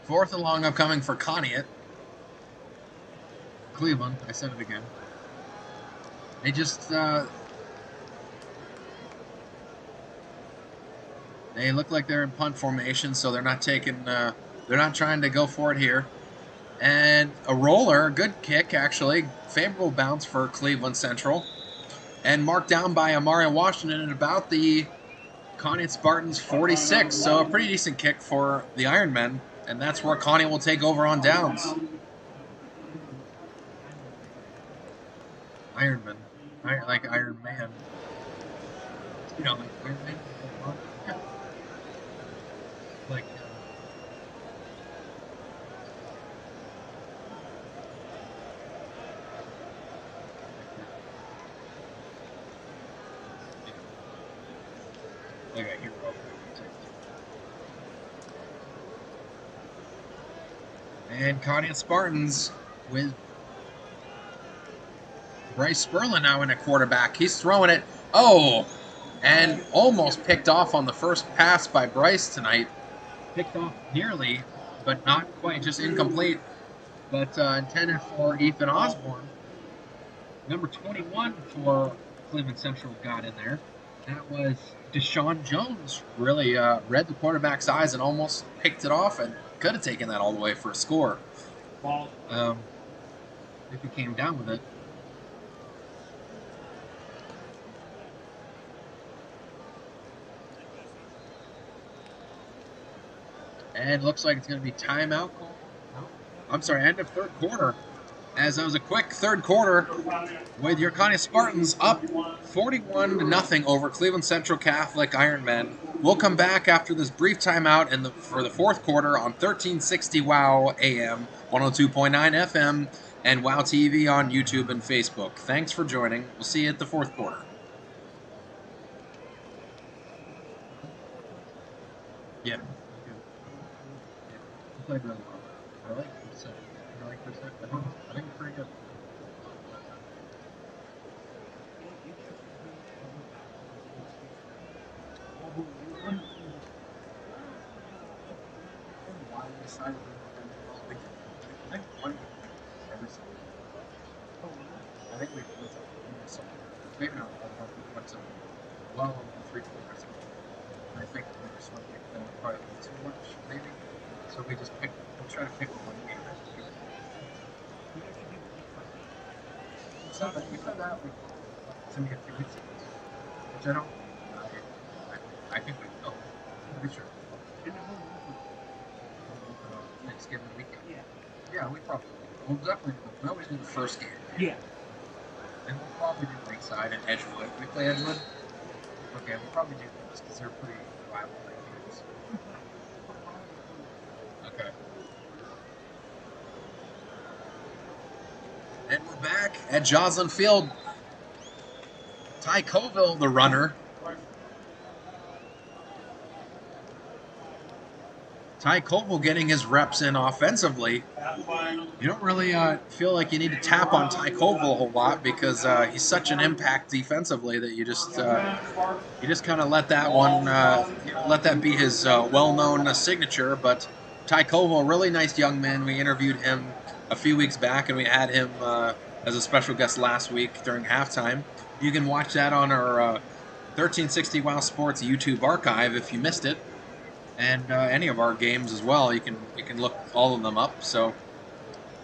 4th and long upcoming for Conneaut. Cleveland, I said it again. They just they look like they're in punt formation, so they're not trying to go for it here. And a roller, a good kick actually, favorable bounce for Cleveland Central. And marked down by Amari Washington at about the Conneaut Spartans 46. So a pretty decent kick for the Ironmen. And that's where Conneaut will take over on downs. Ironman. Like Iron Man. You know, like Iron Man. Yeah. Like Okay, here we go. And Conneaut Spartans with Bryce Spurlin now in a quarterback. He's throwing it. Oh! And almost picked off on the first pass by Bryce tonight. Picked off nearly, but not quite, just incomplete. But intended for Ethan Osborne. Number 21 for Cleveland Central got in there. That was Deshaun Jones. Really read the quarterback's eyes and almost picked it off and could have taken that all the way for a score. If he came down with it. And looks like it's going to be timeout. I'm sorry, end of third quarter. As that was a quick third quarter with your Conneaut Spartans up 41-0 over Cleveland Central Catholic Ironmen. We'll come back after this brief timeout for the fourth quarter on 1360 WOW AM, 102.9 FM, and WOW TV on YouTube and Facebook. Thanks for joining. We'll see you at the fourth quarter. Yeah. Played really well. I like this. I like this. I think it's pretty good. I think we maybe not. We went to well over 3 quarters. I think we just went probably too much, maybe. So we just we'll try to pick one game. So we found out to me a few weeks ago, which I don't. I think we will. I'm pretty sure. Thanksgiving weekend. Yeah, we probably will. We'll definitely. We always do the first game. Yeah. And we'll probably do Lakeside and Edgewood. We play Edgewood. Okay, we'll probably do those because they're pretty rival games. Okay. And we're back at Joslyn Field. Ty Covill, the runner. Ty Covill getting his reps in offensively. You don't really feel like you need to tap on Ty Covill a whole lot because he's such an impact defensively that you just kind of let that one let that be his well-known signature. But Ty Covill, really nice young man. We interviewed him a few weeks back, and we had him as a special guest last week during halftime. You can watch that on our 1360 WOW Sports YouTube archive if you missed it. And any of our games as well, you can look all of them up. So,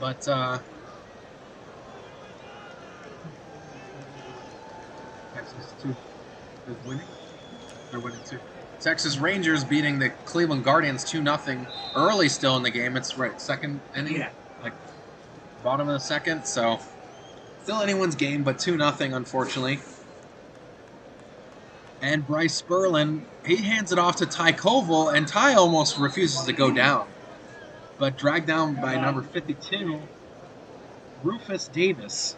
but Texas 2 is winning. They're winning 2. Texas Rangers beating the Cleveland Guardians 2-0 early still in the game. It's right second inning, like bottom of the second. So still anyone's game, but 2-0 unfortunately. And Bryce Spurlin, he hands it off to Ty Covill, and Ty almost refuses to go down. But dragged down by number 52, Rufus Davis.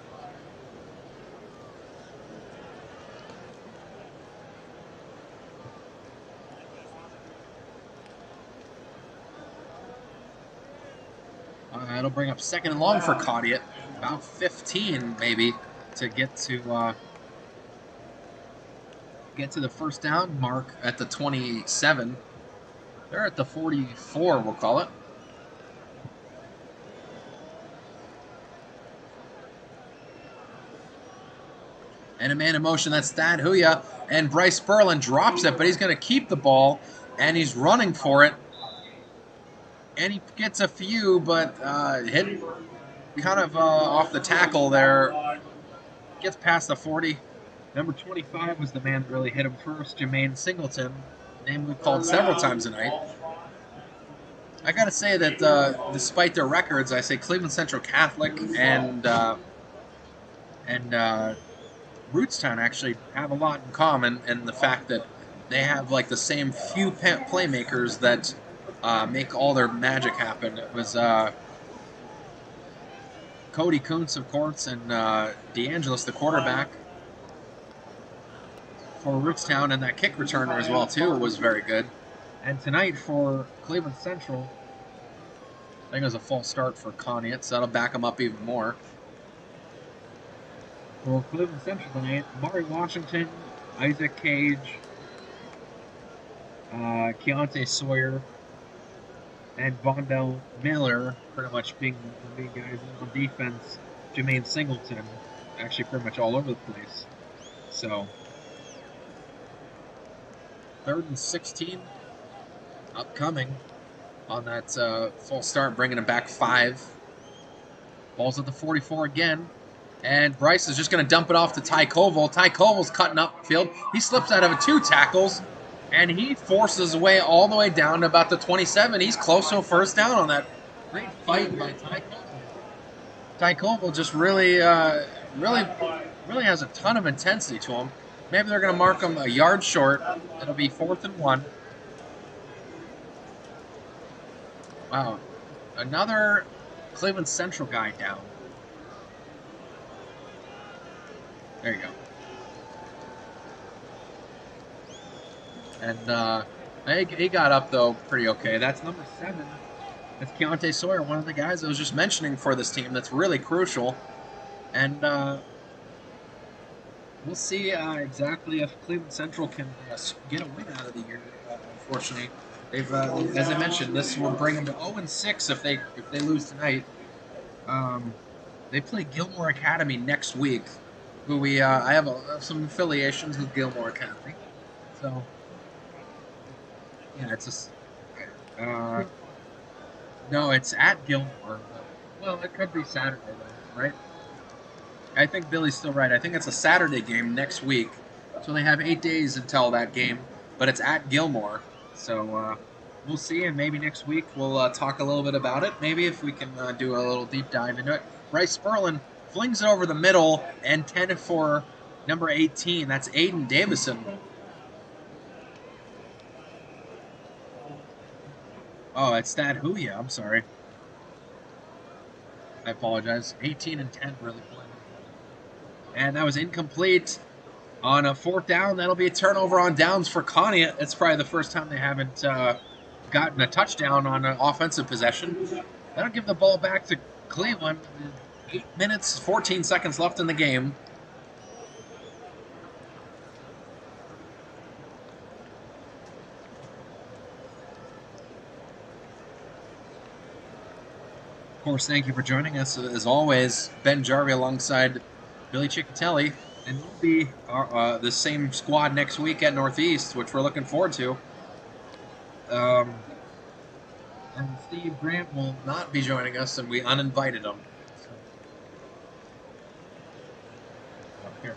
It'll bring up second and long for Conneaut. About 15, maybe, to get to the first down mark at the 27. They're at the 44, we'll call it. And a man in motion, that's Thad Huya. And Bryce Spurlin drops it, but he's going to keep the ball, and he's running for it. And he gets a few, but hit kind of off the tackle there. Gets past the 40. Number 25 was the man that really hit him first, Jermaine Singleton, name we've called several times tonight. I got to say that despite their records, I say Cleveland Central Catholic and Rootstown actually have a lot in common, and the fact that they have like the same few playmakers that make all their magic happen. It was Cody Kuntz, of course, and DeAngelis, the quarterback. for Rootstown, and that kick returner as well, too, was very good. And tonight for Cleveland Central, I think it was a false start for Conneaut, so that'll back them up even more. For Cleveland Central tonight, Mari Washington, Isaac Cage, Keontae Sawyer, and Vondell Miller pretty much being the main guys on defense. Jermaine Singleton, actually pretty much all over the place. So, 3rd and 16 upcoming on that full start, bringing it back 5. Ball's at the 44 again. And Bryce is just going to dump it off to Ty Covill. Ty Covill's cutting upfield. He slips out of 2 tackles, and he forces his way all the way down to about the 27. He's close to a first down on that. Great fight by Ty Covill. Ty Covill just really has a ton of intensity to him. Maybe they're going to mark him a yard short. It'll be 4th and 1. Wow. Another Cleveland Central guy down. There you go. And he got up, though, pretty okay. That's number 7. That's Keontae Sawyer, one of the guys I was just mentioning for this team that's really crucial. And we'll see exactly if Cleveland Central can get a win out of the year. Unfortunately, they've, as I mentioned, this will bring them to 0-6 if they lose tonight. They play Gilmore Academy next week. Who I have some affiliations with Gilmore Academy, so yeah, it's just no, it's at Gilmore. Well, it could be Saturday though, right? I think Billy's still right. I think it's a Saturday game next week, so they have 8 days until that game. But it's at Gilmore, so we'll see, and maybe next week we'll talk a little bit about it. Maybe if we can do a little deep dive into it. Bryce Spurlin flings it over the middle and intended for number 18. That's Aiden Davison. Oh, it's Thad Huya. I'm sorry. I apologize. 18 and 10 really playing. And that was incomplete on a 4th down. That'll be a turnover on downs for Conneaut. It's probably the first time they haven't gotten a touchdown on an offensive possession. That'll give the ball back to Cleveland. 8 minutes, 14 seconds left in the game. Of course, thank you for joining us. As always, Ben Jarvie alongside Billy Ciccatelli. And we'll be the same squad next week at Northeast, which we're looking forward to. And Steve Grant will not be joining us, and we uninvited him. Here.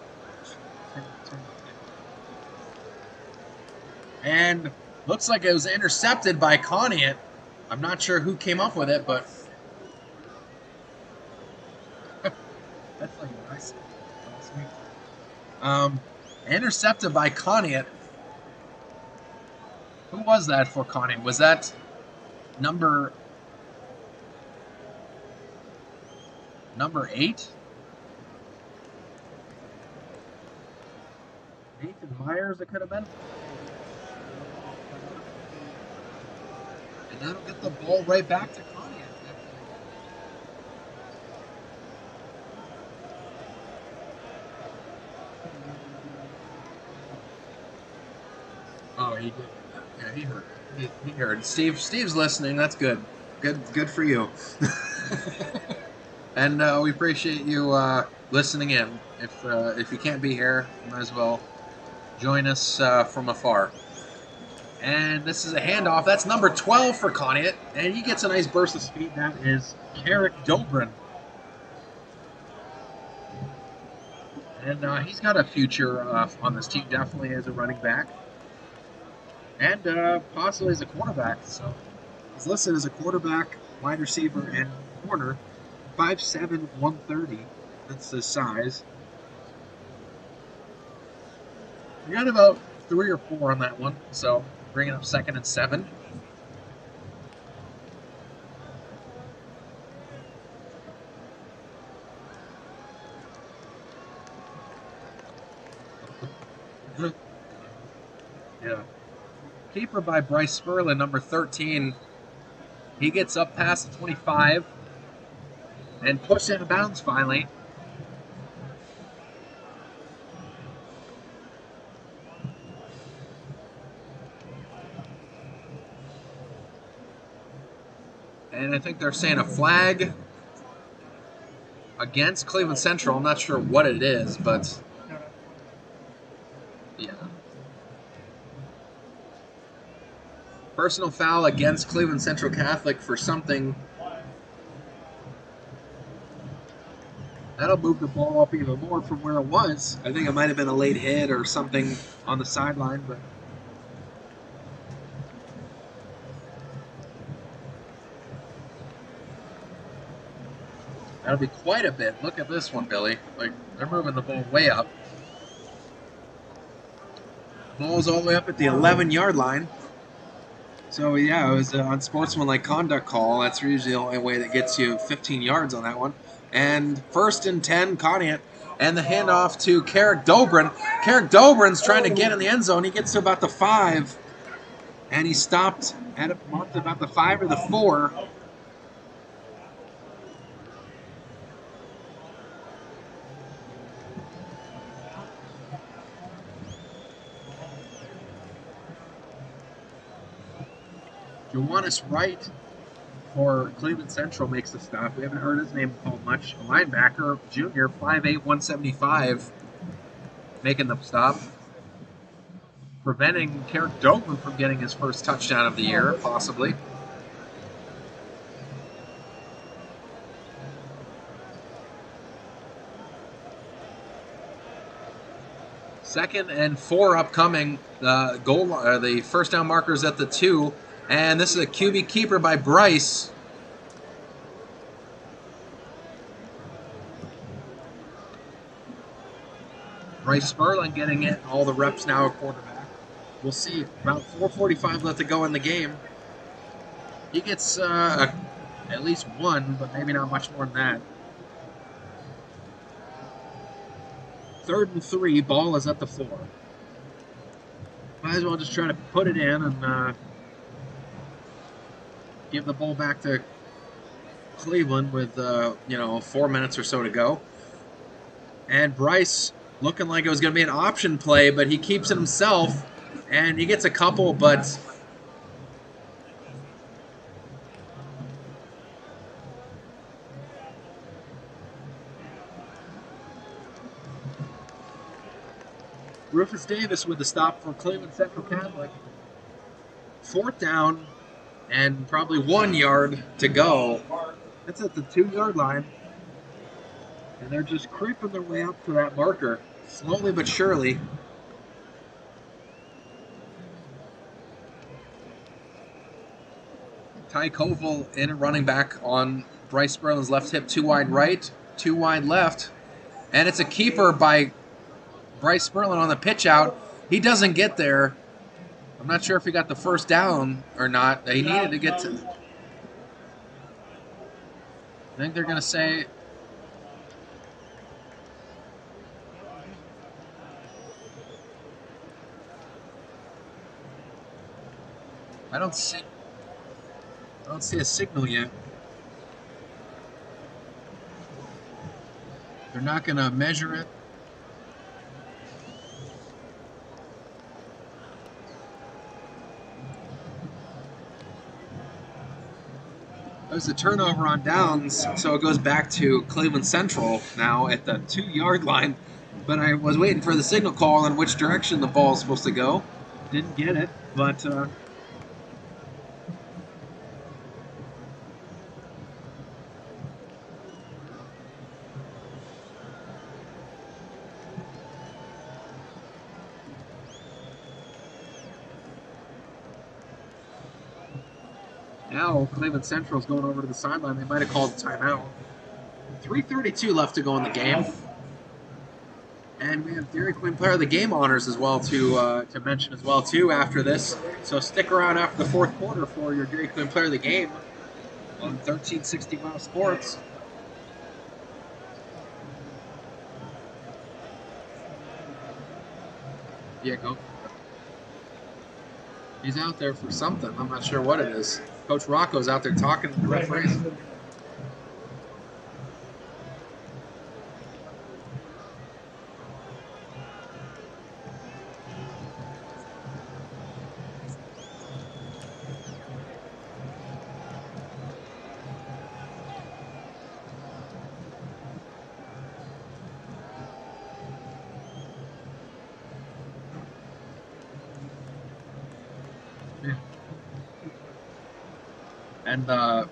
And looks like it was intercepted by Conneaut. I'm not sure who came up with it, but that's like what I said last week. Intercepted by Conneaut. Who was that for Conneaut? Was that number 8? Nathan Myers, it could have been. And that'll get the ball right back to Conneaut. Oh, he did. Yeah, he heard. He heard. Steve's listening. That's good. Good for you. And we appreciate you listening in. If you can't be here, you might as well join us from afar. And this is a handoff. That's number 12 for Conneaut, and he gets a nice burst of speed. That is Carrick Dobrin. And he's got a future on this team, definitely as a running back. And possibly as a quarterback. So he's listed as a quarterback, wide receiver, and corner. 5'7", 130. That's his size. We got about 3 or 4 on that one, so bringing up 2nd and 7. Yeah. Keeper by Bryce Spurlin, number 13. He gets up past the 25 and pushed out of bounds finally. And I think they're saying a flag against Cleveland Central. I'm not sure what it is, but yeah. Personal foul against Cleveland Central Catholic for something. That'll move the ball up even more from where it was. I think it might have been a late hit or something on the sideline, but that'll be quite a bit. Look at this one, Billy. Like, they're moving the ball way up. Ball's all the way up at the 11-yard line. So, yeah, it was an unsportsmanlike conduct call. That's usually the only way that gets you 15 yards on that one. And 1st and 10, Conneaut. And the handoff to Carrick Dobrin. Carrick Dobrin's trying to get in the end zone. He gets to about the 5. And he stopped at about the 5 or the 4. Johannes Wright for Cleveland Central makes the stop. We haven't heard his name called much. A linebacker, junior, 5'8", 175, making the stop. Preventing Carrick Dobrin from getting his first touchdown of the year, possibly. Second and 4 upcoming. The first down markers at the 2. And this is a QB keeper by Bryce. Bryce Spurlin getting it. All the reps now at quarterback. We'll see. About 4:45 left to go in the game. He gets at least 1, but maybe not much more than that. 3rd and 3. Ball is at the 4. Might as well just try to put it in and give the ball back to Cleveland with 4 minutes or so to go. And Bryce looking like it was going to be an option play, but he keeps it himself, and he gets a couple, but Rufus Davis with the stop for Cleveland Central Catholic. 4th down and probably 1 yard to go. That's at the 2-yard line. And they're just creeping their way up to that marker, slowly but surely. Ty Covill in running back on Bryce Spurlin's left hip, 2 wide right, 2 wide left. And it's a keeper by Bryce Spurlin on the pitch out. He doesn't get there. I'm not sure if he got the first down or not. He needed to get to. I think they're going to say. I don't see a signal yet. They're not going to measure it. There's a turnover on downs, so it goes back to Cleveland Central now at the 2-yard line. But I was waiting for the signal call in which direction the ball is supposed to go. Didn't get it, but now Cleveland Central's going over to the sideline. They might have called a timeout. 3:32 left to go in the game. And we have Dairy Queen Player of the Game honors as well to mention as well too after this. So stick around after the 4th quarter for your Dairy Queen Player of the Game on 1360 Wow Sports. Yeah, go. He's out there for something. I'm not sure what it is. Coach Rocco's out there talking to the referees. And I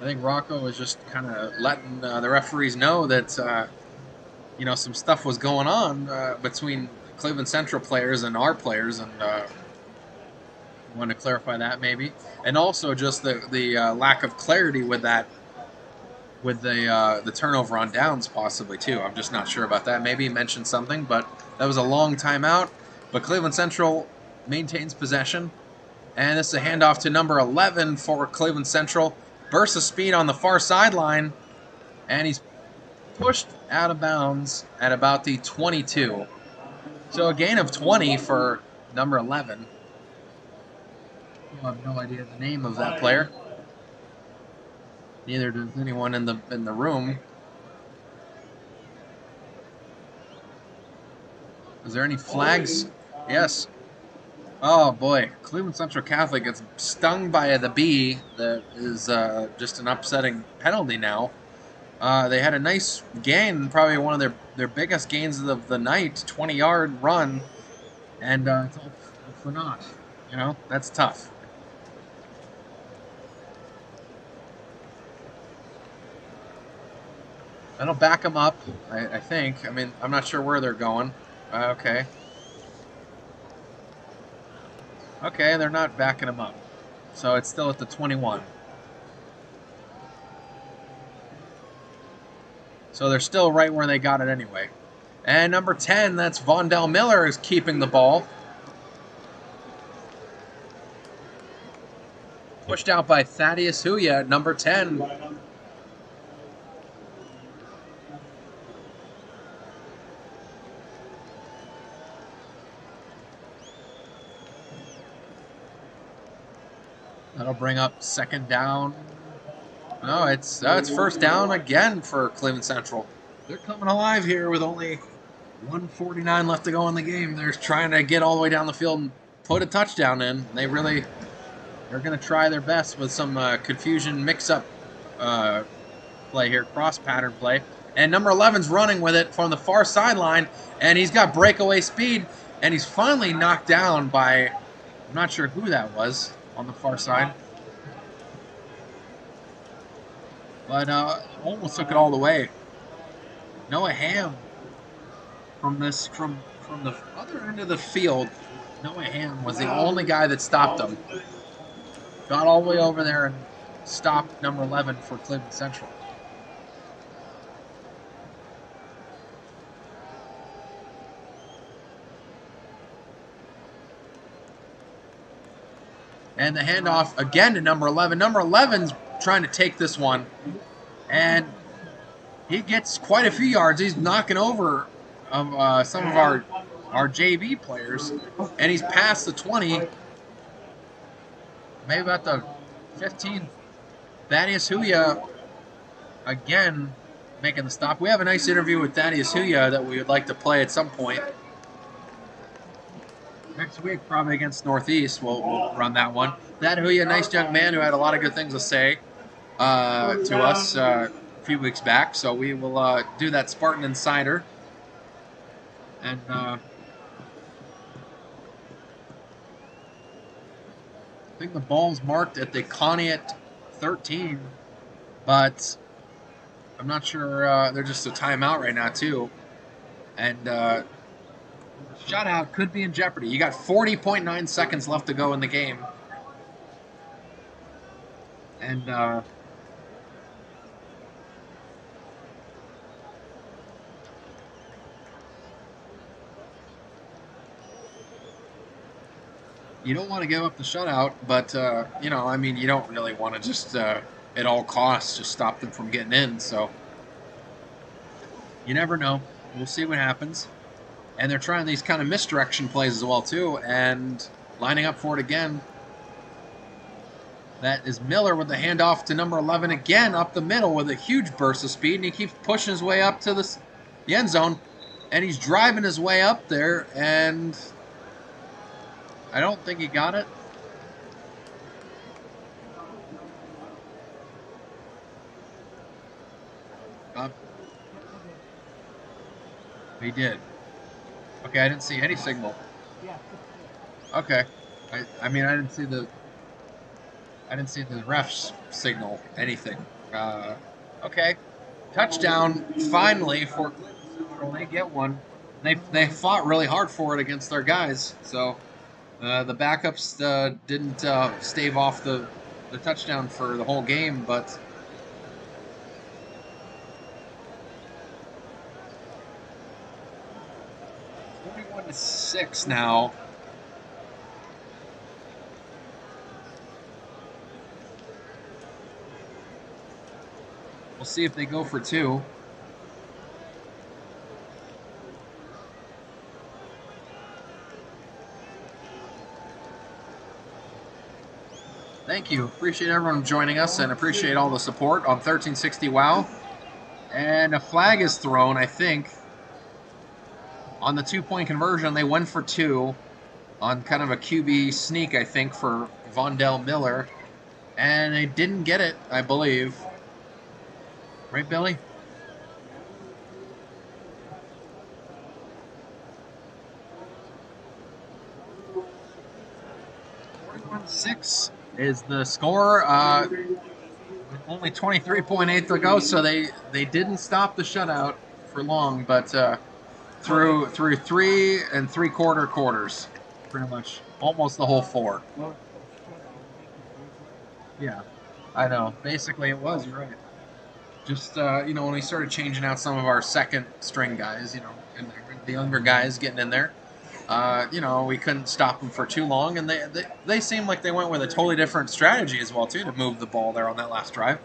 think Rocco was just kind of letting the referees know that, some stuff was going on between Cleveland Central players and our players, and want to clarify that maybe. And also just the lack of clarity with that, with the turnover on downs possibly too. I'm just not sure about that. Maybe he mentioned something, but that was a long timeout. But Cleveland Central maintains possession. And it's a handoff to number 11 for Cleveland Central. Burst of speed on the far sideline. And he's pushed out of bounds at about the 22. So a gain of 20 for number 11. I have no idea the name of that player. Neither does anyone in the room. Is there any flags? Yes. Oh boy, Cleveland Central Catholic gets stung by the bee. That is just an upsetting penalty now. They had a nice gain, probably one of their biggest gains of the night, 20-yard run, and it's all for naught. That's tough. That'll back them up, I think. I mean, I'm not sure where they're going. Okay. Okay, they're not backing them up. So it's still at the 21. So they're still right where they got it anyway. And number 10, that's Vondell Miller, is keeping the ball. Pushed out by Thaddeus Huya, number 10. That'll bring up second down. No, it's first down again for Cleveland Central. They're coming alive here with only 1:49 left to go in the game. They're trying to get all the way down the field and put a touchdown in. They're going to try their best with some confusion mix-up play here, cross-pattern play. And number 11's running with it from the far sideline, and he's got breakaway speed, and he's finally knocked down by, I'm not sure who that was, on the far side. But almost took it all the way. Noah Ham from the other end of the field. Noah Ham was the only guy that stopped him. Got all the way over there and stopped number 11 for Cleveland Central. And the handoff again to number 11. Number 11's trying to take this one. And he gets quite a few yards. He's knocking over some of our JV players. And he's past the 20. Maybe about the 15. Thaddeus Huya again making the stop. We have a nice interview with Thaddeus Huya that we would like to play at some point. Next week, probably against Northeast, we'll run that one. That Huya, a nice young man who had a lot of good things to say to us a few weeks back. So we will do that Spartan Insider. And I think the ball's marked at the Conneaut 13, but I'm not sure. They're just a timeout right now, too. And shutout could be in jeopardy. You got 40.9 seconds left to go in the game. And you don't want to give up the shutout, but, you don't really want to just, at all costs, just stop them from getting in. So you never know. We'll see what happens. And they're trying these kind of misdirection plays as well, too. And lining up for it again. That is Miller with the handoff to number 11 again up the middle with a huge burst of speed, and he keeps pushing his way up to the end zone, and he's driving his way up there, and I don't think he got it. He did. Okay, I didn't see any signal. Okay, I mean I didn't see the refs signal anything. Okay, touchdown finally for Central. They get one. They fought really hard for it against their guys. So the backups didn't stave off the touchdown for the whole game, but. 6 now. We'll see if they go for 2. Thank you. Appreciate everyone joining us and appreciate all the support on 1360 WOW. And a flag is thrown, I think. On the 2-point conversion, they went for 2 on kind of a QB sneak, I think, for Vondell Miller. And they didn't get it, I believe. Right, Billy? 41-6 is the score. Only 23.8 to go, so they didn't stop the shutout for long, but through 3 3/4 quarters, pretty much almost the whole 4. Yeah, I know. Basically, it was. You're right. Just when we started changing out some of our second string guys, and the younger guys getting in there, we couldn't stop them for too long, and they seemed like they went with a totally different strategy as well too to move the ball there on that last drive,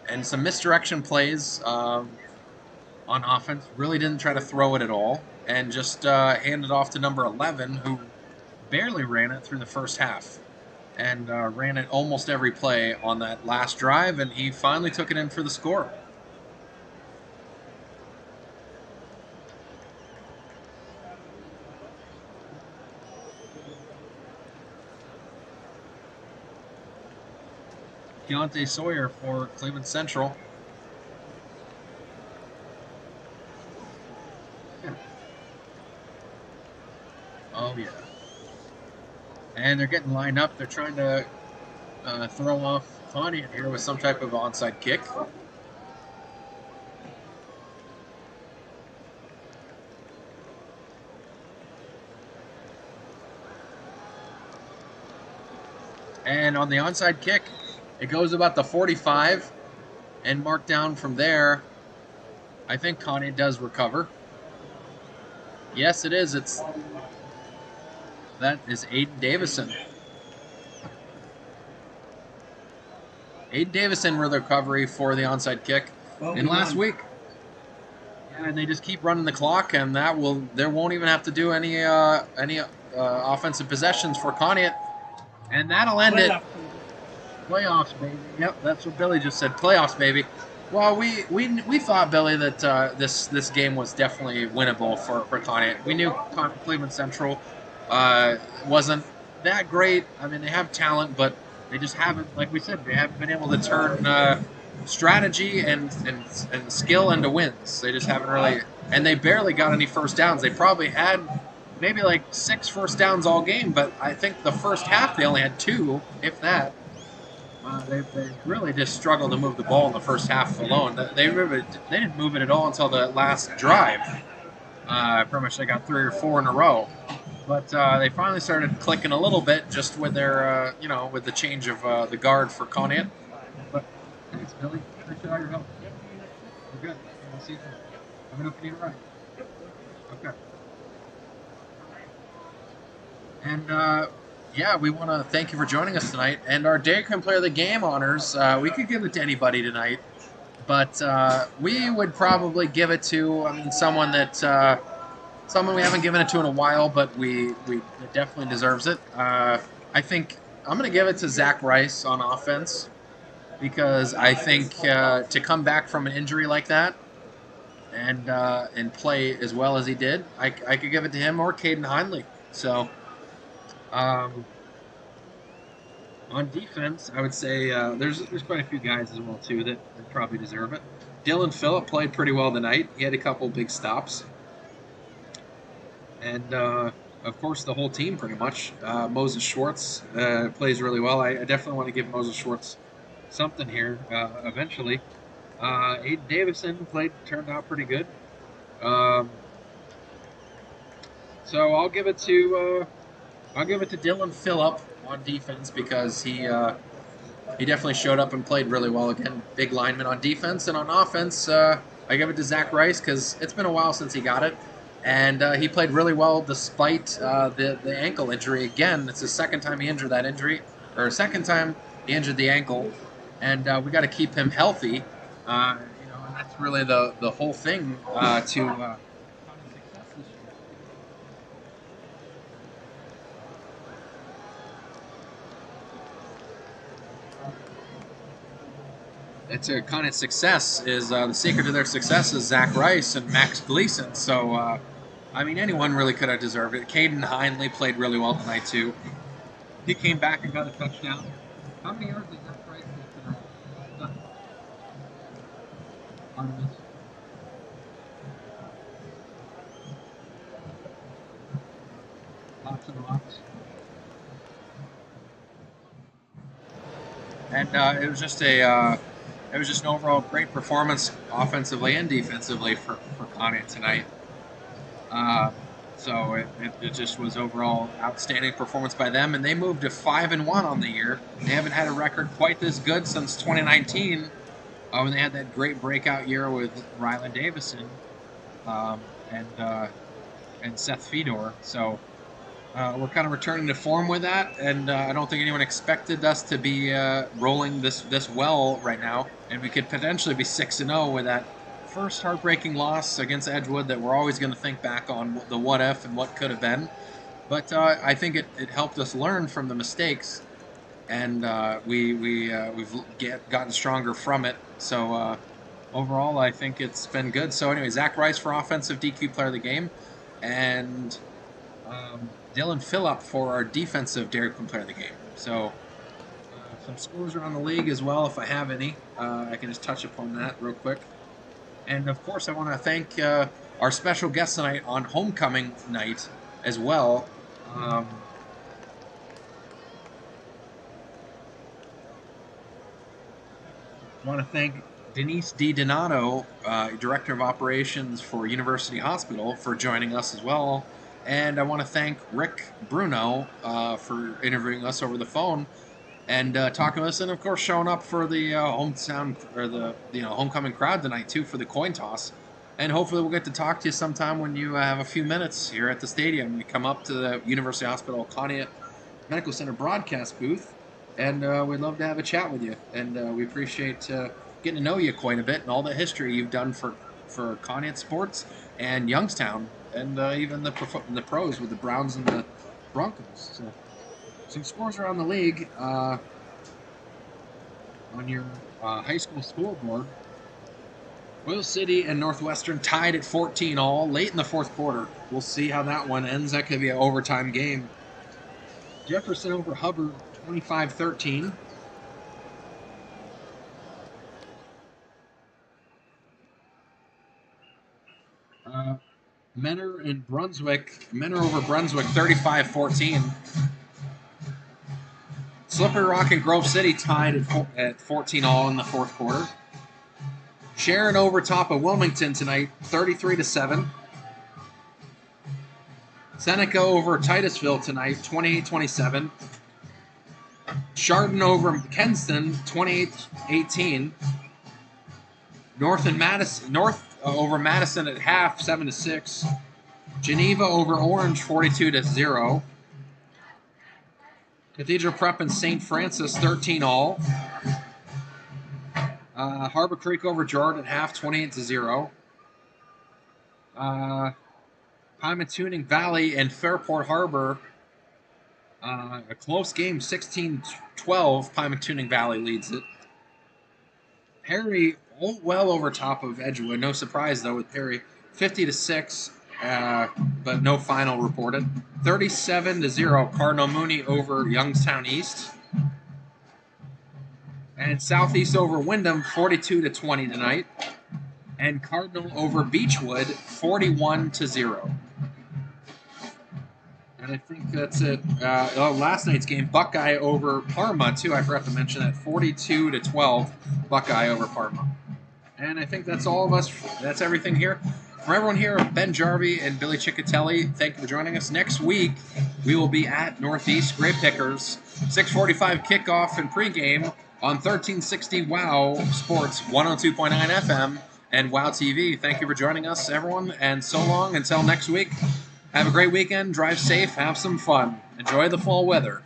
and some misdirection plays on offense. Really didn't try to throw it at all, and just handed off to number 11, who barely ran it through the first half, and ran it almost every play on that last drive, and he finally took it in for the score. Keontae Sawyer for Cleveland Central. Yeah. Oh, yeah. And they're getting lined up. They're trying to throw off Conneaut here with some type of onside kick. And on the onside kick, it goes about the 45 and marked down from there. I think Conneaut does recover. Yes, it is. That is Aiden Davison. Aiden Davison with the recovery for the onside kick in last week. Yeah, and they just keep running the clock, and there won't even have to do any offensive possessions for Conneaut, and that'll end it. Playoffs, baby. Yep, that's what Billy just said. Playoffs, baby. Well, we thought, Billy, that this game was definitely winnable for Conneaut. We knew Cleveland Central wasn't that great. I mean, they have talent, but they just haven't, like we said, they haven't been able to turn strategy and skill into wins. They just haven't really, and they barely got any first downs. They probably had maybe like 6 first downs all game, but I think the first half they only had 2, if that. They really just struggled to move the ball in the first half alone. They didn't move it at all until the last drive. Pretty much they got 3 or 4 in a row. But they finally started clicking a little bit just with their, with the change of the guard for Conneaut. But thanks, Billy. Appreciate all your help. We're good. I'll see you soon. Let me know if you need a ride. Okay. And, we want to thank you for joining us tonight. And our Daren Player of the Game honors, we could give it to anybody tonight. But we would probably give it to, someone that someone we haven't given it to in a while, but we definitely deserves it. I think I'm going to give it to Zach Rice on offense because I think to come back from an injury like that and play as well as he did, I could give it to him or Caden Hindley. So on defense, I would say there's quite a few guys as well too that probably deserve it. Dylan Phillip played pretty well tonight. He had a couple big stops. And, of course, the whole team pretty much. Moses Schwartz plays really well. I definitely want to give Moses Schwartz something here eventually. Aiden Davison turned out pretty good. So I'll give it to Dylan Phillip on defense because he definitely showed up and played really well again. Big lineman on defense, and on offense, I give it to Zach Rice because it's been a while since he got it. And he played really well despite the ankle injury. Again, it's the second time he injured that injury, or second time he injured the ankle. And we got to keep him healthy. And that's really the whole thing to it's a kind of success is the secret to their success is Zach Rice and Max Gleason. So, anyone really could have deserved it. Caden Hindley played really well tonight, too. He came back and got a touchdown. How many yards did Zach Rice get tonight? Artemis. Lots and lots. And it was just an overall great performance offensively and defensively for Conneaut tonight. So it just was overall outstanding performance by them, and they moved to 5-1 on the year. They haven't had a record quite this good since 2019, when they had that great breakout year with Rylan Davison and Seth Fedor. So we're kind of returning to form with that, and I don't think anyone expected us to be rolling this well right now, and we could potentially be 6-0 with that first heartbreaking loss against Edgewood that we're always going to think back on the what if and what could have been. But I think it helped us learn from the mistakes, and we've gotten stronger from it. So overall, I think it's been good. So anyway, Zach Rice for Offensive DQ Player of the Game, and Dylan Phillip for our Defensive Dairy Queen Player of the Game. So some scores around the league as well, if I have any. I can just touch upon that real quick. And, of course, I want to thank our special guest tonight on homecoming night as well. I want to thank Denise DiDonato, Director of Operations for University Hospital, for joining us as well. And I want to thank Rick Bruno for interviewing us over the phone and talking with us, and of course showing up for the homecoming crowd tonight too for the coin toss. And hopefully we'll get to talk to you sometime when you have a few minutes here at the stadium. You come up to the University Hospital Conneaut Medical Center broadcast booth, and we'd love to have a chat with you. And we appreciate getting to know you quite a bit and all the history you've done for Conneaut sports and Youngstown, and even the pros with the Browns and the Broncos. So some scores around the league on your high school scoreboard. Oil City and Northwestern tied at 14 all late in the fourth quarter. We'll see how that one ends. That could be an overtime game. Jefferson over Hubbard, 25-13. Menor and Brunswick. Menor over Brunswick, 35-14. Slippery Rock and Grove City tied at 14 all in the fourth quarter. Sharon over top of Wilmington tonight, 33-7. Seneca over Titusville tonight, 28-27. Chardon over Kenston, 28-18. North over Madison at half, 7-6. Geneva over Orange, 42-0. Cathedral Prep and St. Francis, 13 all. Harbor Creek over Jordan at half, 28-0. Pymatuning Valley and Fairport Harbor. A close game, 16-12. Pymatuning Valley leads it. Perry, well over top of Edgewood. No surprise, though, with Perry. 50-6, but no final reported. 37-0, Cardinal Mooney over Youngstown East. And Southeast over Wyndham, 42-20 tonight. And Cardinal over Beechwood, 41-0. And I think that's it. Last night's game, Buckeye over Parma, too. I forgot to mention that. 42-12, Buckeye over Parma. And I think that's all of us. That's everything here. From everyone here, Ben Jarvie and Billy Ciccatelli, thank you for joining us. Next week, we will be at Northeast Grape Pickers. 6:45 kickoff and pregame on 1360 WOW Sports, 102.9 FM, and WOW TV. Thank you for joining us, everyone, and so long until next week. Have a great weekend. Drive safe. Have some fun. Enjoy the fall weather.